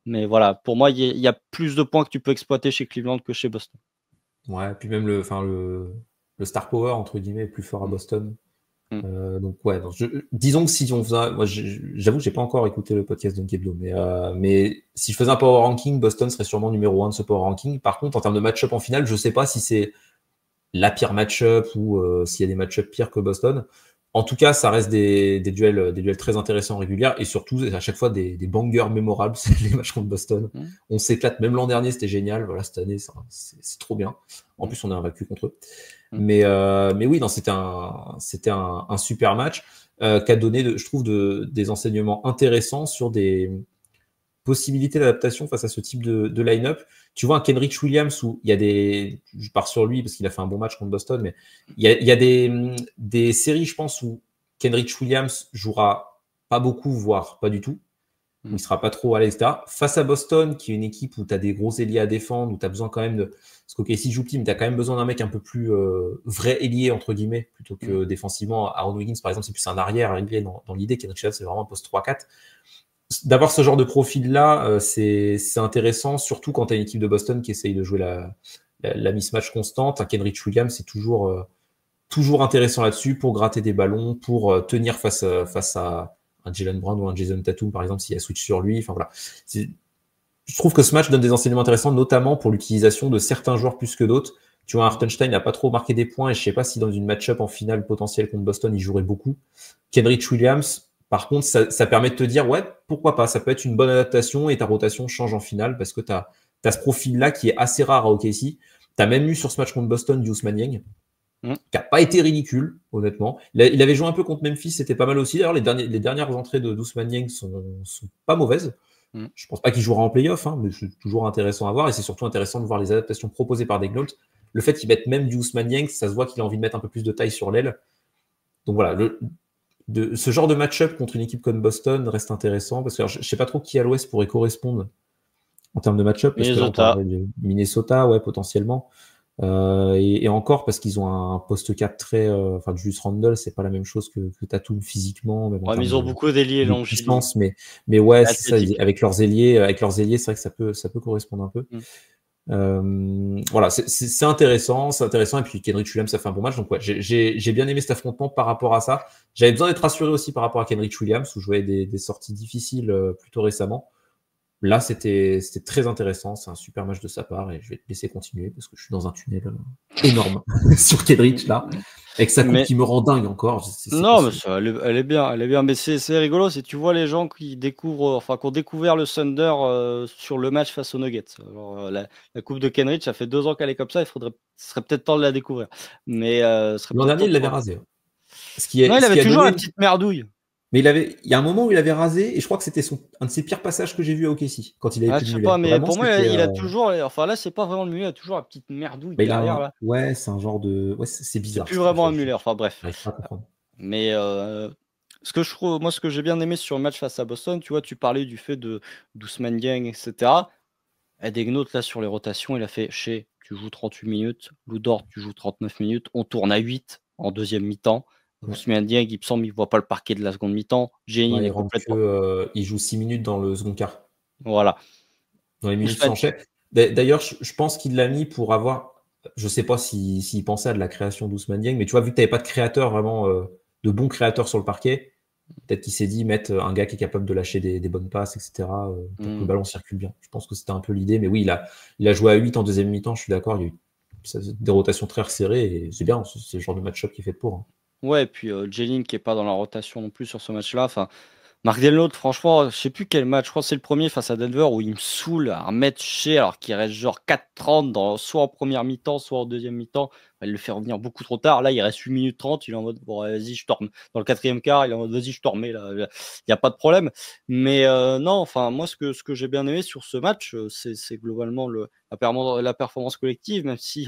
Mais voilà, pour moi, il y a plus de points que tu peux exploiter chez Cleveland que chez Boston. Ouais, puis même le star power, entre guillemets, est plus fort à Boston. Donc ouais, disons que si on faisait, moi j'avoue que j'ai pas encore écouté le podcast de Nkebdo, mais si je faisais un power ranking, Boston serait sûrement numéro 1 de ce power ranking. Par contre, en termes de match-up en finale, je sais pas si c'est la pire match-up ou s'il y a des match-up pires que Boston. En tout cas, ça reste des duels très intéressants en régulière, et surtout à chaque fois des bangers mémorables. C'est les matchs contre Boston. On s'éclate. Même l'an dernier, c'était génial. Voilà, cette année, c'est trop bien. En plus, on est invaincu contre eux. Mais oui, c'était un super match qui a donné, je trouve, des enseignements intéressants sur des possibilités d'adaptation face à ce type de line-up. Tu vois un Kenrich Williams où il y a je pars sur lui parce qu'il a fait un bon match contre Boston, mais il y a des séries, je pense, où Kenrich Williams jouera pas beaucoup, voire pas du tout. Il sera pas trop à l'aise, etc. Face à Boston, qui est une équipe où tu as des gros ailiers à défendre, où tu as besoin quand même de... Parce qu'OKC joue petit, mais tu as quand même besoin d'un mec un peu plus vrai ailier, entre guillemets, plutôt que défensivement. Aaron Wiggins, par exemple, c'est plus un arrière ailier dans l'idée. Kenrich Williams, c'est vraiment un poste 3-4. D'avoir ce genre de profil-là, c'est intéressant, surtout quand tu as une équipe de Boston qui essaye de jouer la mismatch constante. Un Kenrich Williams, c'est toujours intéressant là-dessus pour gratter des ballons, pour tenir face à un Jaylen Brown ou un Jason Tatum, par exemple, s'il y a switch sur lui. Enfin voilà. je trouve que ce match donne des enseignements intéressants, notamment pour l'utilisation de certains joueurs plus que d'autres. Tu vois, Hartenstein n'a pas trop marqué des points et je sais pas si dans une match-up en finale potentielle contre Boston, il jouerait beaucoup. Kenrich Williams, par contre, ça permet de te dire, ouais, pourquoi pas, ça peut être une bonne adaptation et ta rotation change en finale parce que tu as ce profil-là qui est assez rare à OKC. Tu as même eu sur ce match contre Boston du Ousmane Dieng, qui n'a pas été ridicule, honnêtement. Il avait joué un peu contre Memphis, c'était pas mal aussi. D'ailleurs, les dernières entrées de Ousmane Dieng sont pas mauvaises. Je pense pas qu'il jouera en playoff, hein, mais c'est toujours intéressant à voir et c'est surtout intéressant de voir les adaptations proposées par Daigneault. Le fait qu'il mette même du Ousmane Dieng, ça se voit qu'il a envie de mettre un peu plus de taille sur l'aile. Donc voilà, ce genre de match-up contre une équipe comme Boston reste intéressant parce que je sais pas trop qui à l'Ouest pourrait correspondre en termes de match-up. Parce Minnesota. Que Minnesota, ouais, potentiellement. Et encore parce qu'ils ont un poste 4 très. Enfin, Julius Randle, c'est pas la même chose que Tatum physiquement. Même Ouais, mais ils ont beaucoup d'ailiers de puissance, mais ouais, c'est ça, avec leurs ailiers, c'est vrai que ça peut correspondre un peu. Voilà, c'est intéressant. Et puis Kenrich Williams, ça fait un bon match. Donc ouais, j'ai bien aimé cet affrontement par rapport à ça. J'avais besoin d'être rassuré aussi par rapport à Kenrich Williams, où je voyais des sorties difficiles plutôt récemment. Là, c'était très intéressant. C'est un super match de sa part et je vais te laisser continuer parce que je suis dans un tunnel énorme sur Kenrich là, avec sa coupe qui me rend dingue encore. Non, mais ça, elle est bien. Mais c'est rigolo, si tu vois les gens qui découvrent, enfin, qui ont découvert le Thunder sur le match face aux Nuggets. Alors, la coupe de Kenrich, ça fait 2 ans qu'elle est comme ça. Ce serait peut-être temps de la découvrir. Mais l'an dernier, il l'avait rasé. Non, il avait toujours la petite merdouille. Mais il y a un moment où il avait rasé, et je crois que c'était un de ses pires passages que j'ai vu à OKC, quand il avait plus de mulet. Je sais pas, mais pour moi, il a toujours, enfin là, c'est pas vraiment le mulet, il a toujours la petite merdouille derrière là. Ouais, c'est un genre de, ouais, c'est bizarre. C'est plus vraiment un mulet, enfin bref. J'arrive pas à comprendre. Mais ce que j'ai bien aimé sur le match face à Boston, tu vois, tu parlais du fait d'Ousmane Dieng, etc. Daigneault, là, sur les rotations, il a fait tu joues 38 minutes, Lu Dort, tu joues 39 minutes, on tourne à 8 en deuxième mi-temps. Ousmane Dieng, il me semble, il voit pas le parquet de la seconde mi-temps. Jenny est complètement. Il joue 6 minutes dans le second quart. Voilà. Dans les minutes s'enchaînent. D'ailleurs, je pense qu'il l'a mis pour avoir. Je sais pas s'il pensait à de la création d'Ousmane Dieng, mais tu vois, vu que tu n'avais pas de créateur vraiment, de bons créateurs sur le parquet, peut-être qu'il s'est dit mettre un gars qui est capable de lâcher des bonnes passes, etc., pour que le ballon circule bien. Je pense que c'était un peu l'idée, mais oui, il a joué à 8 en deuxième mi-temps, je suis d'accord, il y a eu des rotations très resserrées, et c'est bien, c'est le genre de match-up qui est fait pour. Hein. Ouais, et puis Jeline qui est pas dans la rotation non plus sur ce match-là. Enfin, Marc Daigneault, franchement, je sais plus quel match, je crois que c'est le premier face à Denver où il me saoule à remettre chez alors qu'il reste genre 4-30 soit en première mi-temps, soit en deuxième mi-temps. Il le fait revenir beaucoup trop tard. Là, il reste 8 minutes 30. Il est en mode, bon, vas-y, je torme. Dans le quatrième quart, il est en mode, vas-y, je tormais. Là, il n'y a pas de problème. Mais non, enfin, moi, ce que j'ai bien aimé sur ce match, c'est globalement la performance collective, même si,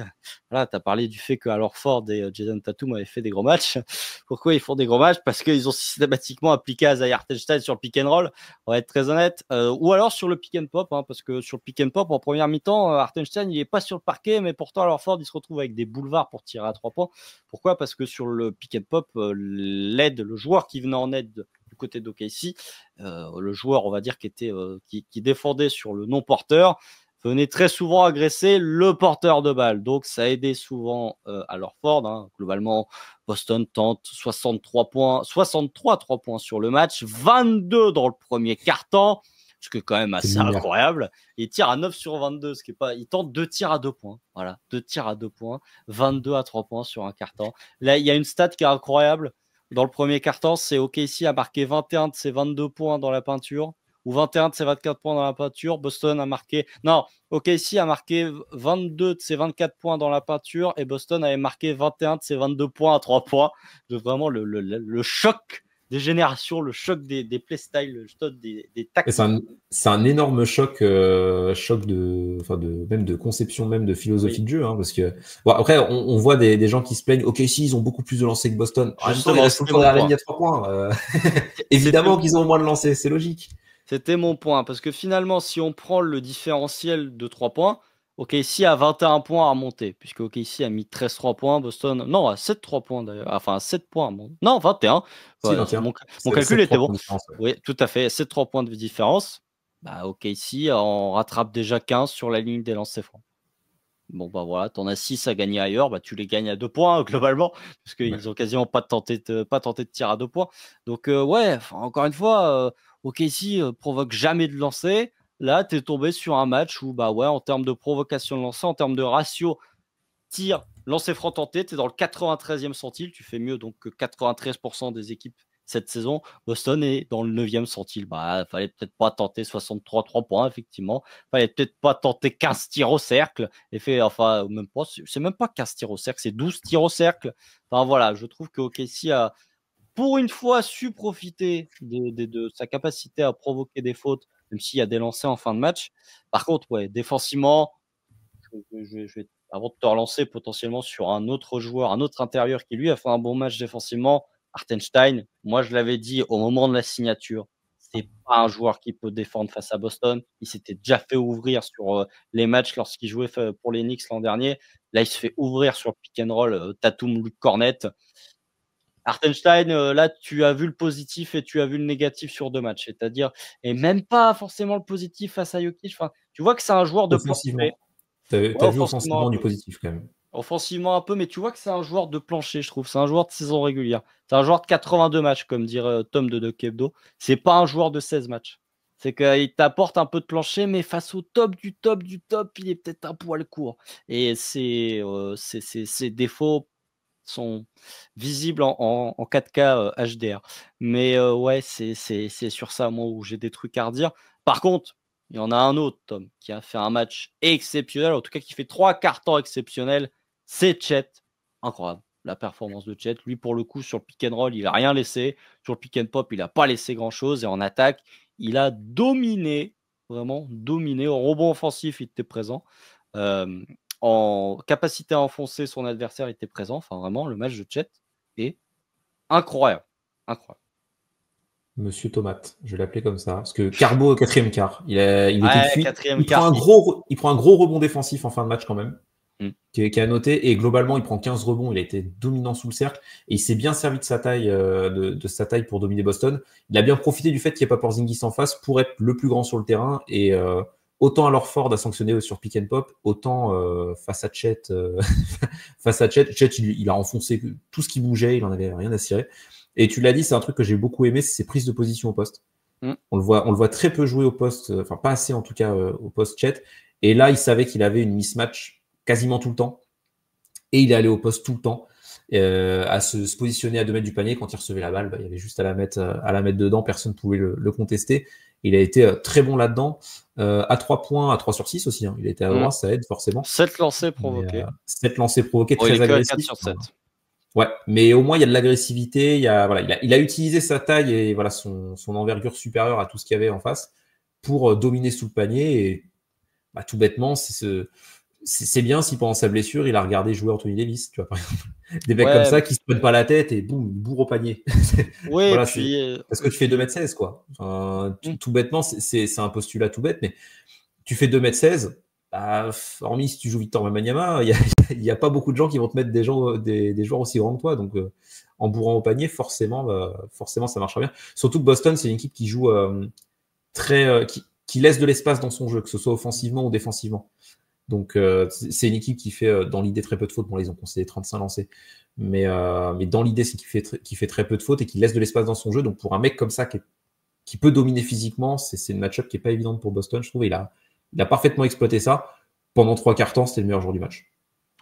voilà, tu as parlé du fait qu'Al Ford et Jason Tatum avaient fait des gros matchs. Pourquoi ils font des gros matchs? Parce qu'ils ont systématiquement appliqué à Isaiah Hartenstein sur le pick and roll, on va être très honnête. Ou alors sur le pick and pop, hein, parce que sur le pick and pop, en première mi-temps, Hartenstein, il n'est pas sur le parquet, mais pourtant, Al Ford, il se retrouve avec des boulevards pour tirer à 3 points. Pourquoi? Parce que sur le pick and pop, le joueur qui venait en aide du côté d'OKC, le joueur, on va dire, qui défendait sur le non-porteur, venait très souvent agresser le porteur de balle. Donc, ça aidait souvent à Al Horford. Hein. Globalement, Boston tente 63 3 points sur le match, 22 dans le premier quart-temps, ce qui est quand même assez incroyable. Il tire à 9 sur 22, ce qui est pas. Il tente 2 tirs à 2 points. Voilà, 2 tirs à 2 points, 22 à 3 points sur un quart-temps. Là, il y a une stat qui est incroyable. Dans le premier quart-temps, c'est OKC a marqué 21 de ses 22 points dans la peinture, ou 21 de ses 24 points dans la peinture. Boston a marqué. Non, OKC a marqué 22 de ses 24 points dans la peinture et Boston avait marqué 21 de ses 22 points à 3 points. Donc vraiment le choc des générations, le choc des playstyles, le choc des tactiques. C'est un énorme choc même de conception, même de philosophie de jeu. Hein, parce que bon, après, on voit des gens qui se plaignent. Ok, si ils ont beaucoup plus de lancers que Boston. En même temps, il reste tout le temps derrière la ligne à 3 points. Évidemment qu'ils ont moins de lancers, c'est logique. C'était mon point, parce que finalement, si on prend le différentiel de 3 points, OKC a 21 points à remonter, puisque OKC a mis 13 3 points, Boston, non, à 7 3 points d'ailleurs, enfin 7 points, non, 21. Si, 21. Mon calcul était bon. Oui, tout à fait, 7 3 points de différence. Bah, OKC en rattrape déjà 15 sur la ligne des lancers francs. Bon, bah voilà, t'en as 6 à gagner ailleurs, bah tu les gagnes à 2 points globalement, parce qu'ils ont quasiment pas tenté de tir à 2 points. Donc, ouais, encore une fois, OKC provoque jamais de lancer. là, tu es tombé sur un match où, bah ouais, en termes de provocation de lancer, en termes de ratio tir, lancer franc tenté, tu es dans le 93e centile. Tu fais mieux donc que 93% des équipes cette saison. Boston est dans le 9e centile. Bah, fallait peut-être pas tenter 63 3 points, effectivement. Fallait peut-être pas tenter 15 tirs au cercle. Enfin, même pas, c'est même pas 15 tirs au cercle, c'est 12 tirs au cercle. Enfin, voilà, je trouve que OKC a, pour une fois, su profiter de sa capacité à provoquer des fautes, même s'il y a des lancers en fin de match. Par contre, ouais, défensivement, je vais, avant de te relancer potentiellement sur un autre joueur, un autre intérieur qui lui a fait un bon match défensivement, Hartenstein. Moi, je l'avais dit au moment de la signature, c'est pas un joueur qui peut défendre face à Boston. Il s'était déjà fait ouvrir sur les matchs lorsqu'il jouait pour les Knicks l'an dernier. Là, il se fait ouvrir sur le pick and roll, Tatum, Luke Cornette. Hartenstein, là, tu as vu le positif et tu as vu le négatif sur 2 matchs. C'est-à-dire, et même pas forcément le positif face à Jokic. Enfin, tu vois que c'est un joueur de plancher. Offensivement, tu Ouais, as vu offensivement un offensivement du peu. positif quand même. Offensivement un peu, mais tu vois que c'est un joueur de plancher, je trouve. C'est un joueur de saison régulière. C'est un joueur de 82 matchs, comme dirait Tom de Kebdo. C'est pas un joueur de 16 matchs. C'est qu'il t'apporte un peu de plancher, mais face au top du top du top, il est peut-être un poil court. Et ses défauts sont visibles en 4K HDR. Mais ouais, c'est sur ça, moi, où j'ai des trucs à redire. Par contre, il y en a un autre, Tom, qui a fait un match exceptionnel, en tout cas qui fait 3 cartons exceptionnels, c'est Chet. Incroyable, la performance de Chet. Lui, pour le coup, sur le pick and roll, il n'a rien laissé. Sur le pick and pop, il n'a pas laissé grand-chose. Et en attaque, il a dominé, vraiment dominé. Au rebond offensif, il était présent. Euh, En capacité à enfoncer son adversaire, il était présent. Enfin, vraiment, le match de Chet est incroyable. Incroyable. Monsieur Tomate, je vais l'appeler comme ça. Parce que Carbo au quatrième quart, il était Ouais, cuit. quatrième quart. Il prend un gros rebond défensif en fin de match quand même, Mm. qui est à noter. Et globalement, il prend 15 rebonds. Il a été dominant sous le cercle. Et il s'est bien servi de sa taille, de sa taille pour dominer Boston. Il a bien profité du fait qu'il n'y a pas Porzingis en face pour être le plus grand sur le terrain. Et autant alors Ford a sanctionné sur pick and pop, autant face à Chet, Chet il a enfoncé tout ce qui bougeait. Il en avait rien à cirer. Et tu l'as dit, c'est un truc que j'ai beaucoup aimé, c'est ses prises de position au poste. Mm. On le voit très peu jouer au poste, enfin pas assez en tout cas au poste Chet. Et là, il savait qu'il avait une mismatch quasiment tout le temps. Et il est allé au poste tout le temps, à se positionner à 2 mètres du panier. Quand il recevait la balle, il y avait juste à la mettre dedans, personne ne pouvait le contester. Il a été très bon là-dedans, à 3 points, à 3 sur 6 aussi. Hein. Il était à droite, ça aide forcément. 7 lancers provoqués. 7 lancers provoqués, Oh, il très est que à agressifs. 4 sur 7. Ouais, mais au moins il y a de l'agressivité, il a utilisé sa taille et voilà son envergure supérieure à tout ce qu'il y avait en face pour dominer sous le panier et tout bêtement c'est bien si pendant sa blessure il a regardé jouer Anthony Davis, tu vois par exemple des mecs comme ça qui se prennent pas la tête et boum, ils bourrent au panier. Oui, Voilà, puis parce que tu fais 2m16 quoi. Enfin, tout bêtement, c'est un postulat tout bête, mais tu fais 2m16, hormis si tu joues Victor Wembanyama, il n'y a pas beaucoup de gens qui vont te mettre des joueurs aussi grands que toi. Donc, en bourrant au panier, forcément, ça marchera bien. Surtout que Boston, c'est une équipe qui joue qui laisse de l'espace dans son jeu, que ce soit offensivement ou défensivement. Donc, c'est une équipe qui fait, dans l'idée, très peu de fautes. Bon, là, ils ont concédé 35 lancés. Mais dans l'idée, c'est qu'il fait très peu de fautes et qu'il laisse de l'espace dans son jeu. Donc, pour un mec comme ça qui peut dominer physiquement, c'est une match-up qui n'est pas évidente pour Boston, je trouve. Il a parfaitement exploité ça. Pendant 3 quarts temps, c'était le meilleur joueur du match.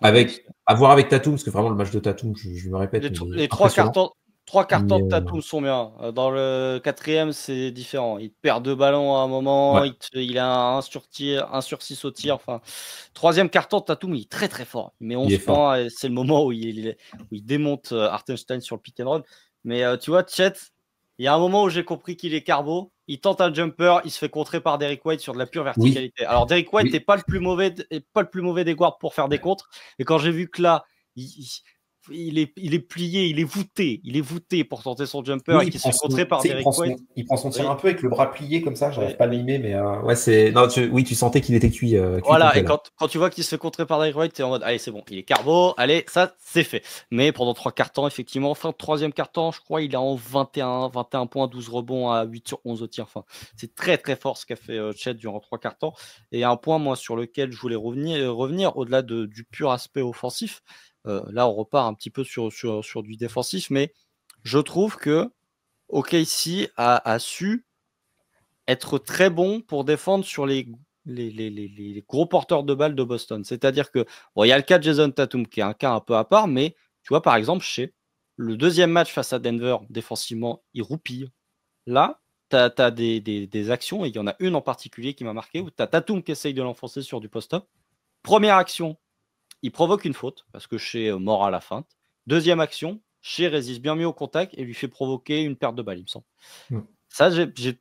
À voir avec Tatum, parce que vraiment le match de Tatum, je me répète, les 3 cartons de Tatum sont bien. Dans le 4e, c'est différent. Il perd 2 ballons à un moment, ouais. il a un sur 6 au tir. Enfin, 3e carton, Tatum, il est très très fort. Il met 11 points et c'est le moment où il démonte Hartenstein sur le pick and roll. Mais tu vois, Chet, il y a un moment où j'ai compris qu'il est carbo. Il tente un jumper, il se fait contrer par Derrick White sur de la pure verticalité. Oui. Alors Derrick White n'est pas le plus mauvais des guards pour faire des contres. Et quand j'ai vu que là, il est plié, il est voûté pour tenter son jumper et qui se fait contrer par Derrick White. Il prend son tir un peu avec le bras plié comme ça, j'arrive pas à le mimer, mais ouais, tu sentais qu'il était cuit. Voilà, et quand tu vois qu'il se fait contrer par Derrick White, t'es en mode allez, c'est bon, il est carbo, allez, ça c'est fait. Mais pendant 3 quarts temps, effectivement, fin de 3e quart temps, je crois, il est en 21 points, 12 rebonds à 8 sur 11 au tir. Enfin, c'est très très fort ce qu'a fait Chet durant 3 quarts temps. Et un point, moi, sur lequel je voulais revenir au-delà du pur aspect offensif. Là, on repart un petit peu sur du défensif, mais je trouve que OKC a su être très bon pour défendre sur les gros porteurs de balles de Boston. C'est-à-dire que, bon, il y a le cas de Jason Tatum qui est un cas un peu à part, mais tu vois, par exemple, chez le deuxième match face à Denver, défensivement, il roupille. Là, tu as des actions, et il y en a une en particulier qui m'a marqué, où tu as Tatum qui essaye de l'enfoncer sur du post-up. Première action, il provoque une faute, parce que chez mort à la feinte. Deuxième action, chez résiste bien mieux au contact et lui fait provoquer une perte de balle, il me semble. Ça,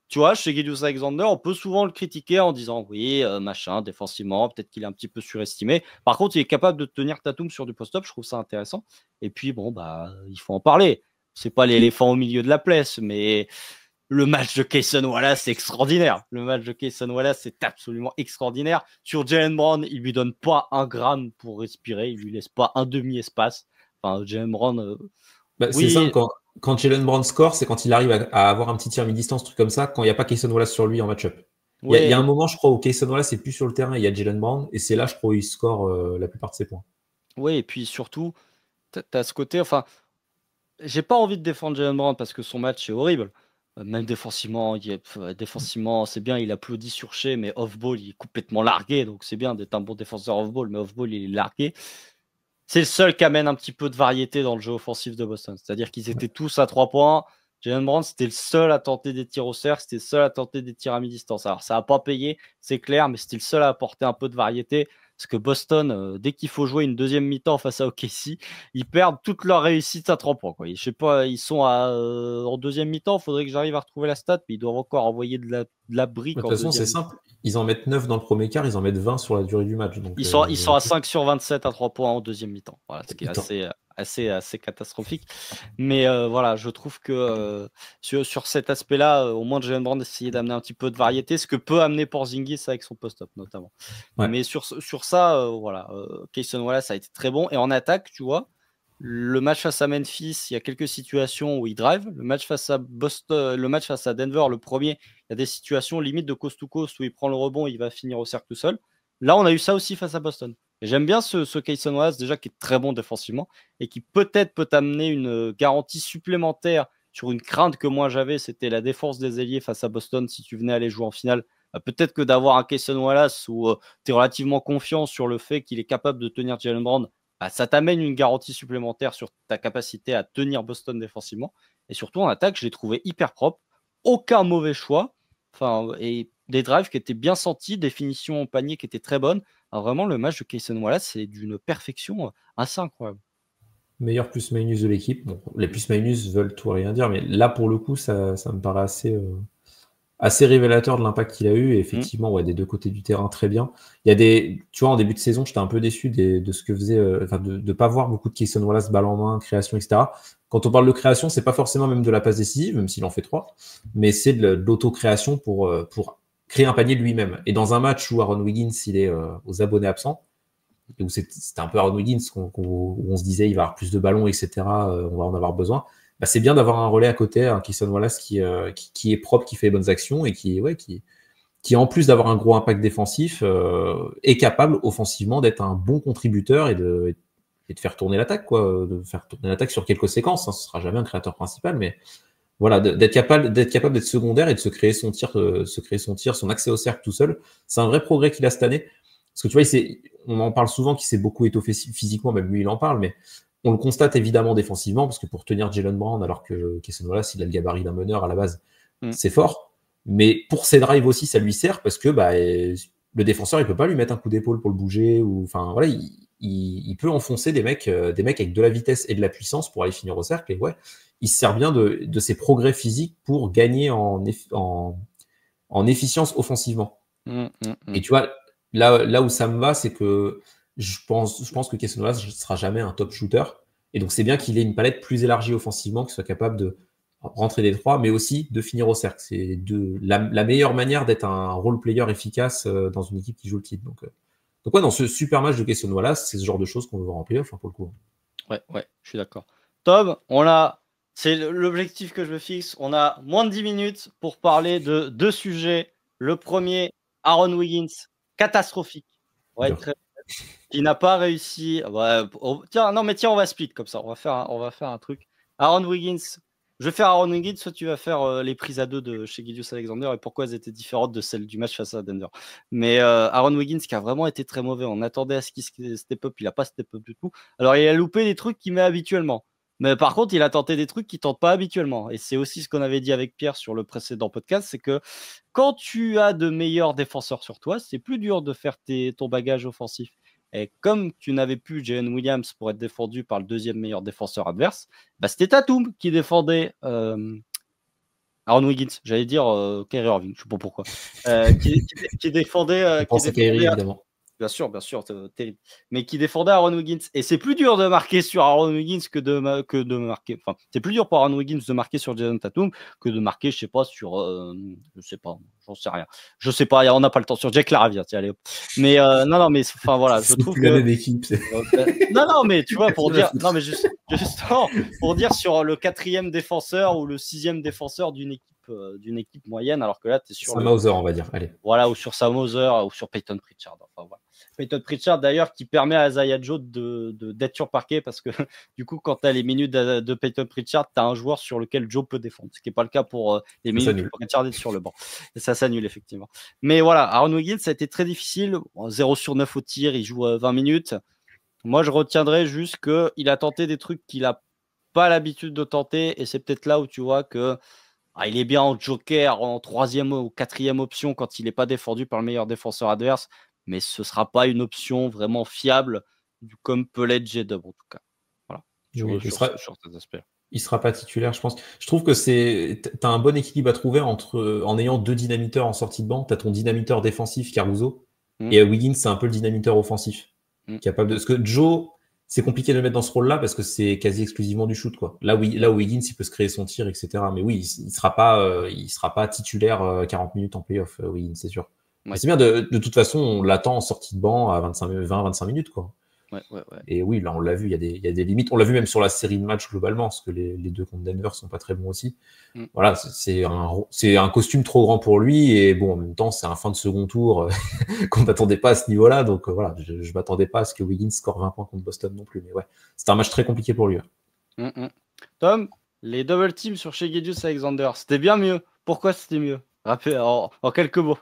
tu vois, chez Gilgeous Alexander, on peut souvent le critiquer en disant oui, machin, défensivement, peut-être qu'il est un petit peu surestimé. Par contre, il est capable de tenir Tatum sur du post-up, je trouve ça intéressant. Et puis, bon, bah, il faut en parler. C'est pas l'éléphant au milieu de la place, mais le match de Cason Wallace, c'est extraordinaire. Le match de Cason Wallace, c'est absolument extraordinaire. Sur Jaylen Brown, il lui donne pas un gramme pour respirer, il lui laisse pas un demi-espace. Enfin, Jaylen Brown, C'est oui, simple, quand Jaylen Brown score, c'est quand il arrive à avoir un petit tir mi-distance, truc comme ça, quand il n'y a pas Cason Wallace sur lui en match-up. Il y a un moment, je crois, où Cason Wallace n'est plus sur le terrain, il y a Jaylen Brown, et c'est là, je crois, où il score la plupart de ses points. Oui, et puis surtout, tu as ce côté, enfin, j'ai pas envie de défendre Jaylen Brown parce que son match est horrible. Même défensivement, défensivement, c'est bien, il applaudit sur Shea, mais off-ball, il est complètement largué, donc c'est bien d'être un bon défenseur off-ball, mais off-ball, il est largué. C'est le seul qui amène un petit peu de variété dans le jeu offensif de Boston. C'est-à-dire qu'ils étaient tous à 3 points. Jaylen Brown, c'était le seul à tenter des tirs au cercle, c'était le seul à tenter des tirs à mi-distance. Alors, ça n'a pas payé, c'est clair, mais c'était le seul à apporter un peu de variété. Parce que Boston, dès qu'il faut jouer une deuxième mi-temps face à OKC, ils perdent toute leur réussite à 3 points. Quoi. Je sais pas, ils sont en deuxième mi-temps, il faudrait que j'arrive à retrouver la stat, mais ils doivent encore envoyer de la brique de en toute façon, deuxième c'est mi-temps. simple. Ils en mettent 9 dans le premier quart, ils en mettent 20 sur la durée du match. Donc, Ils sont à 5 sur 27 à 3 points en deuxième mi-temps. Voilà, ce qui est assez catastrophique. Mais voilà, je trouve que sur cet aspect-là, au moins Jaylen Brown essayer d'amener un petit peu de variété, ce que peut amener Porzingis avec son post-up notamment. Ouais. Mais sur ça, voilà, Cason Wallace a été très bon. Et en attaque, tu vois, le match face à Memphis, il y a quelques situations où il drive. Le match face à Boston, le match face à Denver, le premier, il y a des situations limite de coast to coast où il prend le rebond, il va finir au cercle tout seul. Là, on a eu ça aussi face à Boston. Et j'aime bien ce Cason Wallace, déjà, qui est très bon défensivement et qui peut-être peut amener une garantie supplémentaire sur une crainte que moi j'avais, c'était la défense des ailiers face à Boston si tu venais aller jouer en finale. Peut-être que d'avoir un Cason Wallace où tu es relativement confiant sur le fait qu'il est capable de tenir Jaylen Brown, ça t'amène une garantie supplémentaire sur ta capacité à tenir Boston défensivement. Et surtout en attaque, je l'ai trouvé hyper propre. Aucun mauvais choix. Enfin, et des drives qui étaient bien sentis, des finitions au panier qui étaient très bonnes. Alors vraiment, le match de Cason Wallace, c'est d'une perfection assez incroyable. Meilleur plus-minus de l'équipe. Bon, les plus-minus veulent tout rien dire, mais là, pour le coup, ça me paraît assez révélateur de l'impact qu'il a eu. Et effectivement, ouais, des deux côtés du terrain, très bien. Il y a tu vois, en début de saison, j'étais un peu déçu de ce que faisait, de ne pas voir beaucoup de Cason Wallace, balle en main, création, etc. Quand on parle de création, c'est pas forcément même de la passe décisive, même s'il en fait 3, mais c'est de l'auto-création pour créer un panier de lui-même. Et dans un match où Aaron Wiggins, il est aux abonnés absents, où c'était un peu Aaron Wiggins où on se disait il va avoir plus de ballons, etc. On va en avoir besoin. Bah, c'est bien d'avoir un relais à côté, un Cason Wallace qui est propre, qui fait les bonnes actions et qui en plus d'avoir un gros impact défensif, est capable offensivement d'être un bon contributeur et de faire tourner l'attaque, quoi, de faire tourner l'attaque sur quelques séquences. Hein. Ce sera jamais un créateur principal, mais voilà, d'être capable d'être secondaire et de se créer son tir, son accès au cercle tout seul. C'est un vrai progrès qu'il a cette année. Parce que tu vois, on en parle souvent qu'il s'est beaucoup étoffé physiquement, même lui il en parle, mais on le constate évidemment défensivement, parce que pour tenir Jaylen Brown, alors que Cason Wallace, il a le gabarit d'un meneur à la base, c'est fort. Mais pour ses drives aussi, ça lui sert, parce que le défenseur, il peut pas lui mettre un coup d'épaule pour le bouger, ou enfin voilà, il peut enfoncer des mecs avec de la vitesse et de la puissance pour aller finir au cercle, et ouais, il se sert bien de ses progrès physiques pour gagner en efficience offensivement. Et tu vois, là où ça me va, c'est que je pense que Cason Wallace ne sera jamais un top shooter. Et donc, c'est bien qu'il ait une palette plus élargie offensivement, qu'il soit capable de rentrer des trois, mais aussi de finir au cercle. C'est la meilleure manière d'être un role player efficace dans une équipe qui joue le titre. Donc ouais, dans ce super match de Cason Wallace, c'est ce genre de choses qu'on veut voir en playoff, hein, pour le coup. Ouais, je suis d'accord. Tom, c'est l'objectif que je me fixe. On a moins de 10 minutes pour parler de 2 sujets. Le premier, Aaron Wiggins, catastrophique. Ouais, qui n'a pas réussi. Tiens, on va split comme ça. On va faire un truc. Aaron Wiggins, je vais faire Aaron Wiggins, soit tu vas faire les prises à 2 de chez Gilgeous-Alexander et pourquoi elles étaient différentes de celles du match face à Denver. Mais Aaron Wiggins qui a vraiment été très mauvais. On attendait à ce qu'il step up, il a pas step up du tout. Alors il a loupé des trucs qu'il met habituellement. Mais par contre, il a tenté des trucs qu'il tente pas habituellement. Et c'est aussi ce qu'on avait dit avec Pierre sur le précédent podcast, c'est que quand tu as de meilleurs défenseurs sur toi, c'est plus dur de faire ton bagage offensif. Et comme tu n'avais plus Jalen Williams pour être défendu par le deuxième meilleur défenseur adverse, bah c'était Tatum qui défendait Aaron Wiggins. J'allais dire Kyrie Irving, je ne sais pas pourquoi. Qui défendait. Je pense à Kyrie, évidemment. Bien sûr, terrible. Mais qui défendait Aaron Wiggins. Et c'est plus dur de marquer sur Aaron Wiggins que de marquer. Enfin, c'est plus dur pour Aaron Wiggins de marquer sur Jason Tatum que de marquer, je sais pas, sur. Je sais pas, j'en sais rien. Je sais pas, on n'a pas le temps. Sur Jack Laravia, tiens, allez. Mais non, mais enfin voilà, je trouve que. La même équipe. Non, mais tu vois, pour dire. Non, mais justement, pour dire sur le 4e défenseur ou le 6e défenseur d'une équipe moyenne, alors que là, tu es sur. Sam Hauser, on va dire. Allez. Voilà, ou sur Sam Hauser ou sur Peyton Pritchard. Enfin, voilà. Peyton Pritchard, d'ailleurs, qui permet à Isaiah Joe d'être sur parquet parce que du coup, quand tu as les minutes de Peyton Pritchard, tu as un joueur sur lequel Joe peut défendre, ce qui n'est pas le cas pour les minutes de Pritchard être sur le banc. Et ça s'annule, effectivement. Mais voilà, Aaron Wiggins, ça a été très difficile. 0 sur 9 au tir, il joue 20 minutes. Moi, je retiendrai juste qu'il a tenté des trucs qu'il n'a pas l'habitude de tenter et c'est peut-être là où tu vois que il est bien en joker, en 3e ou 4e option quand il n'est pas défendu par le meilleur défenseur adverse, mais ce ne sera pas une option vraiment fiable comme peut l'être J-Dub en tout cas. Voilà. Oui, sur cet aspect. Il ne sera pas titulaire, je pense. Je trouve que tu as un bon équilibre à trouver en ayant 2 dynamiteurs en sortie de banc. Tu as ton dynamiteur défensif, Caruso, et Wiggins, c'est un peu le dynamiteur offensif. Capable de... Parce que Joe, c'est compliqué de le mettre dans ce rôle-là parce que c'est quasi exclusivement du shoot, quoi. Là où Wiggins, il peut se créer son tir, etc. Mais oui, il sera pas titulaire 40 minutes en playoff, Wiggins, c'est sûr. Ouais. C'est bien, de toute façon, on l'attend en sortie de banc à 20-25 minutes, quoi. Ouais. Et oui, là, on l'a vu, il y a des limites. On l'a vu même sur la série de matchs globalement, parce que les 2 contre Denver sont pas très bons aussi. Voilà, c'est un costume trop grand pour lui, et bon, en même temps, c'est un fin de second tour qu'on n'attendait pas à ce niveau-là, donc voilà, je m'attendais pas à ce que Wiggins score 20 points contre Boston non plus, mais ouais, c'était un match très compliqué pour lui. Tom, les double teams sur chez Gilgeous-Alexander, c'était bien mieux. Pourquoi c'était mieux? Rappelez en quelques mots.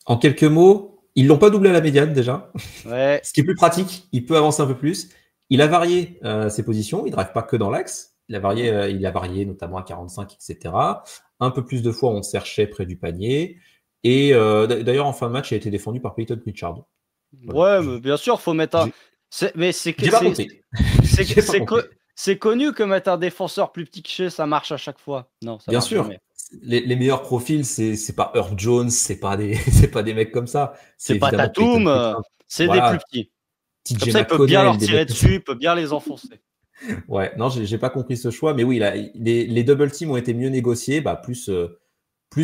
En quelques mots, ils l'ont pas doublé à la médiane déjà, ouais. Ce qui est plus pratique. Il peut avancer un peu plus. Il a varié ses positions. Il drive pas que dans l'axe. Il a varié notamment à 45, etc. Un peu plus de fois, on cherchait près du panier. Et d'ailleurs, en fin de match, il a été défendu par Peyton Pritchard. Voilà. Ouais, mais bien sûr, faut mettre un. Mais c'est connu que mettre un défenseur plus petit que chez, ça marche à chaque fois. Non, ça bien marche sûr. Jamais. Les meilleurs profils, c'est pas Herb Jones, c'est pas des mecs comme ça. C'est pas Tatum, c'est des plus petits. Comme ça, il peut bien leur tirer dessus, il peut bien les enfoncer. Ouais, non, j'ai pas compris ce choix, mais oui, là, les double teams ont été mieux négociés, plus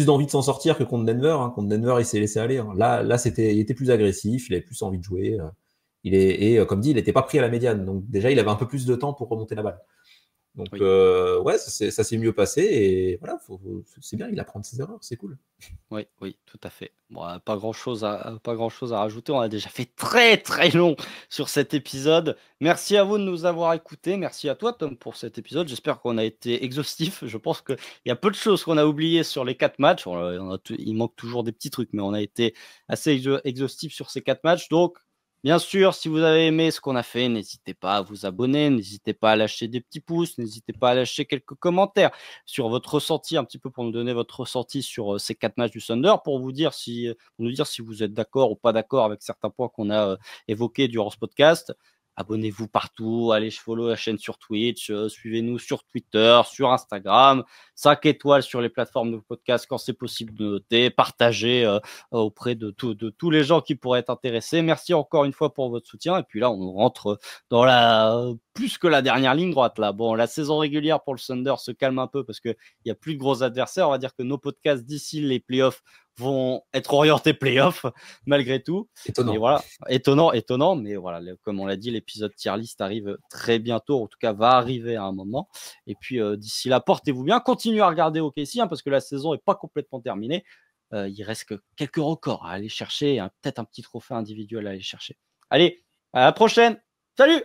d'envie de s'en sortir que contre Denver. Contre Denver, il s'est laissé aller. Là, il était plus agressif, il avait plus envie de jouer. Comme dit, il n'était pas pris à la médiane, donc déjà, il avait un peu plus de temps pour remonter la balle. Donc, oui. Ouais, ça s'est mieux passé et voilà, c'est bien, il apprend de ses erreurs, c'est cool. Oui, tout à fait. Bon, pas grand chose à rajouter. On a déjà fait très très long sur cet épisode. Merci à vous de nous avoir écoutés. Merci à toi, Tom, pour cet épisode. J'espère qu'on a été exhaustif. Je pense qu'il y a peu de choses qu'on a oubliées sur les 4 matchs. Il manque toujours des petits trucs, mais on a été assez exhaustif sur ces 4 matchs. Donc, bien sûr, si vous avez aimé ce qu'on a fait, n'hésitez pas à vous abonner, n'hésitez pas à lâcher des petits pouces, n'hésitez pas à lâcher quelques commentaires sur votre ressenti, un petit peu pour nous donner votre ressenti sur ces 4 matchs du Thunder, pour nous dire si vous êtes d'accord ou pas d'accord avec certains points qu'on a évoqués durant ce podcast. Abonnez-vous partout, allez follow la chaîne sur Twitch, suivez-nous sur Twitter, sur Instagram, 5 étoiles sur les plateformes de podcast quand c'est possible de noter, partagez auprès de tous les gens qui pourraient être intéressés. Merci encore une fois pour votre soutien. Et puis là, on rentre dans plus que la dernière ligne droite là. Bon, la saison régulière pour le Thunder se calme un peu parce qu'il n'y a plus de gros adversaires. On va dire que nos podcasts d'ici les playoffs vont être orientés playoffs malgré tout. Étonnant. Et voilà, étonnant, mais voilà, comme on l'a dit, l'épisode tier list arrive très bientôt, en tout cas va arriver à un moment. Et puis d'ici là, portez-vous bien, continuez à regarder OKC parce que la saison n'est pas complètement terminée. Il reste que quelques records à aller chercher, peut-être un petit trophée individuel à aller chercher. Allez, à la prochaine. Salut.